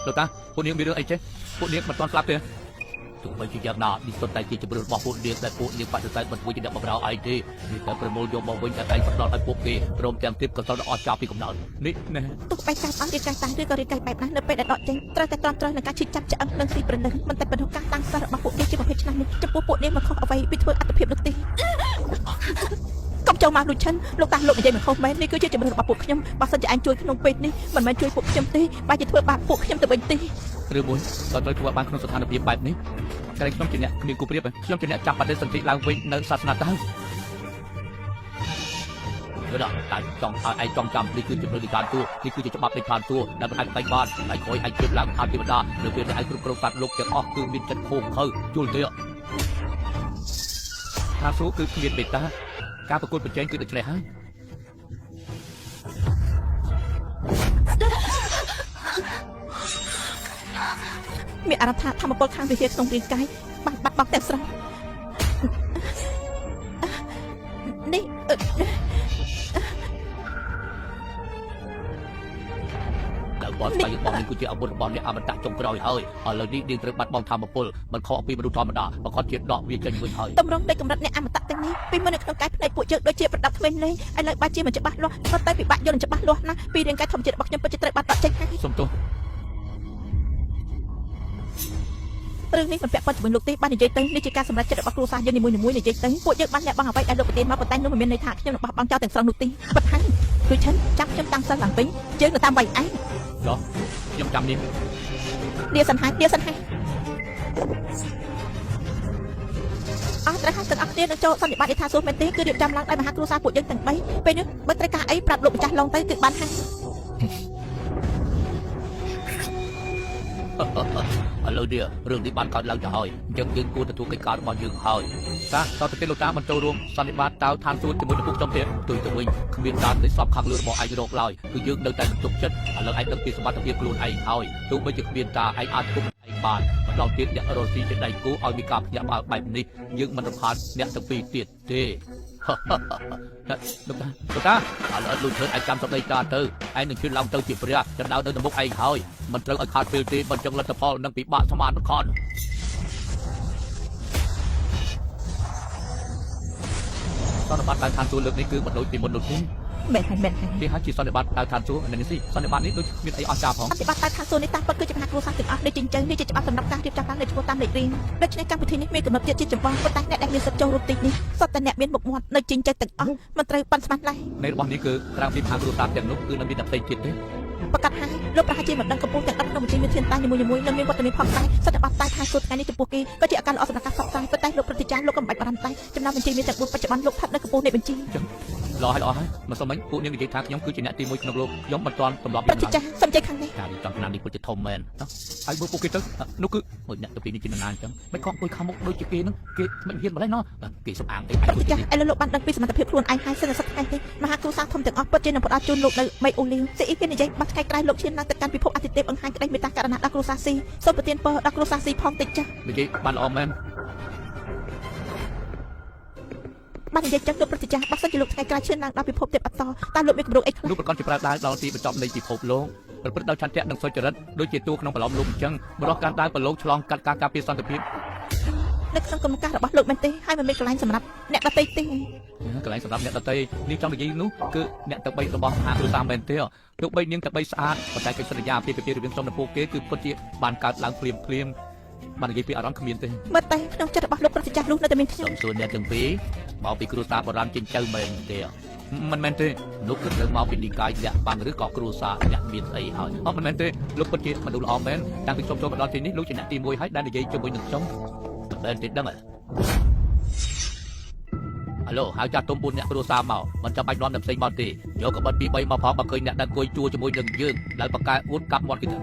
លោកតាពួកនាងមានរឿងអីចេះពួកនាងមិនទាន់ស្លាប់ទេទោះបីជាយ៉ាងណានេះសុទ្ធតែជាជំរឿនរបស់ពួកនាងដែលពួកនាងបដិសេធមិនធ្វើជាអ្នកបម្រើឯងទេនេះតែប្រមូលយកមកវិញតែឯងផ្ដល់ឲ្យពួកគេព្រមទាំងទីបកសលដ៏អស្ចារ្យពីកំណើតនេះណែទោះបីការអស់រៀបការតាំងឬក៏រៀបការបែបណានៅពេលដែលដកចេញត្រូវតែត្រង់ត្រូវនឹងការឈឺចាប់ឆ្អឹងនិងស៊ីប្រលឹងមិនតែប៉ុណ្ណោះការតាំងសិស្សរបស់ពួកគេជាប្រភេទឆ្នាំនេះចំពោះពួកនាងមិនខុសអ្វីពីធ្វើអត្តភាពនោះទេកុំចូលមកលួចឈិនលោកតាលោកនិយាយមិនខុសមែននេះគឺជាជំរឿនរបស់ពួកខ្ញុំបើសិនជាឯងជួយក្នុងពេកនេះមិនមែនជួយពួកខ្ញុំទេបែរជាធ្វើបាបពួកខ្ញុំទៅវិញទេឬមួយក៏ត្រូវធ្វើបានក្នុងស្ថានភាពបែបនេះក្រែងខ្ញុំជាអ្នកគ្មានគូប្រៀបខ្ញុំជាអ្នកចាប់បដិសន្ធិឡើងវិញនៅសាសនាតើដល់តែចង់ឲ្យឯងចង់ចាំនេះគឺជំរឿននៃការទួនេះគឺជាច្បាប់នៃការទួដែលមិនអាចផ្ដាច់បានឯងខ້ອຍឯងជឿឡើងអាទិវតានៅពេលដែលឯងគ្រប់គ្រងសត្វលោកទាំងអស់គឺមានចិត្តខូខើជួលទេថាស៊ូគឺគ្មានបេតាការប្រកួតប្រជែងគឺដូច្នេះហើយមានអារម្មណ៍ថាធម្មពលខាងវិហារក្នុងរាងកាយបានបាត់បង់ទាំងស្រុងនេះបនស្បៃរបស់នេះគឺជាអាវុធរបស់អ្នកអមតៈចុងក្រោយហើយឥឡូវនេះនាងត្រូវបាត់បង់ធម្មពលមិនខុសពីមនុស្សធម្មតាបើគាត់ជាដកវាចេញវិញហើយតម្រង់នៃកម្រិតអ្នកអមតៈទាំងនេះពីមុននៅក្នុងកាយផ្នែកពួកយើងដូចជាប្រដាប់ធ្មេញលេងឥឡូវបាច់ជាមិនច្បាស់លាស់ក៏តែពិបាកយល់ច្បាស់លាស់ណាស់ពីរាងកាយធម្មជាតិរបស់ខ្ញុំពិតជាត្រូវបាត់បង់ចេញហើយសុំទោសរឿងនេះមិនពាក់ព័ន្ធជាមួយលោកទេបាននិយាយទៅនេះជាការសម្រេចចិត្តរបស់គ្រួសារយើងនីមួយៗនិយាយទៅពួកយើងបានលះបង់អ្វីដែលលោកប្រទានមកប៉ុន្តែនោះមិនមានន័យថាខ្ញុំនឹងបោះបង់ចោលទាំងស្រុងនោះទេពិតហើយដូចឈិនចាប់ខ្ញុំតាំងសិនឡើងវិញយើងនៅតាមវាយឯងចុះខ្ញុំចាំនេះលាសិនហើយលាសិនហើយអស់ត្រូវហើយទាំងអស់គ្នានឹងចូលសន្និបាតឯថាសួរមែនទេគឺរៀបចំឡើងដោយមហាគ្រួសារពួកយើងទាំង3ពេលនេះបើត្រូវការអីប្រាប់លោកម្ចាស់ឡុងទៅគឺបានហើយឥឡូវនេះរឿងនេះបានកើតឡើងទៅហើយអញ្ចឹងយើងគួរទទួលកិច្ចការរបស់យើងហើយតើទៅលោកតាមិនចូលរួមសន្និបាតតើឋានសួគ៌ជាមួយនឹងពួកខ្ញុំទេទុយទៅវិញគ្មានការទៅសពខាងលើរបស់ឯងរកឡើយគឺយើងនៅតែមិនទុកចិត្តឥឡូវឯងដឹងពីសមត្ថភាពខ្លួនឯងហើយទោះបីជាគ្មានតាឯងអាចគុំឯងបានម្ដងទៀតអ្នករស់ស៊ីជាដៃគូឲ្យមានការភ្ញាក់ផ្អើលបែបនេះយើងមិនរំខានអ្នកទាំងពីរទៀតទេលោកតាឥឡូវលុយឈើឯងចាំសម្ដីតាទៅឯងនឹងជឿឡើងទៅជាព្រះចំដៅនៅមុខឯងហើយមិនត្រូវឲ្យខាតពេលទេមិនចឹងលទ្ធផលនឹងពិបាកស្មានបង្ខំសន្និបាតតាមឋានសួគ៌លើកនេះគឺមិនដូចពីមុននោះទេមែនហើយគេហៅជាសន្និបាតតាមឋានសួគ៌នេះសន្និបាតនេះដូចមានអីអស្ចារ្យផងសន្និបាតតាមឋានសួគ៌នេះតាមពិតគឺជាមហាគ្រួសារទាំងអស់នេះចិញ្ចឹមនេះជាច្បាប់សម្រាប់ការរៀបចំតាមលេខឈ្មោះតាមលេខរៀងដូច្នេះកម្មវិធីនេះមានកំណត់ទៀតជាចម្បងប៉ុន្តែអ្នកដែលមានសិទ្ធិចូលរួមទីនេះសុទ្ធតែអ្នកមានមុខមាត់នៅចិញ្ចឹមទាំងអស់មិនត្រូវប៉ាន់ស្មានឡើយនៃរបស់នេះគឺក្រៅពីមហាគ្រួសារទាំងនោះគឺនៅមានតែផ្ទៃទៀតទេប្រកាសហើយលោកប្រហែលជាមិនដឹងកំពុងតែដឹកក្នុងវិជាមានធានតានីមួយៗនិងមានវត្តមានផងដែរសន្និបាតតែឋានសួគ៌ថ្ងៃនេះចំពោះគេក៏ជាឱកាសល្អសម្រាប់ការផ្សព្វផ្សាយប៉ុន្តែលោកប្រតិចារលោកក៏មិនបាច់បារម្ភដែរចំណោមបញ្ជីមានតែ4បច្ចុប្បន្នលោកស្ថិតនៅកំពូលនៃបញ្ជី รอให้มาสมัยพวกนี้និយាយថាខ្ញុំគឺជាអ្នកទី1ក្នុងលោកខ្ញុំមិនទាន់ទម្លាប់ ប្រតិចាសំចៃខាងនេះ ការនេះចំឆ្នាំនេះពិតជាធំមែនណាហើយមើលពួកគេទៅនោះគឺមួយអ្នកទៅពីនេះជាណាអញ្ចឹងមិនខំអង្គុយខាងមុខដូចជាគេនឹងគេមិនហ៊ានម្ល៉េះណោះគេសំអាងអី ប្រតិចាឥឡូវលោកបានដឹងពីសមត្ថភាពខ្លួនឯងហើយសិនសឹកថ្ងៃនេះមហាគ្រូសាធំទាំងអស់ពិតជានឹងផ្ដល់ជូនលោកនៅមេអូលីវស៊ីអ៊ីគេនិយាយបាត់ថ្ងៃក្រោយលោកឈានឡើងទៅកាន់ពិភពអាទិទេពបង្ហាញក្តីមេត្តាករុណាដល់គ្រូសាស៊ីសូមប្រទានពរដល់គ្រូសាស៊ីផងតិចចា និយាយបានល្អមែន បាននិយាយចឹងលោកប្រតិចាបើសិនជាលោកថ្ងៃក្រោយឈានឡើងដល់ពិភពទេពអតតើលោកមានគម្រោងអីខ្លះ លោកប្រកាសជាប្រើដៃដល់ទីបញ្ចប់នៃពិភពលោកប្រព្រឹត្តដោយឆន្ទៈនិងសុចរិតដូចជាតួក្នុងប្រឡំលោកអញ្ចឹងបរិះការដើរប្រឡូកឆ្លងកាត់ការការពារសន្តិភាព នៅក្នុងគំនិតរបស់លោកមែនទេហើយមិនមានកន្លែងសម្រាប់អ្នកដទៃទេ កន្លែងសម្រាប់អ្នកដទៃនេះចង់និយាយនោះគឺអ្នកទាំង3របស់មហាគ្រួសារមែនទេទោះបីនាងទាំង3ស្អាតប៉ុន្តែកិច្ចសន្យាពីរវាងខ្ញុំនិងពួកគេគឺពិតជាបានកើតឡើងភ្លាមបាននិយាយពីអារម្មណ៍គ្មានទេ មើលតែក្នុងចិត្តរបស់លោកប្រតិចានោះនៅតែមានខ្ញុំ សូមសួរអ្នកទាំងពីរមកពីគ្រួសារបុរាណចិញ្ចៅមែនទេមិនមែនទេលោកគឺត្រូវមកពីនិកាយអ្នកបាំងឬក៏គ្រួសារអ្នកមានស្អីហើយមិនមែនទេលោកពិតជាមនុស្សល្អមែនតាំងពីខ្ញុំចូលមកដល់ទីនេះលោកជាអ្នកទី1ហើយដែលនិយាយជាមួយនឹងខ្ញុំមិនមែនទេដឹងហ៎ ហៅឡូហៅចាស់ទុំ4អ្នកគ្រួសារមកមិនចាំបាច់នាំអ្នកផ្សេងមកទេយកកបិត2 3មកផងបើឃើញអ្នកđangអង្គុយជួជាមួយនឹងយើងដែលបកកែអួតកាប់មាត់គេទ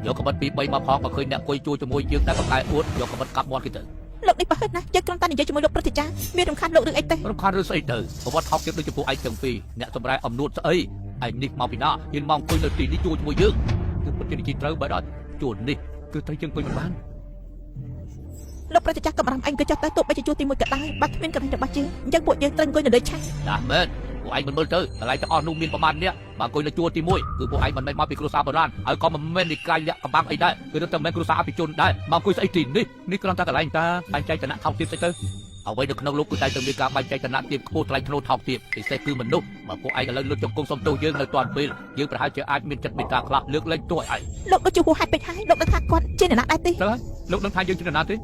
ៅយកកបិត2 3មកផងបើឃើញអ្នកអង្គុយជួជាមួយយើងដែលបកកែអួតយកកបិតកាប់មាត់គេទៅ លោកនេះបើណាយើងគ្រាន់តែនិយាយជាមួយលោកប្រតិចាមានរំខានលោករឿងអីទេ រំខានឬស្អីទៅប្រវត្តិថោកទៀតដូចជាពួកឯងទាំងពីរអ្នកសម្រែអំនួតស្អីឯងនេះមកពីណាហ៊ានមកអង្គុយនៅទីនេះជួជាមួយយើងគឺពិតជានិយាយត្រូវបើដល់ជួនេះគឺត្រូវយើងអង្គុយមិនបាន លោកប្រតិចាកំរំអញក៏ចុះទៅទោះបីជាជួទី1ក៏ដោយបាត់គ្មានកន្លែងរបស់យើងអញ្ចឹងពួកយើងត្រូវអង្គុយនៅលើឆាំង ណាមែនពួកឯងមិនមើលទៅកន្លែងទាំងអស់នោះមានប្រមាណអ្នកបើអង្គុយនៅជួទី1គឺពួកឯងមិនមែនមកពីគ្រួសារបុរាណហើយក៏មិនមែននិកាយលក្ខកំបាំងអីដែរគឺតែមិនគ្រួសារអភិជនដែរមកអង្គុយស្អីទីនេះគ្រាន់តែកន្លែងតាបែងចែកឋានៈថោកទាបស្អីទៅអ្វីនៅក្នុងលោកគឺតែមានការបែងចែកឋានៈទាបខ្ពស់ថ្លៃថ្នូរថោកទាបពិសេសគឺមនុស្សបើពួកឯងឥឡូវលុតជង្គង់សំទោសយើងនៅតាន់ពេលយើងប្រហែលជាអាចមានចិត្តមេត្តាខ្លះលើកលែងទោសឲ្យឯង លោកដូចជាហួសហេតុពេកហើយលោកដឹងថាគាត់ជាអ្នកណាដែរទេ ទៅហើយលោកដឹងថាយើងជានរណាទេ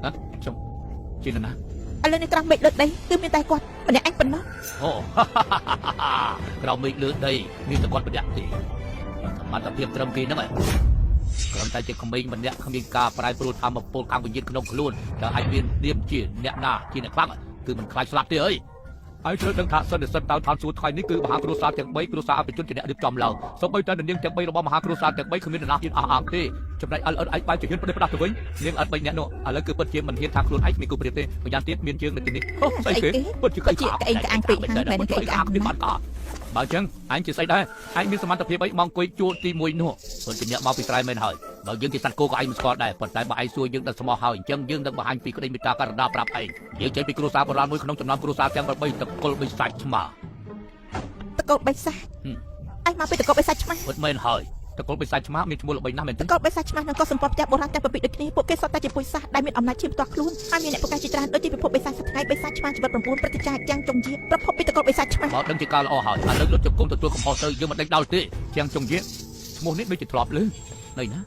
ណាចុះជានរណា ឥឡូវនេះត្រង់មេឃលើដីគឺមានតែគាត់ម្នាក់ឯងប៉ុណ្ណោះ អូ ក្រោមមេឃលើដីមានតែគាត់ម្នាក់ទេសមត្ថភាពត្រឹមគេហ្នឹងឯងគ្រាន់តែជាក្មេងម្នាក់គ្មានការប្រែប្រួលធម្មពលខាងវិញ្ញាណក្នុងខ្លួនតែអាចមាននាមជាអ្នកណាជាអ្នកខ្លាំងគឺមិនខ្លាចស្លាប់ទេអើយហើយត្រូវដឹងថាសន្និសិទតើឋានសួគ៌ថ្ងៃនេះគឺមហាគ្រួសារទាំង3គ្រួសារអភិជនជាអ្នករៀបចំឡើងសូម្បីតែនាងទាំង3របស់មហាគ្រួសារទាំង3គ្មាននរណាហ៊ានអះអាងទេចំណែកអលអិតឯងបែរជាហ៊ានប្រទេសផ្ដាស់ទៅវិញនាងអត់3អ្នកនោះឥឡូវគឺពិតជាមិនហ៊ានថាខ្លួនឯងមានគូប្រៀបទេម្យ៉ាងទៀតមានជើងនៅទីនេះអូស្អីគេពិតជាក្អេងក្អាងពេកហើយមែនទេក្អេងក្អាងនេះបាត់ក៏បើអញ្ចឹងអញជាស្អីដែរអញមានសមត្ថភាពអីមកអង្គុយជួលទី1នោះពិតជាអ្នកមកពីស្រែមែនហើយបើយើងជាសត្វគោក៏ឯងមិនស្គាល់ដែរប៉ុន្តែបើឯងសួរយើងដល់ស្មោះហើយអញ្ចឹងយើងនឹងបង្ហាញពីក្តីមេត្តាករុណាប្រាប់ឯងយើងចេញពីគ្រួសារបុរាណមួយក្នុងចំណោមគ្រួសារទាំង8តកុលបិសាចឆ្មា តកូលបិសាចឯងមកពីតកូលបិសាចឆ្មា ពិតមែនហើយតកុលបិសាចឆ្មាមានឈ្មោះល្បីណាស់មែនទេ តកូលបិសាចឆ្មានឹងក៏សម្ព័ន្ធផ្ទះបុរាណតែពីដូចគ្នាពួកគេសុទ្ធតែជាពុយសាសដែលមានអំណាចឈាមផ្ទាល់ខ្លួនហើយមានអ្នកប្រកាសជាច្រើនដូចជាពិភពបិសាចសប្តាហ៍បិសាចឆ្មាជីវិត9ប្រតិចាយ៉ាងចុងជាប្រភពពីតកូលបិសាចឆ្មា បើដឹងជាការល្អហើយឥឡូវលុតជង្គង់ទទួលកំហុសទៅយើងមិនដេញដោលទេជាងចុងជាឈ្មោះនេះដូចជាធ្លាប់លឺនៅណ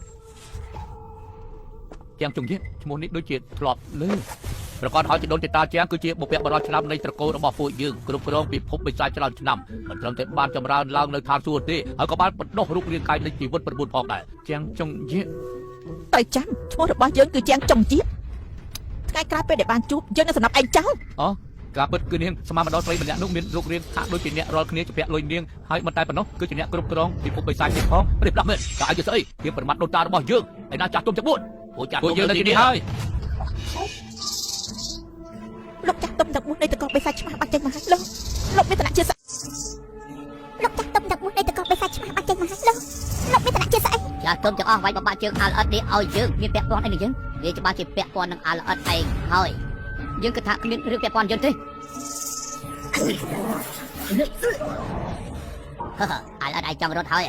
ាជាងចុងជាឈ្មោះនេះដូចជាធ្លាប់លឺប្រកាសហើយជាដូនជាតាជាងគឺជាបុព្វបុរសឆ្នាំនៃត្រកូលរបស់ពួកយើងគ្រប់គ្រងពិភពបិសាចច្រើនឆ្នាំមិនត្រឹមតែបានចម្រើនឡើងនៅឋានសួគ៌ទេហើយក៏បានបណ្ដុះរូបរាងកាយនៃជីវិត9ផងដែរជាងចុងជា ត្រូវចាំឈ្មោះរបស់យើងគឺជាងចុងជាថ្ងៃក្រោយពេលដែលបានជួបយើងនឹងសម្រាប់ឯងចោល អូការពិតគឺនាងស្មារតីស្រីម្នាក់នោះមានរូបរាងហាក់ដូចជាអ្នករាល់គ្នាជាពាក់លុយនាងហើយមិនតែប៉ុណ្ណោះគឺជាអ្នកគ្រប់គ្រងពិភពបិសាចទៀតផងរៀបដាក់មែនតែឯងជាស្អីជាប្រមាថដូនតារបស់យើងឯណាចាស់ទុំទាំង4ពួកចាស់ទុំយើងនៅទីនេះហើយ លោកចាស់ទុំទាំង4នៃតកូលបិសាចឆ្មាបាត់ចេញមកហើយលោកមានឋានៈជាស្អីលោកចាស់ទុំទាំង4នៃតកូលបិសាចឆ្មាបាត់ចេញមកហើយលោកមានឋានៈជាស្អី ចាស់ទុំទាំងអស់វាយបបាក់ជើងអាលអិតនេះឲ្យយើងមានពាក់ព័ន្ធអីនឹងយើងវាច្បាស់ជាពាក់ព័ន្ធនឹងអាលអិតឯងហើយយើងគិតថាគ្មានរឿងពាក់ព័ន្ធយើងទេអាលអិតឯងចង់រត់ហើយ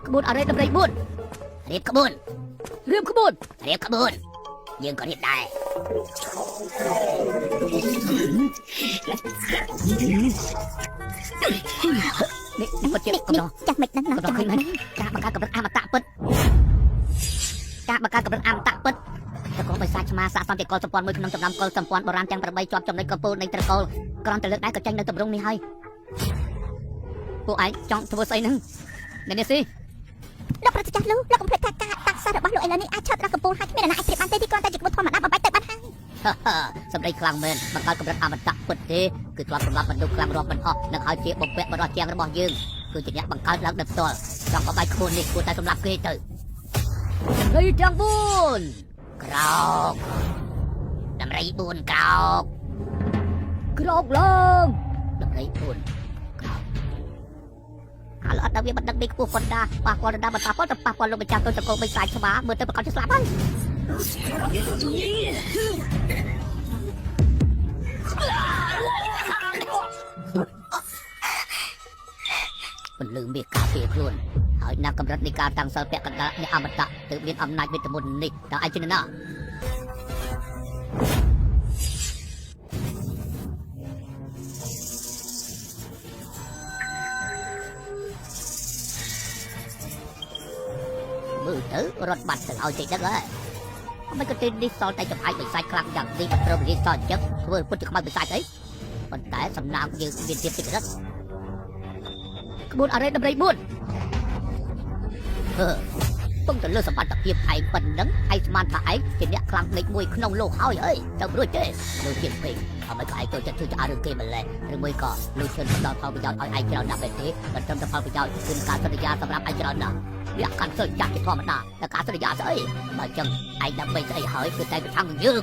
ក្បួនអរិយដំរី4រៀបក្បួនយើងក៏រៀបដែរនេះពិតជាកំដរ ចាស់មិនដឹងណា កំដរឃើញមែនការបង្កើតកម្រិតអមតៈពិតតកូលបិសាចឆ្មាសាកសន្តិកុលសម្ព័ន្ធមួយក្នុងចំណោមកុលសម្ព័ន្ធបុរាណទាំង8ជាប់ចំណុចកំពូលនៃត្រកូលគ្រាន់តែលើកដៃក៏ចេញនៅទម្រង់នេះហើយពួកឯងចង់ធ្វើស្អីហ្នឹងអ្នកនេះស៊ី លោកប្រតិចាស់លោកកុំភ្លេចថាការតាក់សាររបស់លោកឥឡូវនេះអាចឆាត់ដល់កំពូលហើយគ្មានអ្នកណាអាចប្រៀបបានទេទីគ្រាន់តែជាក្បួនធម្មតាបំបែកទៅបានហើយ សម្ដីខ្លាំងមែនបង្កើតកម្រិតអមតៈពិតទេគឺធ្លាប់សម្រាប់មនុស្សខ្លាំងរាប់មិនអស់នឹងឲ្យជាបំពាក់បរិយាជាងរបស់យើងគឺជាអ្នកបង្កើតឡើងដោយផ្ទាល់ចង់បបាយខ្លួននេះគួរតែសម្រាប់គេទៅសម្ដីទាំង4ក្រោកតម្រៃ4ក្រោកក្រោកឡើងតម្រៃ4ក្រោកឥឡូវអត់ដល់វាមិនដឹងពីខ្ពស់ប៉ុណ្ណាប៉ះពាល់ដល់បន្តផលទៅប៉ះពាល់លោកម្ចាស់ទៅចកោបិសាយឆ្មាមើលទៅប្រកាសជាស្លាប់ហើយពលឺមាសការពារខ្លួនហើយណាកម្រិតនៃការតាំងសិលពៈកណ្ដាលនៃអមតៈទើបមានអំណាចវិតមុននេះតើឯងជាណាមើលទៅរត់បាត់ទៅឲ្យចេញដឹងហើយមិនក៏ទីនេះសល់តែចំអាយបិសាចខ្លាំងយ៉ាងនេះមិនត្រូវរៀនសអញ្ចឹងធ្វើពុតជាខ្មៅបិសាចអីប៉ុន្តែសំណាងយើងមានទៀតតិចរឹកក្បួនអរិយតម្រៃ4ពងទៅលើសម្បត្តិភាពឯងប៉ុណ្ណឹងឯងស្មានថាឯងជាអ្នកខ្លាំងលេខ1ក្នុងលោកហើយអើយទៅរួចទេលើជាពេកអ្វីក៏ឯងចូលចិត្តជួយរឿងគេម្លេះឬមួយក៏លោកជឿនផ្ដល់ផលប្រយោជន៍ឲ្យឯងច្រើនណាស់បែបទេមិនត្រឹមតែផលប្រយោជន៍គឺការសន្យាសម្រាប់ឯងច្រើនណាស់វាកាន់សិលចាស់ជាធម្មតាតែការសន្យាស្អីបើចឹងឯងដើម្បីស្អីហើយគឺតែប្រឆាំងនឹងយើង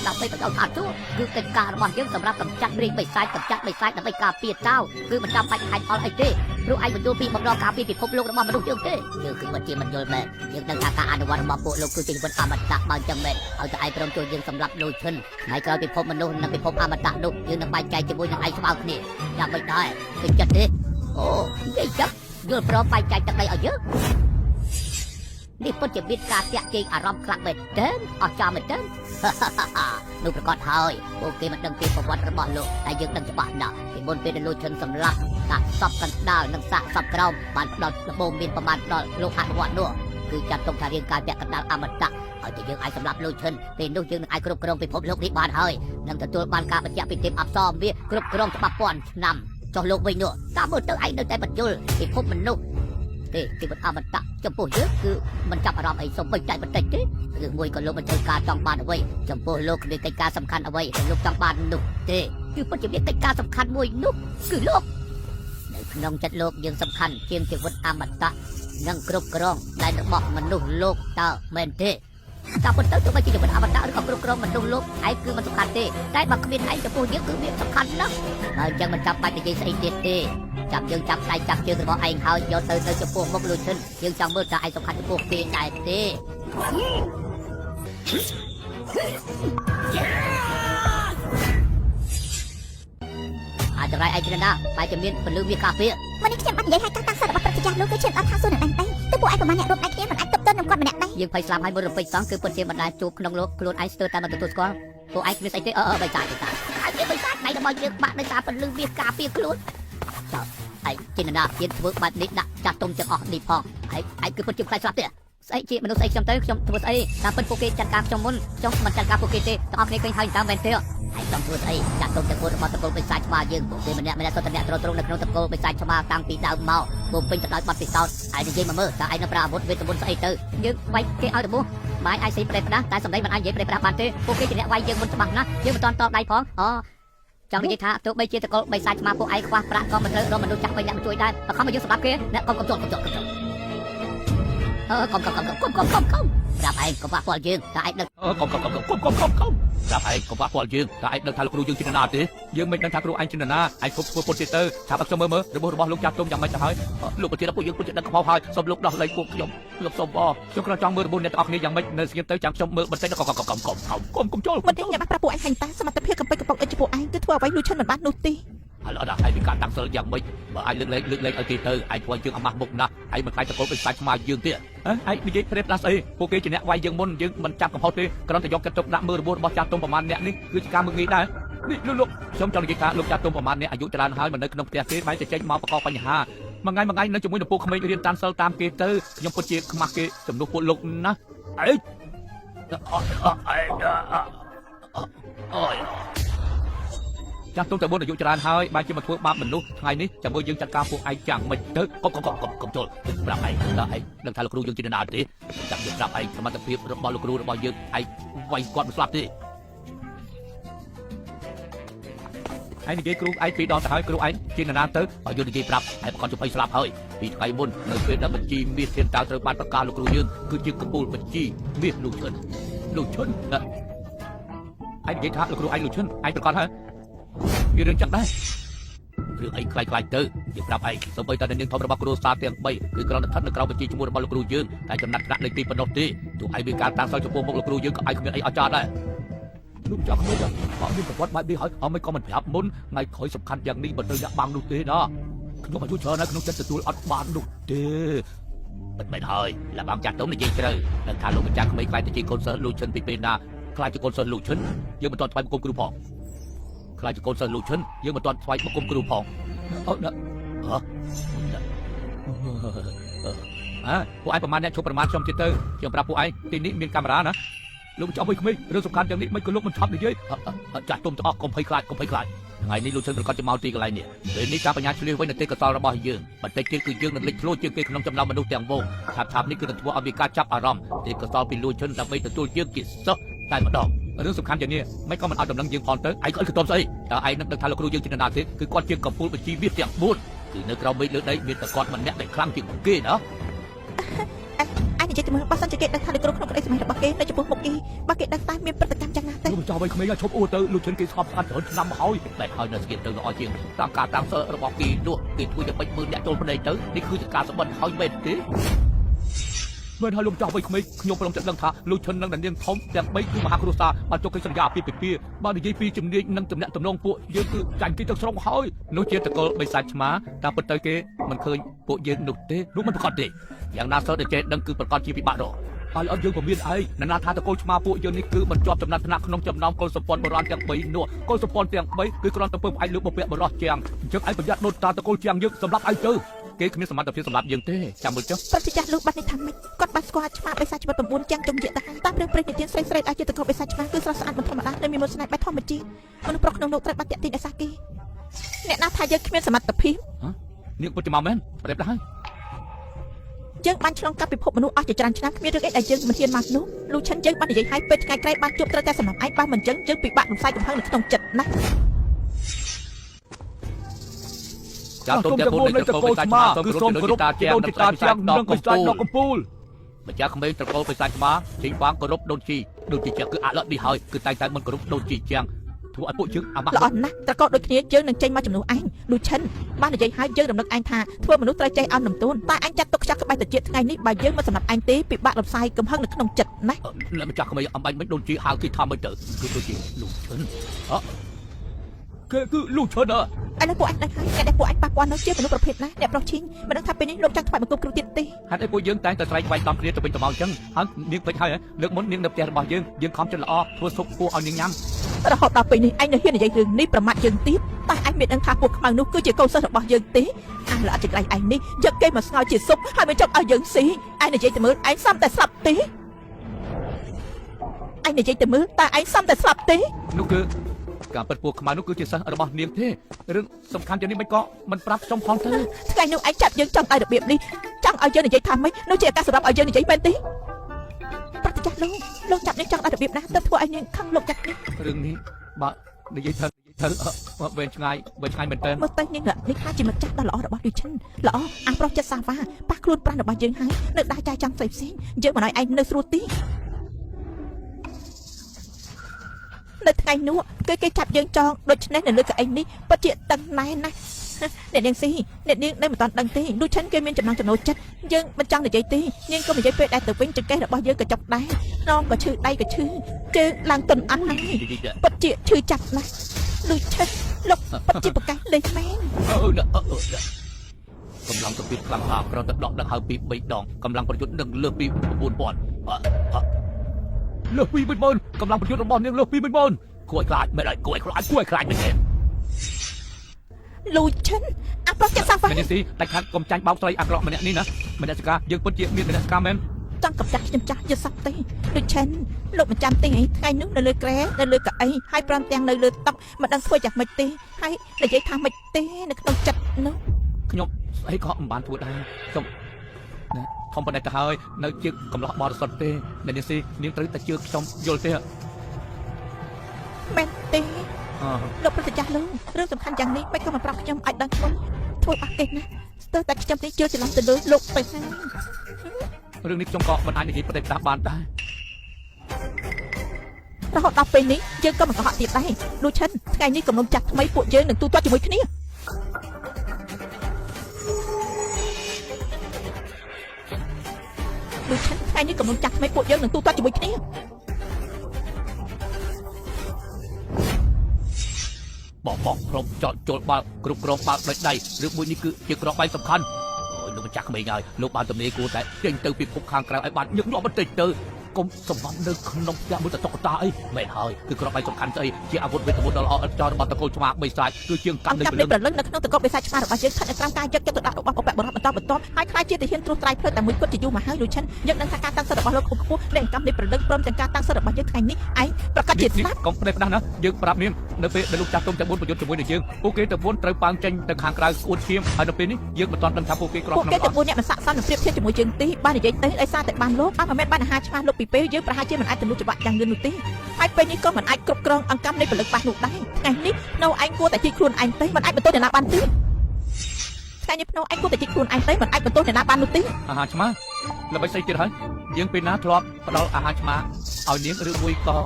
ដើម្បីប្រយោជន៍ថាទូគឺកិច្ចការរបស់យើងសម្រាប់កម្ចាត់ព្រាយបិសាចកម្ចាត់បិសាចដើម្បីការពារចៅគឺមិនចាំបាច់ហេតុផលអីទេព្រោះឯងមិនយល់ពីបំណងការពារពិភពលោករបស់មនុស្សយើងទេយើងគឺមិនជាមិនយល់មែនយើងដឹងថាការអនុវត្តរបស់ពួកលោកគឺជាជីវិតអមតៈបើចឹងមែនឲ្យតែឯងព្រមជួយយើងសម្រាប់លោកឈិនថ្ងៃក្រោយពិភពមនុស្សនិងពិភពអមតៈនោះយើងនឹងបែងចែកជាមួយនឹងឯងស្មើគ្នាយ៉ាងមិនដែរគឺចិត្តទេអូនិយាយចឹងយល់ព្រមបែងចែកទឹកដីឲ្យយើងនេះពិតជាមានការតាក់ទាញអារម្មណ៍ខ្លាំងមែនទែនអស្ចារ្យមែនទែននោះប្រកាសហើយពួកគេមិនដឹងពីប្រវត្តិរបស់លោកតែយើងដឹងច្បាស់ណាស់ពីមុនពេលដែលលោកឈិនសម្លាប់តាសពកណ្ដាលនិងសាកសពក្រោមបានផ្ដល់ដំបូងមានប្រមាណដល់លោកអនុវត្តនោះគឺចាត់ទុកថារាងកាយពាក់កណ្ដាលអមតៈហើយតែយើងអាចសម្លាប់លោកឈិនពេលនោះយើងនឹងអាចគ្រប់គ្រងពិភពលោកនេះបានហើយនឹងទទួលបានការបញ្ជាក់ពីទេពអប្សរវាគ្រប់គ្រងច្បាប់ពាន់ឆ្នាំចុះលោកវិញនោះតាមមើលទៅឯងនៅតែបញ្យល់ពិភពមនុស្សទេជីវិតអមតៈចំពោះយើងគឺមិនចាប់អារម្មណ៍អីសូម្បីតែបន្តិចទេឬមួយក៏លោកមិនត្រូវការចង់បានអ្វីចំពោះលោកគឺកិច្ចការសំខាន់អ្វីដែលលោកចង់បាននោះទេគឺពិតជាមានកិច្ចការសំខាន់មួយនោះគឺលោកនៅក្នុងចិត្តលោកយើងសំខាន់ជាងជីវិតអមតៈនិងគ្រប់គ្រងដែលរបស់មនុស្សលោកតើមែនទេតាមពិតទៅទោះបីជាជីវិតអមតៈឬក៏គ្រប់គ្រងមនុស្សលោកឯងគឺមិនសំខាន់ទេតែបើគ្មានឯងចំពោះយើងគឺវាសំខាន់ណាស់ហើយចឹងមិនចាំបាច់និយាយស្អីទៀតទេចាប់យើងចាប់ដៃចាប់ជើងរបស់ឯងហើយយកទៅចំពោះមុខលោកឈិនយើងចង់មើលថាឯងសំខាន់ចំពោះគេដែរទេអាចរៃឯងជាណាបែរជាមានពលឺវាការពារមកនេះខ្ញុំអត់និយាយឲ្យការតាំងសិលរបស់ប្រជាជនលោកគឺឈិនអត់ថាសួរនឹងឯងទេទៅពួកឯងប្រហែលអ្នករួមឯងគ្នាមិនអាចទប់ទល់នឹងគាត់ម្នាក់ដែរយើងភ័យស្លាប់ហើយមើលរំពេចសងគឺពិតជាមិនដែលជួបក្នុងលោកខ្លួនឯងស្ទើរតែមិនទទួលស្គាល់ពួកឯងគ្មានស្អីទេបិសាចហើយវាបិសាចដៃរបស់យើងបាក់ដោយសារពលឺវាការពារខ្លួនចុះឯងជាណាទៀតធ្វើបែបនេះដាក់ចាស់ទុំទាំងអស់នេះផងឯងគឺពិតជាខ្លាចស្លាប់ទេស្អីជាមនុស្សស្អីខ្ញុំទៅខ្ញុំធ្វើស្អីតាមពិតពួកគេចាត់ការខ្ញុំមុនខ្ញុំមិនចាត់ការពួកគេទេទាំងអស់គ្នាឃើញហើយតាមមែនទេឯងចង់ធ្វើស្អីចាត់ទុំទាំង4របស់តកូលបិសាចឆ្មាយើងពួកគេម្នាក់សុទ្ធតែអ្នកត្រង់នៅក្នុងតកូលបិសាចឆ្មាតាំងពីដើមមកពុំពេញទៅដោយបាត់ពិសោធន៍ឯងនិយាយមកមើលតើឯងនៅប្រើអាវុធវេទមន្តស្អីទៅយើងវាយគេឲ្យទៅមុខបាយអាចស្អីប្រេះប្រាស់តែសម្ដីមិនអាចនិយាយប្រេះប្រាស់បានទេពួកគេជាអ្នកវាយយើងមុនច្បាស់ណាស់យើងមិនតន់តបដៃផងចង់និយាយថាទោះបីជាតកូលបិសាចឆ្មាពួកឯងខ្វះប្រាក់ក៏មិនត្រូវរកមនុស្សចាស់3នាក់មកជួយដែរបើខំមកយើងសម្រាប់គេអ្នកកុំចូលកុំប្រាប់ឯងកុំប៉ះពាល់យើងតែឯងដឹងកុំប្រាប់ឯងកុំប៉ះពាល់យើងតែឯងដឹងថាលោកគ្រូយើងជានរណាទេយើងមិនដឹងថាគ្រូឯងជានរណាឯងគប់ធ្វើពុតទៀតទៅថាបើខ្ញុំមើលរបស់លោកចាស់ទុំយ៉ាងម៉េចទៅហើយលោកប្រធានពួកយើងពុតដឹងខ្វល់ហើយសូមលោកដោះលែងពួកខ្ញុំលោកសូមខ្ញុំគ្រាន់ចង់មើលរបស់អ្នកទាំងអស់គ្នាយ៉ាងម៉េចនៅស្ងៀមទៅចាំខ្ញុំមើលបន្តិចកុំចូលមិនទេខ្ញុំបាត់ប្រាប់ពួកឯងឃើញតាសមត្ថភាពកំពេចកំប៉ុកអីចំពោះឯងគឺធ្វើអ្វីលូឈិនមិនបាននោះទេឥឡូវដល់ឯងមានការតាំងសិលយ៉ាងម៉េចបើឯងលើកលែងឲ្យគេទៅឯងធ្វើយើងអាម៉ាស់មុខណាស់ឯងមិនខ្លាចតកូលបិសាចឆ្មាយើងទៀតឯងនិយាយព្រេបដាស់ស្អីពួកគេជាអ្នកវាយយើងមុនយើងមិនចាប់កំហុសទេគ្រាន់តែយកចិត្តទុកដាក់មើលរបស់ចាស់ទុំប្រមាណអ្នកនេះគឺជាការមើលងាយដែរនេះលោកខ្ញុំចង់និយាយថាលោកចាស់ទុំប្រមាណអ្នកអាយុច្រើនហើយមិននៅក្នុងផ្ទះទេបែរតែចេញមកបង្កបញ្ហាមួយថ្ងៃនៅជាមួយនឹងពួកក្មេងរៀនតាំងសិលតាមគេទៅខ្ញុំពិតជាខ្មាស់គេជំនួសពួកលោកណាអីចាស់ទុំតែបុនអាយុច្រើនហើយបែរជាមកធ្វើបាបមនុស្សថ្ងៃនេះចាំមើលយើងចាត់ការពួកឯងយ៉ាងម៉េចទៅកុំចូលប្រាប់ឯងដឹងថាលោកគ្រូយើងជានរណាទេចាំយើងប្រាប់ឯងសមត្ថភាពរបស់លោកគ្រូរបស់យើងឯងវាយគាត់មិនស្លាប់ទេ ឯងនិយាយគ្រូឯងពីរដងទៅហើយគ្រូឯងជានរណាទៅឲ្យយើងនិយាយប្រាប់ហើយប្រកាសជុំភ័យស្លាប់ហើយពីថ្ងៃមុននៅពេលដែលបញ្ជីមាសធានតាត្រូវបានប្រកាសលោកគ្រូយើងគឺជាកំពូលបញ្ជីមាសលោកឈុនឯងនិយាយថាលោកគ្រូឯងលោកឈុនឯងប្រកាសហើយមានរឿងចឹងដែររឿងអីខ្លាយទៅយើងប្រាប់ឯងសូម្បីតែនាងធំរបស់គ្រូសាទាំង3គឺគ្រាន់តែស្ថិតនៅក្រោមបញ្ជីឈ្មោះរបស់លោកគ្រូយើងតែចំណាត់ថ្នាក់លេខទីប៉ុណ្ណោះទេទោះឯងមានការតាំងសោចំពោះមុខលោកគ្រូយើងក៏ឯងគ្មានអីអស្ចារ្យដែរលោកចង់មើលថាអត់មានប្រវត្តិបែបនេះហើយអត់មិនក៏មិនប្រាប់មុនថ្ងៃក្រោយសំខាន់យ៉ាងនេះបើទៅដាក់បាំងនោះទេណាខ្ញុំអាយុច្រើនហើយក្នុងចិត្តទទួលអត់បាននោះទេមិនហើយលបាំងចាស់ទុំនិយាយត្រូវនឹងថាលោកម្ចាស់ក្មេងខ្លាយទៅជាកូនសិស្សលោកឈិនពីពេលណាខ្លាយជាកូនសិស្សលោកឈិនយើងមិនទាន់ថ្វាយបង្គំគ្រូផងខ្លាយជាកូនសិស្សលោកឈិនយើងមិនទាន់ថ្វាយបង្គំគ្រូផងអូណាពួកឯងប្រមាណអ្នកជប់ប្រមាណខ្ញុំទៀតទៅខ្ញុំប្រាប់ពួកឯងទីនេះមានកាមេរ៉ាណាលោកចង់ឲ្យក្មេងរឿងសំខាន់យ៉ាងនេះមិនក៏លោកមិនឆាប់និយាយចាស់ទុំទាំងអស់កុំភ័យខ្លាចថ្ងៃនេះលោកឈិនប្រកាសជាមកទីកន្លែងនេះពេលនេះការបញ្ញាឆ្លៀសវិញនៅទេកសលរបស់យើងបន្តិចទៀតគឺយើងនឹងលេចធ្លោជាងគេក្នុងចំណោមមនុស្សទាំងវងឆាប់នេះគឺនឹងធ្វើឲ្យមានការចាប់អារម្មណ៍ទេកសលពីលោកឈិនដើម្បីទទួលយើងជាសិស្សតែម្ដងរឿងសំខាន់យ៉ាងនេះមិនក៏មិនឲ្យដំណឹងយើងផងទៅឯងក៏ខ្ទមស្អីតើឯងនឹងដឹងថាលោកគ្រូយើងជានរណាទេគឺគាត់ជាកំពូលបញ្ជីមាសទាំង4គឺនៅក្រោមមេឃលើដីមានតែគាត់ម្នាក់ដែលខ្លាំងជាងគេណាអញនិយាយទៅមើលបើសិនជាគេដឹងថាលោកគ្រូក្នុងក្តីសម័យរបស់គេនៅចំពោះមុខគេបើគេដឹងតែមានប្រតិកម្មយ៉ាងណាទេលោកចោលឲ្យក្មេងឈប់អួតទៅលោកឈិនគេស្គប់ស្កាត់ច្រើនឆ្នាំមកហើយតែហើយនៅស្គៀនទៅល្អជាងតាមការតាំងសិលរបស់គេនោះគេធ្វើយ៉ាងម៉េចមើលអ្នកចូលភ្នែកទៅនេះគឺជាការសម្បត្តិហើយមែនទេមិនឲ្យលោកចោលឲ្យក្មេងខ្ញុំព្រមចិត្តដឹងថាលោកឈិននឹងនាងធំទាំង3គឺមហាគ្រួសារបានចុះកិច្ចសន្យាអាពាហ៍ពិពាហ៍បាននិយាយពីជំនាញនិងតំណែងតំណងពួកយើងគឺចាញ់គេទៅស្រុងហើយនោះជាតកលបិសាចឆ្មាតាមពិតទៅគេមិនឃើញពួកយើងនោះទេនោះមិនប្រកាសទេយ៉ាងណាសោះតែចេះដឹងគឺប្រកាសជាពិបាករកហើយអត់យើងក៏មានឯងណានាថាតកលឆ្មាពួកយើងនេះគឺមិនជាប់ចំណាត់ថ្នាក់ក្នុងចំណោមកុលសម្ព័ន្ធបុរាណទាំង3នោះកុលសម្ព័ន្ធទាំង3គឺគ្រាន់តែពើផ្អែកលើបុព្វបុរសជាងអញ្ចឹងឯងប្រយ័ត្នដូនតាតកលជាងយើងសម្រាប់ឯងទៅគេគ្មានសមត្ថភាពសម្រាប់យើងទេចាំមើលចុះប្រតិចាស់លោកបាត់នេះថាម៉េចគាត់បានស្គាល់ឆ្មាបិសាចជីវិត9ចាំងជំនឿទៅហើយតាមរឿងព្រេងនិទានស្រីអាចជាតកលបិសាចឆ្មាគឺស្រស់ស្អាតមិនធម្មតានិងមានមន្តស្នេហ៍បែបធម្មជាតិមនុស្សប្រុសក្នុងលោកត្រូវបានតាក់ទាញដោយសារគេអ្នកណាថាយើងគ្មានសមត្ថភាពនាងពិតជាមកមែនប្រាប់ទៅហើយយើងបានឆ្លងកាត់ពិភពមនុស្សអស់ជាច្រើនឆ្នាំគ្មានរឿងអីដែលយើងមិនហ៊ានមកនោះលោកឈិនយើងបាននិយាយឲ្យពេលថ្ងៃក្រោយបានជួបត្រូវតែសំណងឯងបើមិនអញ្ចឹងយើងពិបាករំសាយកំហឹងនៅក្នុងចិត្តណាចាទុំទាំង4នៃត្រកូលស្មាគឺសូមគោរពដូនជាតាជាងនិងបិសាចដល់កំពូលម្ចាស់ក្មេងត្រកូលបិសាចស្មាចេញបាងគោរពដូនជីដូនជីជាងគឺអាឡត់នេះហើយគឺតែមិនគោរពដូនជីជាងធ្វើឲ្យពួកយើងអាម៉ាស់ល្អណាស់ត្រកូលដូចគ្នាយើងនឹងចេញមកជំនួសឯងលោកឈិនបាននិយាយឲ្យយើងរំលឹកឯងថាធ្វើមនុស្សត្រូវចេះអន់នំទូនតែឯងចាត់ទុកខ្ចក់ក្បែរតិចថ្ងៃនេះបើយើងមិនសម្រាប់ឯងទេពិបាករំសាយកំហឹងនៅក្នុងចិត្តណាម្ចាស់ក្មេងអំបញ្ញមិនដូនជីហៅគេថាមិនទៅគឺដូចជាលោកឈិនគេគឺលោកឈិនឥឡូវពួកអញដឹងហើយអ្នកដែលពួកអញប៉ះពាល់នោះជាមនុស្សប្រភេទណាអ្នកប្រុសឈីងមិនដឹងថាពេលនេះលោកចង់ថ្វាយបង្គំគ្រូទៀតទេហេតុអីពួកយើងតែងតែស្រែកវាយតាមគ្នាទៅវិញទៅមកអញ្ចឹងហើយនាងពេចហើយលើកមុននាងនៅផ្ទះរបស់យើងខំចិត្តល្អធ្វើស៊ុបពោះឲ្យនាងញ៉ាំរហូតដល់ពេលនេះអញនៅហ៊ាននិយាយរឿងនេះប្រមាថយើងទៀតតែអញមិនដឹងថាពួកខ្មៅនោះគឺជាកូនសិស្សរបស់យើងទេអាឡអត់ចង្រៃឯងនេះយកគេមកស្ងោរជាស៊ុបហើយមិនចង់ឲ្យយើងស៊ីឯងនិយាយទៅមើលឯងសំតែស្លាប់ទេឯងនិយាយទៅមើលតើឯងសំតែស្លាប់ទេនោះគឺការពិតពួកខ្មៅនោះគឺជាសិស្សរបស់នាងទេរឿងសំខាន់យ៉ាងនេះមិនក៏មិនប្រាប់ខ្ញុំផងទេថ្ងៃនោះឯងចាប់យើងចង់ឲ្យរបៀបនេះចង់ឲ្យយើងនិយាយថាម៉េចនោះជាឱកាសសម្រាប់ឲ្យយើងនិយាយមែនទេប្រតិចាស់លោកចាប់នាងចង់ឲ្យរបៀបណាទៅធ្វើឲ្យនាងខឹងលោកចាស់នេះរឿងនេះបើនិយាយទៅវែងឆ្ងាយមែនតើមើលទៅនាងនេះថាជាម្ចាស់ដ៏ល្អរបស់ឌីឈិនល្អអាប្រុសចិត្តសាវ៉ាប៉ះខ្លួនប្រាណរបស់យើងហើយនៅដើរចាយចង់ផ្សេងយើងមិនឲ្យឯងនៅស្រួលទីនៅថ្ងៃនោះគេចាប់យើងចងដូច្នេះនៅលើកៅអីនេះពិតជាតឹងណែនណាអ្នកនាងស៊ីអ្នកនាងនៅមិនតាន់ដឹងទេឌូឆិនគេមានចំណងចំណូលចិត្តយើងមិនចង់និយាយទេនាងក៏និយាយពេលដែរទៅវិញចង្កេះរបស់យើងក៏ចុកដែរនំក៏ឈឺដៃក៏ឈឺជើងឡើងទន់អស់ហើយពិតជាឈឺចាប់ណាស់ឌូឆិនលោកពិតជាប្រកាសលេងមែនកម្លាំងទៅពីខ្លាំងហាប្រត់ទៅដកដល់ហើយពី3ដងកម្លាំងប្រយុទ្ធនឹងលើសពី4000លើសពី10000កម្លាំងប្រយុទ្ធរបស់នាងលើសពី10000គួរឲ្យខ្លាចមិនឲ្យគួរឲ្យខ្លាចមែនទេលូឈិនអាប្រុសចិត្តសាហ្វានេះស៊ីតែខាត់កុំចាញ់បោកស្រីអាក្រក់ម្នាក់នេះណាមនសិការយើងពិតជាមានមនសិការមែនចង់កំចាត់ខ្ញុំចាស់យល់សក់ទេលូឈិនលោកមិនចាំទេថ្ងៃនោះនៅលើក្រែនៅលើកៅអីហើយព្រមទាំងនៅលើតុមិនដឹងធ្វើយ៉ាងម៉េចទេហើយនិយាយថាម៉េចទេនៅក្នុងចិត្តនោះខ្ញុំស្អីក៏មិនបានធ្វើដែរខ្ញុំធំប៉ុណ្ណេះទៅហើយនៅជាកំឡោះបរិសុទ្ធទេអ្នកនេះស៊ីនាងត្រូវតែជឿខ្ញុំយល់ទេមែនទេ លោកប្រតិចាស់លោករឿងសំខាន់យ៉ាងនេះមិនក៏មកប្រាប់ខ្ញុំឲ្យដឹងខ្ញុំធ្វើបាក់គេណាស្ទើរតែខ្ញុំនេះជឿច្រឡំទៅលើលោកទៅហើយ រឿងនេះខ្ញុំក៏មិនអាចនិយាយប្រតិបត្តិបានដែរ រហូតដល់ពេលនេះយើងក៏មិនកុហកទៀតដែរលូឈិនថ្ងៃនេះកំណុំចាស់ថ្មីពួកយើងនឹងទូទាត់ជាមួយគ្នាលូឈិនថ្ងៃនេះកំណុំចាស់ថ្មីពួកយើងនឹងទូទាត់ជាមួយគ្នា បងក្រុមចតចូលបាល់គ្រប់គ្រងបាល់ដោយដៃឬមួយនេះគឺជាក្របបែកសំខាន់អូយលោកម្ចាស់ក្មេងហើយលោកបានទំនេរគួរតែចេញទៅពីភពខាងក្រៅឲ្យបានញឹកញាប់បន្តិចទៅកុំសម្បំនៅក្នុងផ្ទះមួយតតុកតាអីមែនហើយគឺក្របបែកសំខាន់ស្អីជាអាវុធវេទមន្តដ៏ល្អឥតខ្ចោះរបស់តកូលឆ្មាបបិសាចគឺជាងកម្មនៃព្រលឹងនៅក្នុងតកូលបិសាចឆ្មារបស់យើងស្ថិតនៅក្រោមការយកចិត្តទុកដាក់របស់បុព្វបុរសបន្តហើយខ្លាចជាទាហានត្រួសត្រាយផ្លូវតែមួយគត់ជាយូរមកហើយលូឈិនយើងនឹងថាការតាំងសិទ្ធិរបស់លោកខ្ពស់នៃកម្មនៃព្រលឹងព្រមទាំងការតាំងសិទ្ធិរបស់យើងថ្ងៃនេះឯងប្រកាសជាស្លាប់ កុំផ្ដេសផ្ដាស់ណាយើងប្រាប់នាងនៅពេលដែលលោកចាស់ទុំទាំង4ប្រយុទ្ធជាមួយនឹងយើងពួកគេទាំង4ត្រូវប៉ាងចេញទៅខាងក្រៅស្អួតឈាមហើយនៅពេលនេះយើងមិនទាន់ដឹងថាពួកគេក្រក្នុង ពួកគេទាំង4អ្នកមិនស័ក្តិសមនឹងប្រៀបធៀបជាមួយយើងទេបាននិយាយទៅដោយសារតែបានលោកអត់មិនមែនបានអាហារឆ្មាស់លោកពីពេលយើងប្រហែលជាមិនអាចទម្លុះច្បាប់យ៉ាងលឿននោះទេហើយពេលនេះក៏មិនអាចគ្រប់គ្រងអង្គកម្មនៃពលិកបាសនោះដែរថ្ងៃនេះនៅឯងគួរតែជីកខ្លួនឯងទៅមិនអាចបន្ទោសអ្នកណាបានទេថ្ងៃនេះភ្នោឯងគួរតែជីកខ្លួនឯងទៅមិនអាចបន្ទោសអ្នកណាបាននោះទេ អាហារឆ្មាល្បីស្អីទៀតហើយយើងពេលណាធ្លាប់ផ្ដល់អាហារឆ្មាឲ្យនាងឬមួយក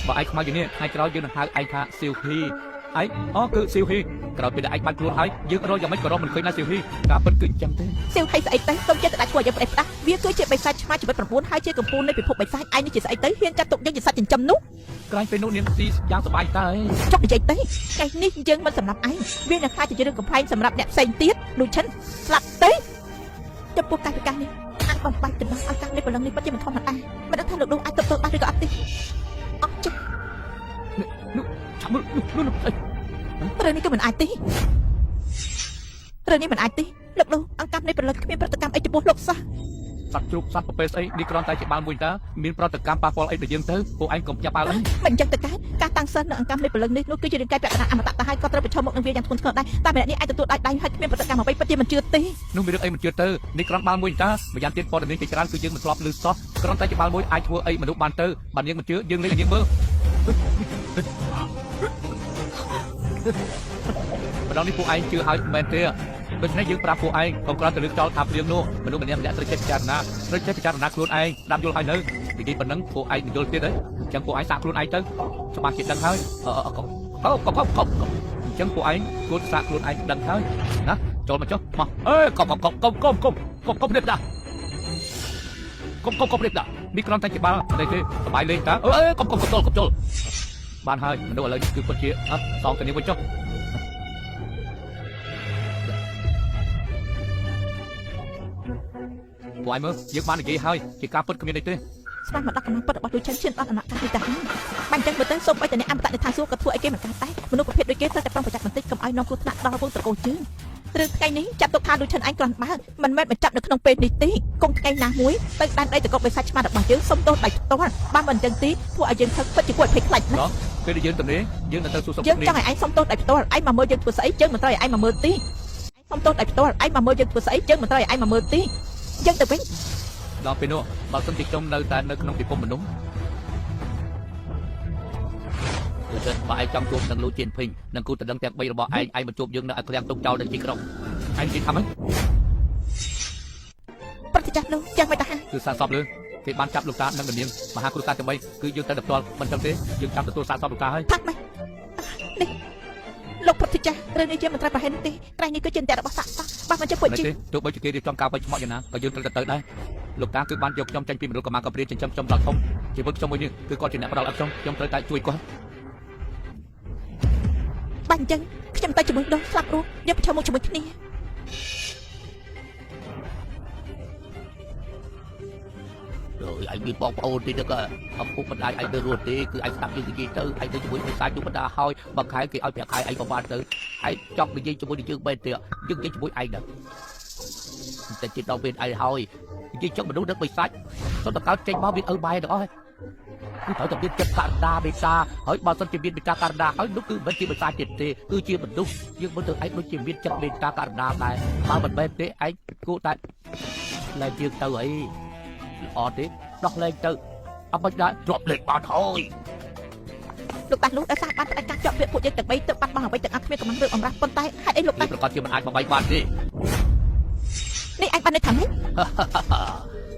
៏បើឯងខ្មៅយ៉ាងនេះថ្ងៃក្រោយយើងនឹងហៅឯងថាស៊ីវហ៊ីឯងអូគឺស៊ីវហ៊ីក្រោយពេលដែលឯងបាត់ខ្លួនហើយយើងរកយ៉ាងម៉េចក៏រកមិនឃើញណាស៊ីវហ៊ីការពិតគឺអញ្ចឹងទេ ស៊ីវហ៊ីស្អីទៅសូមចិត្តតែដាក់ឈ្មោះយើងផ្ដេសផ្ដាស់វាគឺជាបិសាចឆ្មាជីវិត9ហើយជាកំពូលនៃពិភពបិសាចឯងនេះជាស្អីទៅហ៊ានចាត់ទុកយើងជាសត្វចិញ្ចឹមនោះ ក្រែងពេលនោះនាងស៊ីយ៉ាងសប្បាយតើ ចុះនិយាយទៅថ្ងៃនេះយើងមិនសម្រាប់ឯងវានឹងខ្លាចជារឿងកំ pl ែងសម្រាប់អ្នកផ្សេងទៀតលូឈិនស្លាប់ទៅចំពោះកាយវិការនេះអាចបំបាច់ទៅដល់ឱកាសនេះព្រលឹងនេះពិតជាមិនធម្មតាមិនដឹងថាលោកនោះអាចទទួលបានឬក៏អត់ទេអត់ចុះ នោះចាំមើលនោះអី រឿងនេះក៏មិនអាចទេរឿងនេះមិនអាចទេលោកនោះអង្គកម្មនៃព្រលឹងគ្មានប្រតិកម្មអីចំពោះលោកសោះ សត្វជ្រូកសត្វប្រភេទស្អីនេះគ្រាន់តែជាបាល់មួយតើមានប្រតិកម្មប៉ះពាល់អីដល់យើងទៅពួកឯងកុំចាប់បាល់អី មិនអញ្ចឹងទៅការតាំងសិននៅអង្គកម្មនៃព្រលឹងនេះនោះគឺជារឿងកាយពាក់កណ្ដាលអមតៈទៅហើយក៏ត្រូវប្រឈមមុខនឹងវាយ៉ាងធ្ងន់ធ្ងរដែរតែម្នាក់នេះអាចទទួលដៃហើយគ្មានប្រតិកម្មអ្វីពិតជាមិនជឿទេ នោះមានរឿងអីមិនជឿទៅនេះគ្រាន់បាល់មួយតើម្យ៉ាងទៀតព័ត៌មានជាច្រើនគឺយើងមិនធ្លាប់ឮសោះគ្រាន់តែជាបាល់មួយអាចធ្វើអីមនុស្សបានទៅបើយើងមិនជឿយើងលេងឲ្យយើងមើលម្ដងនេះពួកឯងជឿហើយមែនទេដូច្នេះយើងប្រាប់ពួកឯងកុំគ្រាន់តែលើកចោលថាព្រៀងនោះមនុស្សម្នាក់ត្រូវចេះពិចារណាខ្លួនឯងដាប់យល់ហើយនៅនិយាយប៉ុណ្ណឹងពួកឯងយល់ទៀតហើយអញ្ចឹងពួកឯងសាកខ្លួនឯងទៅច្បាស់ជាដឹងហើយកុំអញ្ចឹងពួកឯងគួរសាកខ្លួនឯងដឹងហើយណាចូលមកចុះមកអេកុំព្រៀបដាកុំព្រៀបដានេះគ្រាន់តែជាបាល់តែទេសបាយលេងតើអេកុំចូលបានហើយមនុស្សឥឡូវនេះគឺពិតជាសងគ្នាវិញចុះ ពួកឯងមើលយើងបាននិយាយហើយជាការពិតគ្មានអីទេ ស្មារតីមកដល់កម្លាំងពិតរបស់លោកឈិនឈានដល់ដំណាក់កាលនេះទៅហើយបាញ់ចឹងមើលទៅសូមឲ្យតែអ្នកអមតៈនៃថាសួរក៏ធ្វើឲ្យគេមិនកាត់ដែរមនុស្សប្រភេទដូចគេត្រូវតែប្រុងប្រយ័ត្នបន្តិចកុំឲ្យនាំគ្រោះថ្នាក់ដល់វងត្រកូលជើងរឿងថ្ងៃនេះចាប់ទុកថាលោកឈិនឯងគ្រាន់បើមិនមែនបញ្ចប់នៅក្នុងពេលនេះទេកុំថ្ងៃណាមួយទៅដែនដីតកបបិសាចឆ្មារបស់យើងសុំទោសដៃផ្ទាល់បានមិនចឹងទេធ្វើឲ្យយើងខឹងពិតជាគួរឲ្យភ័យខ្លាចណាស់ ពេលដែលយើងទៅនេះយើងនឹងទៅសួរសុខ យើងចង់ឲ្យឯងសុំទោសដៃផ្ទាល់ឯងមកមើលយើងធ្វើស្អីយើងមិនត្រូវឲ្យឯងមកមើលទេឯងសុំទោសដៃផ្ទាល់ឯងមកមើលយើងធ្វើស្អីយើងមិនត្រូវឲ្យឯងមកមើលទេយើងទៅវិញ ដល់ពេលនោះបើសិនជាខ្ញុំនៅតែនៅក្នុងពិភពមនុស្សដូចជាបើឯងចង់ជួបនឹងលោកជៀនភេងនឹងគូតដឹងទាំង3របស់ឯងមកជួបយើងនៅឲ្យក្រាំងទុកចោលនៅទីក្រុងឯងនិយាយថាម៉េច ប្រតិចាស់លោកយ៉ាងមិនតា គឺសារសពលើគេបានចាប់លោកតានិងនាងមហាគ្រូសាស្ត្រទាំង3គឺយើងទៅដល់ផ្ទាល់មិនចឹងទេយើងចាំទទួលសារសពលោកតាហើយ ថាម៉េចនេះលោកប្រតិចាស់រឿងនេះយើងមិនត្រូវប្រហែលទេក្រែងនេះគឺជាអន្តររបស់សាក់សោះបាទមិនចេះពួកជី ទោះបីជាគេរៀបចំការវៃឆ្មក់យ៉ាងណាក៏យើងត្រូវទៅដែរលោកតាគឺបានយកខ្ញុំចេញពីមណ្ឌលកម្មាកំព្រាចិញ្ចឹមខ្ញុំដល់ធំជីវិតខ្ញុំមួយនេះគឺគាត់ជាអ្នកផ្ដល់អត់ខ្ញុំត្រូវតែជួយគាត់ បាញ់អញ្ចឹងខ្ញុំទៅជាមួយដងស្លាប់រស់យកប្រឈមមុខជាមួយគ្នា rồi anh bị bọc ôn thì được ông cũng bên đây anh đưa ruột đi cứ anh tập như gì tới anh tớiជាមួយsai chúng ta thôi bằng cáiឲ្យប្រាក់ខែanhក៏បានទៅហើយចង់និយាយជាមួយនឹងយើងបែរទៀតយើងនិយាយជាមួយឯងដែរតែជិតដល់ពេលឯងហើយនិយាយចង់មនុស្សដឹកបិសាចទៅតកើតចេញមកវាអើបាយទាំងអស់គឺត្រូវតែមានចិត្តករណាបេសាហើយបើសិនជាមានបេតាករណាហើយនោះគឺមិនជាបិសាចទៀតទេគឺជាមនុស្សយើងមើលទៅឯងដូចជាមានចិត្តបេតាករណាដែរបើមិនបែបទេឯងគួរតែលែងជើងទៅអី ល្អទេដោះលែងទៅអត់បាច់ដែរជាប់លេខបានហើយ លោកតាលោកដោយសារបានផ្ដាច់ការជាប់ពាក្យពួកយើងទាំង3ទៅបាត់បង់អ្វីទាំងអស់គ្មានកម្លាំងរឿងអំរះប៉ុន្តែហេតុអីលោកតា ប្រកាសជាមិនអាចបំបីបានទេ នេះឯងបាននៅថាម៉េច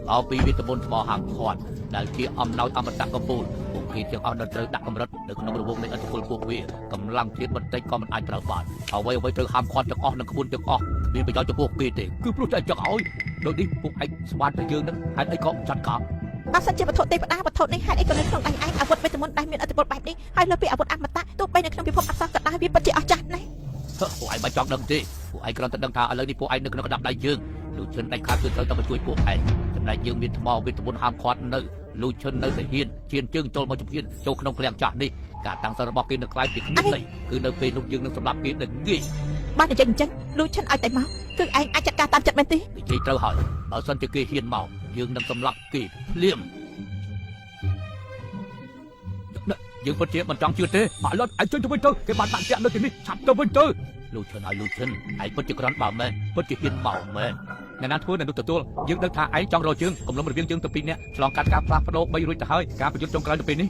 មកពីវិទ្យាមន្តថ្មហាងខាត់ដែលជាអំណោយអមតៈកម្ពុជាពួកគេទាំងអស់នឹងត្រូវដាក់កម្រិតនៅក្នុងរង្វង់នៃអធិពលពួកវាកម្លាំងជាតិបន្តិចក៏មិនអាចត្រូវបានអ្វីត្រូវហាមឃាត់ទាំងអស់នឹងក្បួនទាំងអស់មានប្រយោជន៍ចំពោះគេទេគឺព្រោះតែចង់ឲ្យដូចនេះពួកឯងស្មានតែយើងនឹងហេតុអីក៏ចាត់ការ បើសិនជាវត្ថុទេវតាវត្ថុនេះហេតុអីក៏នៅក្នុងដៃឯងអាវុធវិទ្យាមន្តដែលមានអធិពលបែបនេះហើយលើពីអាវុធអមតៈទោះបីនៅក្នុងពិភពអក្សរក៏ដោយវាពិតជាអស្ចារ្យណាស់ ពួកឯងមិនចង់ដឹងទេពួកឯងគ្រាន់តែដឹងថាឥឡូវនេះពួកឯងនៅក្នុងកណ្ដាប់ដៃយើងលូឈិនដាច់ខាតគឺត្រូវតែមកជួយពួកឯងចំណែកយើងមានថ្មវិទ្យាមន្តហាមឃាត់នៅលូឈិននៅតែហ៊ានជៀនជើងចូលមកជំហានចូលក្នុងឃ្លាំងចាស់នេះការតាំងសិនរបស់គេនៅខ្លាយពីគ្មានន័យគឺនៅពេលនោះយើងនឹងសម្លាប់គេនឹងងាយ បាននិយាយអញ្ចឹងលូឈិនឲ្យតែមកគឺឯងអាចចាត់ការតាមចិត្តមែនទេ និយាយត្រូវហើយបើសិនជាគេហ៊ានមកយើងនឹងសម្លាប់គេភ្លាមយើងពិតជាមិនចង់ជឿទេឥឡូវឯងជួយទៅវិញទៅគេបានដាក់ចាក់នៅទីនេះឆាប់ទៅវិញទៅលូឈិនឲ្យលូឈិនឯងពិតជាក្រាន់បើមែនពិតជាហ៊ានមកមែនអ្នកណាធ្វើនៅនោះទទួលយើងដឹងថាឯងចង់រកជើងកំឡុងរវាងយើងទៅពីរនាក់ឆ្លងកាត់ការផ្លាស់ប្ដូរ3រួចទៅហើយការប្រយុទ្ធចុងក្រោយទៅពេលនេះ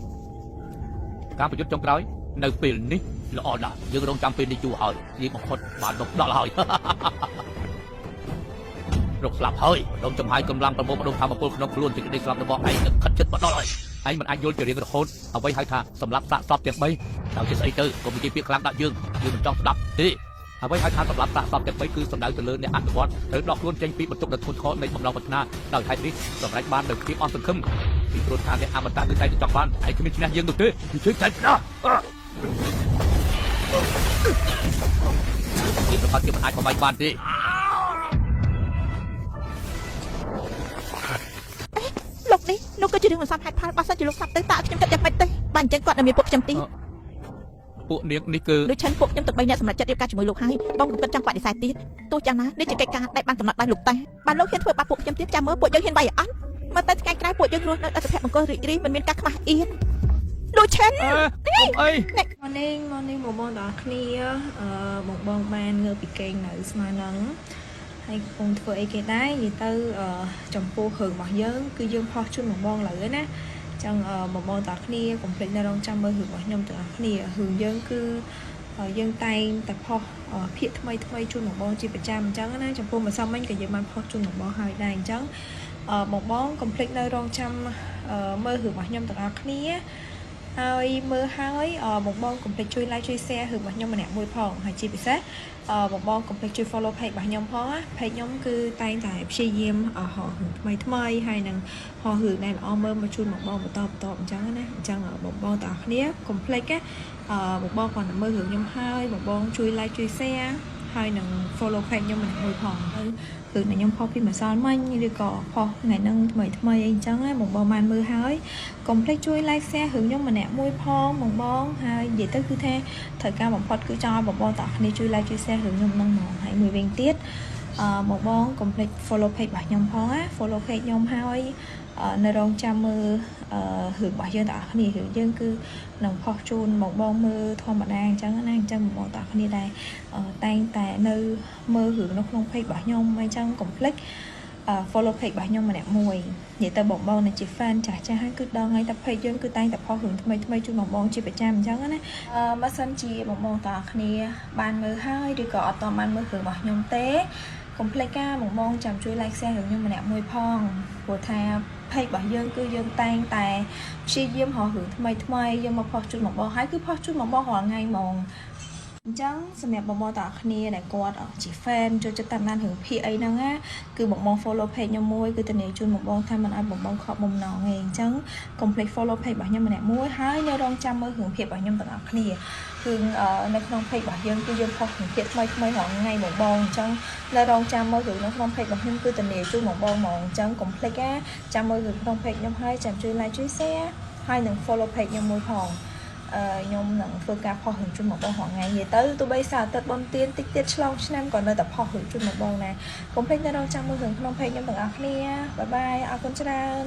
ការប្រយុទ្ធចុងក្រោយនៅពេលនេះល្អណាស់យើងរងចាំពេលនេះយូរហើយយើងបំផុតបានមកដល់ហើយ រកស្លាប់ហើយដុំចំហាយកម្លាំងប្រមូលផ្ដុំធម្មពលក្នុងខ្លួនទីក្តីស្លាប់របស់ឯងនឹងខិតជិតមកដល់ហើយឯងមិនអាចយល់ជារៀងរហូតអ្វីហៅថាសម្លាប់សាកសពទាំង3ដល់ជាស្អីទៅក៏មានពាក្យខ្លាំងដាក់យើងមិនចង់ស្ដាប់ទេអ្វីហៅថាសម្លាប់សាកសពទាំង3គឺសំដៅទៅលើអ្នកអនុវត្តត្រូវដកខ្លួនចេញពីបន្ទុកដ៏ធ្ងន់ធ្ងរនៃបំណងប្រាថ្នាដោយហេតុនេះសម្រេចបាននូវភាពអស់សង្ឃឹមពីព្រោះថាអ្នកអមតៈគឺតែចង់បានឯងគ្មានឈ្នះយើងនោះទេគឺជួយតែណានេះប្រកាសជាមិនអាចបំបីបានទេ លោកនេះលោកក៏ជារឿងមិនសមហេតុផលបើសិនជាលោកស្លាប់ទៅតើខ្ញុំគិតយ៉ាងម៉េចទេបានអញ្ចឹងគាត់នៅមានពួកខ្ញុំទី ពួកនាងនេះគឺ ដូចឆិនពួកខ្ញុំទាំង3នាក់សម្រាប់ចាត់រៀបការជាមួយលោកហើយបងក៏គិតចង់បដិសេធទៀតទោះយ៉ាងណានេះជាកិច្ចការដែលបានកំណត់ដោយលោកតាបានលោកហ៊ានធ្វើបាបពួកខ្ញុំទៀតចាំមើលពួកយើងហ៊ានវាយអត់មើលទៅថ្ងៃក្រោយពួកយើងរស់នៅអត្ថភៈបង្គោលរីករាយមិនមានការខ្មាស់អៀនលោកឆិន អី morning បងទាំងគ្នាបងបានងើបពីគេងនៅស្មានហ្នឹងហើយកំពុងធ្វើអីគេដែរនិយាយទៅចំពោះរឿងរបស់យើងគឺយើងផុសជូនបងឡើយណាចឹងបងទាំងគ្នាកុំភ្លេចនៅរងចាំមើលរឿងរបស់ខ្ញុំទាំងអស់គ្នារឿងយើងគឺយើងតែងតែផុសភាគថ្មីជូនបងជាប្រចាំអញ្ចឹងណាចំពោះម្សិលមិញក៏យើងបានផុសជូនបងហើយដែរអញ្ចឹងបងកុំភ្លេចនៅរងចាំមើលរឿងរបស់ខ្ញុំទាំងអស់គ្នាហើយមើលហើបងកុំភ្លេចជួយ like ជួយ share រឿងរបស់ខ្ញុំម្នាក់មួយផងហើយជាពិសេសបងកុំភ្លេចជួយ follow page របស់ខ្ញុំផងណា page ខ្ញុំគឺតែងតែព្យាយាមហោះរឿងថ្មីហើយនឹងហោះរឿងដែលល្អមើលមកជូនបងបន្តអញ្ចឹងណាអញ្ចឹងបងទាំងអស់គ្នាកុំភ្លេចណាបងគាត់មើលរឿងខ្ញុំហើយបងជួយ like ជួយ share ហើយនឹង follow page ខ្ញុំម្នាក់មួយផងហើយគឺខ្ញុំផុសពីម្សិលមិញឬក៏ផុសថ្ងៃហ្នឹងថ្មីអីអញ្ចឹងណាបងបានមើលហើយកុំភ្លេចជួយ like share រឿងខ្ញុំម្នាក់មួយផងបងហើយនិយាយទៅគឺថាត្រូវការបំផុតគឺចង់ឲ្យបងទាំងគ្នាជួយ like ជួយ share រឿងខ្ញុំហ្នឹងហ្មងហើយមួយវិញទៀតបងកុំភ្លេច follow page របស់ខ្ញុំផងណា follow page ខ្ញុំហើយនៅរងចាំមើលរឿងរបស់យើងទាំងអស់គ្នារឿងយើងគឺនឹងផុសជូនបងមើលធម្មតាអញ្ចឹងណាអញ្ចឹងបងទាំងគ្នាដែរតែងតែនៅមើលរឿងនៅក្នុង page របស់ខ្ញុំអញ្ចឹងកុំភ្លេច follow page របស់ខ្ញុំម្នាក់មួយនិយាយទៅបងនៅជា fan ចាស់ហើយគឺដល់ថ្ងៃតែ page យើងគឺតែងតែផុសរឿងថ្មីជូនបងជាប្រចាំអញ្ចឹងណាបើសិនជាបងទាំងគ្នាបានមើលហើយឬក៏អត់បានមើលរឿងរបស់ខ្ញុំទេកុំភ្លេចការបងចាំជួយ like share រឿងខ្ញុំម្នាក់មួយផងព្រោះថា page របស់យើងគឺយើងតែងតែព្យាយាមរករឿងថ្មីយើងមកផុសជូនបងហើយគឺផុសជូនបងរាល់ថ្ងៃហ្មងអញ្ចឹងសម្រាប់បងទាំងគ្នាដែលគាត់ជា fan ចូលចិត្តតាមដានរឿងភាគអីហ្នឹងណាគឺបង follow page ខ្ញុំមួយគឺធានាជូនបងថាមិនឲ្យបងខកបំណងទេអញ្ចឹងកុំភ្លេច follow page របស់ខ្ញុំម្នាក់មួយហើយនៅរងចាំមើលរឿងភាគរបស់ខ្ញុំទាំងអស់គ្នាគឺនៅក្នុង page របស់យើងគឺយើងផុសរឿងភាគថ្មីរាល់ថ្ងៃបងអញ្ចឹងនៅរងចាំមើលរឿងនៅក្នុង page របស់ខ្ញុំគឺធានាជូនបងហ្មងអញ្ចឹងកុំភ្លេចណាចាំមើលរឿងក្នុង page ខ្ញុំហើយចាំជួយ like ជួយ share ហើយនឹង follow page ខ្ញុំមួយផងខ្ញុំនឹងធ្វើការផុសរឿងជូនបងរាល់ថ្ងៃនិយាយទៅទោះបីសារអាទិត្យបុណ្យទានតិចទៀតឆ្លងឆ្នាំក៏នៅតែផុសរឿងជូនបងណាកុំភ្លេចនៅរងចាំមើលរឿងក្នុង page ខ្ញុំទាំងអស់គ្នាបាយបាយអរគុណច្រើន